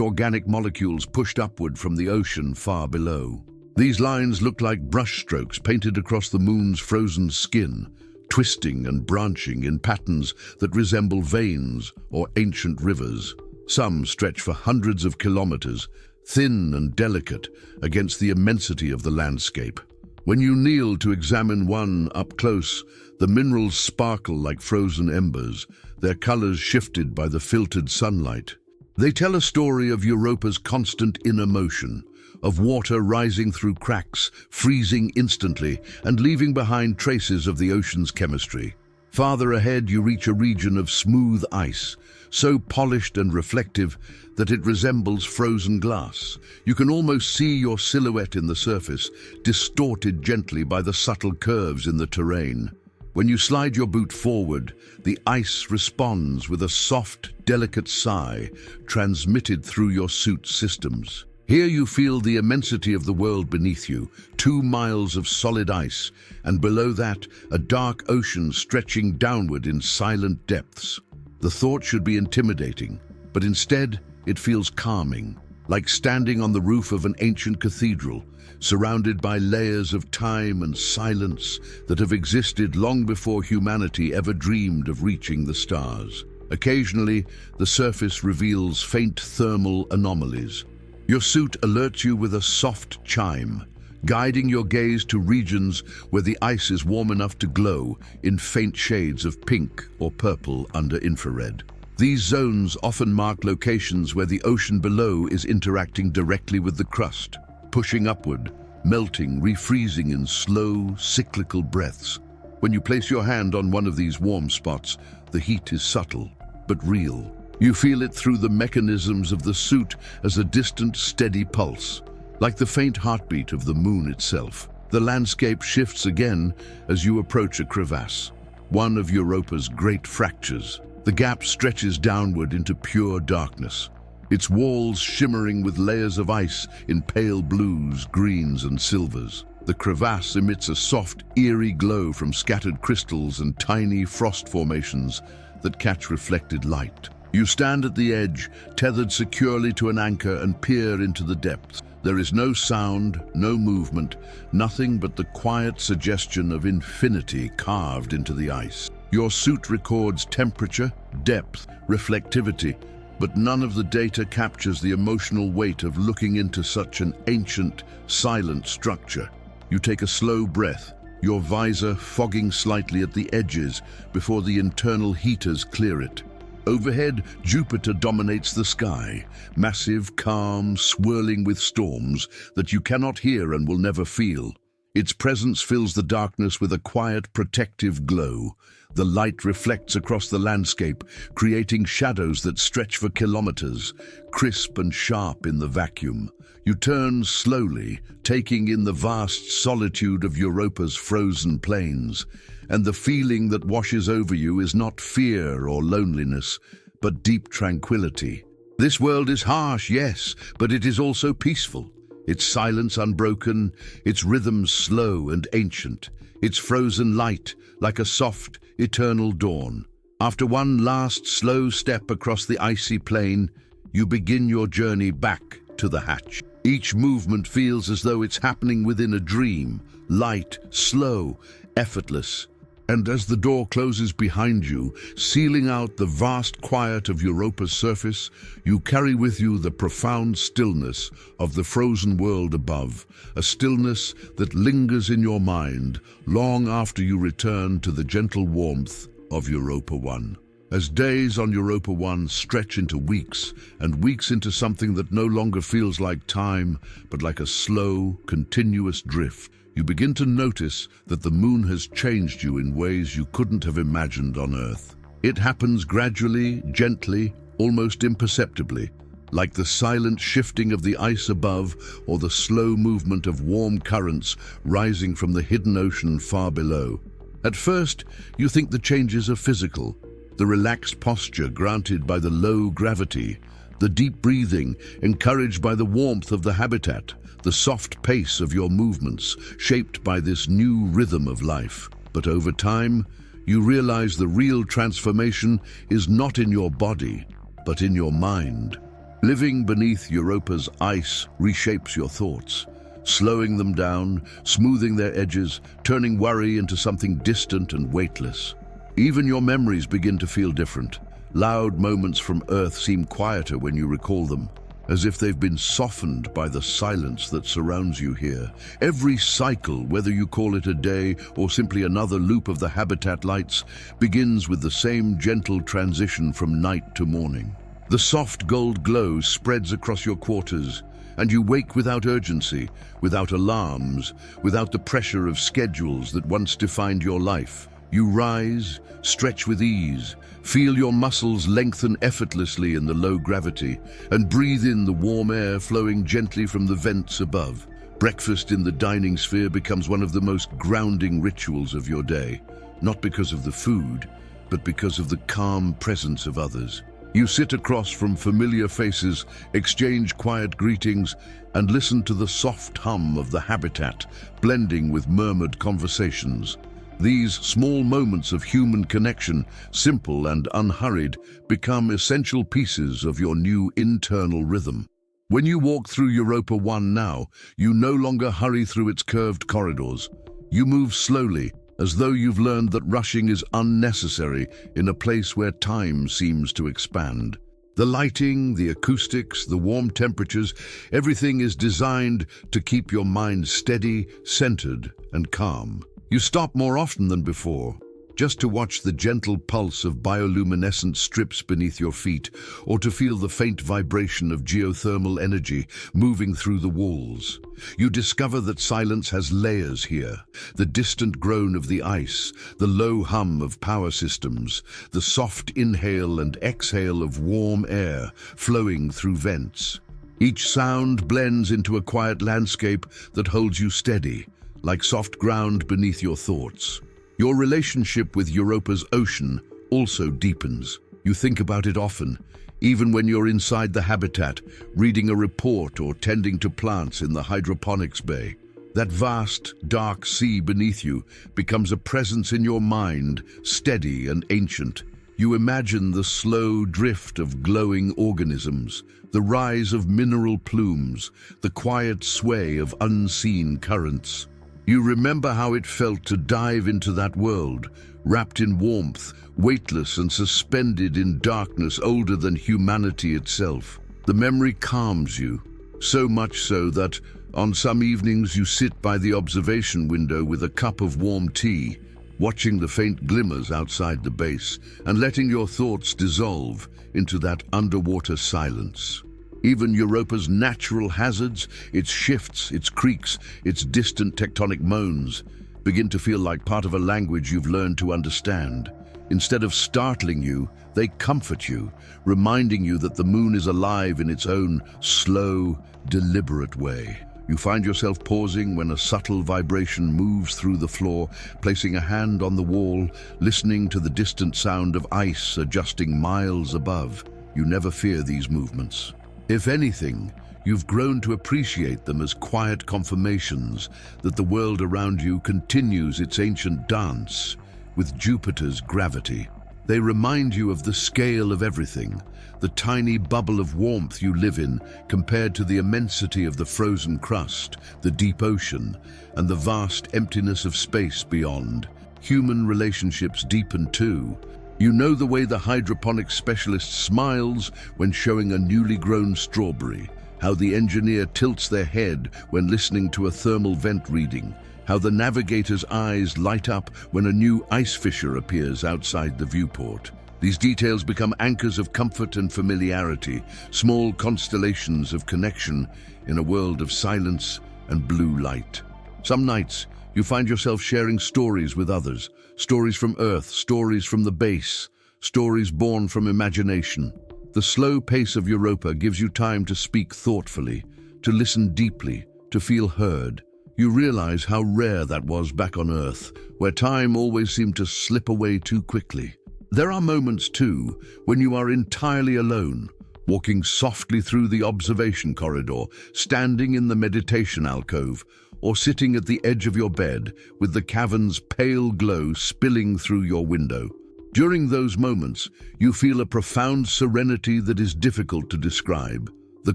organic molecules pushed upward from the ocean far below. These lines look like brushstrokes painted across the moon's frozen skin, twisting and branching in patterns that resemble veins or ancient rivers. Some stretch for hundreds of kilometers, thin and delicate against the immensity of the landscape. When you kneel to examine one up close, the minerals sparkle like frozen embers, their colors shifted by the filtered sunlight. They tell a story of Europa's constant inner motion, of water rising through cracks, freezing instantly, and leaving behind traces of the ocean's chemistry. Farther ahead, you reach a region of smooth ice, so polished and reflective that it resembles frozen glass. You can almost see your silhouette in the surface, distorted gently by the subtle curves in the terrain. When you slide your boot forward, the ice responds with a soft, delicate sigh transmitted through your suit's systems. Here you feel the immensity of the world beneath you, 2 miles of solid ice, and below that, a dark ocean stretching downward in silent depths. The thought should be intimidating, but instead it feels calming, like standing on the roof of an ancient cathedral, surrounded by layers of time and silence that have existed long before humanity ever dreamed of reaching the stars. Occasionally, the surface reveals faint thermal anomalies. Your suit alerts you with a soft chime, guiding your gaze to regions where the ice is warm enough to glow in faint shades of pink or purple under infrared. These zones often mark locations where the ocean below is interacting directly with the crust, pushing upward, melting, refreezing in slow, cyclical breaths. When you place your hand on one of these warm spots, the heat is subtle, but real. You feel it through the mechanisms of the suit as a distant, steady pulse, like the faint heartbeat of the moon itself. The landscape shifts again as you approach a crevasse, one of Europa's great fractures. The gap stretches downward into pure darkness, its walls shimmering with layers of ice in pale blues, greens, and silvers. The crevasse emits a soft, eerie glow from scattered crystals and tiny frost formations that catch reflected light. You stand at the edge, tethered securely to an anchor, and peer into the depths. There is no sound, no movement, nothing but the quiet suggestion of infinity carved into the ice. Your suit records temperature, depth, reflectivity, but none of the data captures the emotional weight of looking into such an ancient, silent structure. You take a slow breath, your visor fogging slightly at the edges before the internal heaters clear it. Overhead, Jupiter dominates the sky, massive, calm, swirling with storms that you cannot hear and will never feel. Its presence fills the darkness with a quiet, protective glow. The light reflects across the landscape, creating shadows that stretch for kilometers, crisp and sharp in the vacuum. You turn slowly, taking in the vast solitude of Europa's frozen plains, and the feeling that washes over you is not fear or loneliness, but deep tranquility. This world is harsh, yes, but it is also peaceful. its silence unbroken, its rhythms slow and ancient, its frozen light like a soft, eternal dawn. After one last slow step across the icy plain, you begin your journey back to the hatch. Each movement feels as though it's happening within a dream, light, slow, effortless. And as the door closes behind you, sealing out the vast quiet of Europa's surface, you carry with you the profound stillness of the frozen world above, a stillness that lingers in your mind long after you return to the gentle warmth of Europa 1. As days on Europa 1 stretch into weeks, and weeks into something that no longer feels like time, but like a slow, continuous drift, you begin to notice that the moon has changed you in ways you couldn't have imagined on Earth. It happens gradually, gently, almost imperceptibly, like the silent shifting of the ice above or the slow movement of warm currents rising from the hidden ocean far below. At first, you think the changes are physical, the relaxed posture granted by the low gravity, the deep breathing encouraged by the warmth of the habitat, the soft pace of your movements shaped by this new rhythm of life. But over time, you realize the real transformation is not in your body, but in your mind. Living beneath Europa's ice reshapes your thoughts, slowing them down, smoothing their edges, turning worry into something distant and weightless. Even your memories begin to feel different. Loud moments from Earth seem quieter when you recall them, as if they've been softened by the silence that surrounds you here. Every cycle, whether you call it a day or simply another loop of the habitat lights, begins with the same gentle transition from night to morning. The soft gold glow spreads across your quarters, and you wake without urgency, without alarms, without the pressure of schedules that once defined your life. You rise, stretch with ease, feel your muscles lengthen effortlessly in the low gravity, and breathe in the warm air flowing gently from the vents above. Breakfast in the dining sphere becomes one of the most grounding rituals of your day, not because of the food, but because of the calm presence of others. You sit across from familiar faces, exchange quiet greetings, and listen to the soft hum of the habitat, blending with murmured conversations. These small moments of human connection, simple and unhurried, become essential pieces of your new internal rhythm. When you walk through Europa 1 now, you no longer hurry through its curved corridors. You move slowly, as though you've learned that rushing is unnecessary in a place where time seems to expand. The lighting, the acoustics, the warm temperatures, everything is designed to keep your mind steady, centered, and calm. You stop more often than before, just to watch the gentle pulse of bioluminescent strips beneath your feet, or to feel the faint vibration of geothermal energy moving through the walls. You discover that silence has layers here: the distant groan of the ice, the low hum of power systems, the soft inhale and exhale of warm air flowing through vents. Each sound blends into a quiet landscape that holds you steady, like soft ground beneath your thoughts. Your relationship with Europa's ocean also deepens. You think about it often, even when you're inside the habitat, reading a report or tending to plants in the hydroponics bay. That vast, dark sea beneath you becomes a presence in your mind, steady and ancient. You imagine the slow drift of glowing organisms, the rise of mineral plumes, the quiet sway of unseen currents. You remember how it felt to dive into that world, wrapped in warmth, weightless and suspended in darkness older than humanity itself. The memory calms you, so much so that on some evenings you sit by the observation window with a cup of warm tea, watching the faint glimmers outside the base and letting your thoughts dissolve into that underwater silence. Even Europa's natural hazards, its shifts, its creaks, its distant tectonic moans, begin to feel like part of a language you've learned to understand. Instead of startling you, they comfort you, reminding you that the moon is alive in its own slow, deliberate way. You find yourself pausing when a subtle vibration moves through the floor, placing a hand on the wall, listening to the distant sound of ice adjusting miles above. You never fear these movements. If anything, You've grown to appreciate them as quiet confirmations that the world around you continues its ancient dance with Jupiter's gravity. They remind you of the scale of everything, the tiny bubble of warmth you live in compared to the immensity of the frozen crust, the deep ocean, and the vast emptiness of space beyond. Human relationships deepen too. You know the way the hydroponics specialist smiles when showing a newly grown strawberry, how the engineer tilts their head when listening to a thermal vent reading, how the navigator's eyes light up when a new ice fissure appears outside the viewport. These details become anchors of comfort and familiarity, small constellations of connection in a world of silence and blue light. Some nights, you find yourself sharing stories with others, stories from Earth, stories from the base, stories born from imagination. The slow pace of Europa gives you time to speak thoughtfully, to listen deeply, to feel heard. You realize how rare that was back on Earth, where time always seemed to slip away too quickly. There are moments, too, when you are entirely alone, walking softly through the observation corridor, standing in the meditation alcove, or sitting at the edge of your bed with the cavern's pale glow spilling through your window. During those moments, you feel a profound serenity that is difficult to describe. The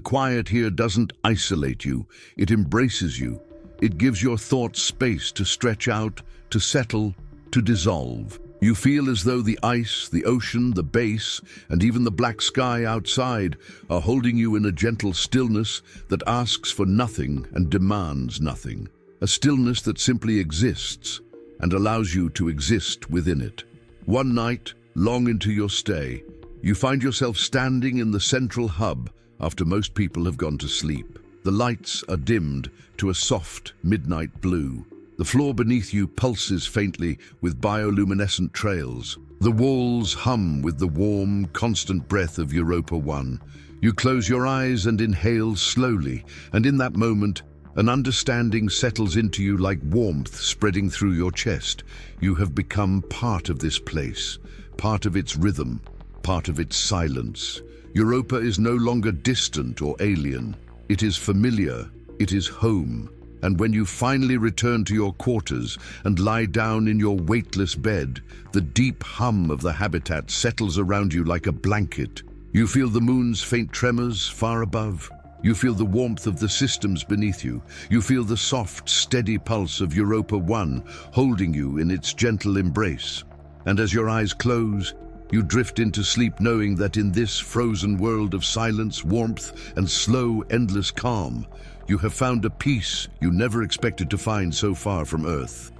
quiet here doesn't isolate you, it embraces you. It gives your thoughts space to stretch out, to settle, to dissolve. You feel as though the ice, the ocean, the base, and even the black sky outside are holding you in a gentle stillness that asks for nothing and demands nothing. A stillness that simply exists and allows you to exist within it. One night, long into your stay, you find yourself standing in the central hub after most people have gone to sleep. The lights are dimmed to a soft midnight blue. The floor beneath you pulses faintly with bioluminescent trails. The walls hum with the warm, constant breath of Europa 1. You close your eyes and inhale slowly, and in that moment, an understanding settles into you like warmth spreading through your chest. You have become part of this place, part of its rhythm, part of its silence. Europa is no longer distant or alien. It is familiar, it is home. And when you finally return to your quarters and lie down in your weightless bed, the deep hum of the habitat settles around you like a blanket. You feel the moon's faint tremors far above. You feel the warmth of the systems beneath you. You feel the soft, steady pulse of Europa 1 holding you in its gentle embrace. And as your eyes close, you drift into sleep knowing that in this frozen world of silence, warmth, and slow, endless calm, you have found a peace you never expected to find so far from Earth.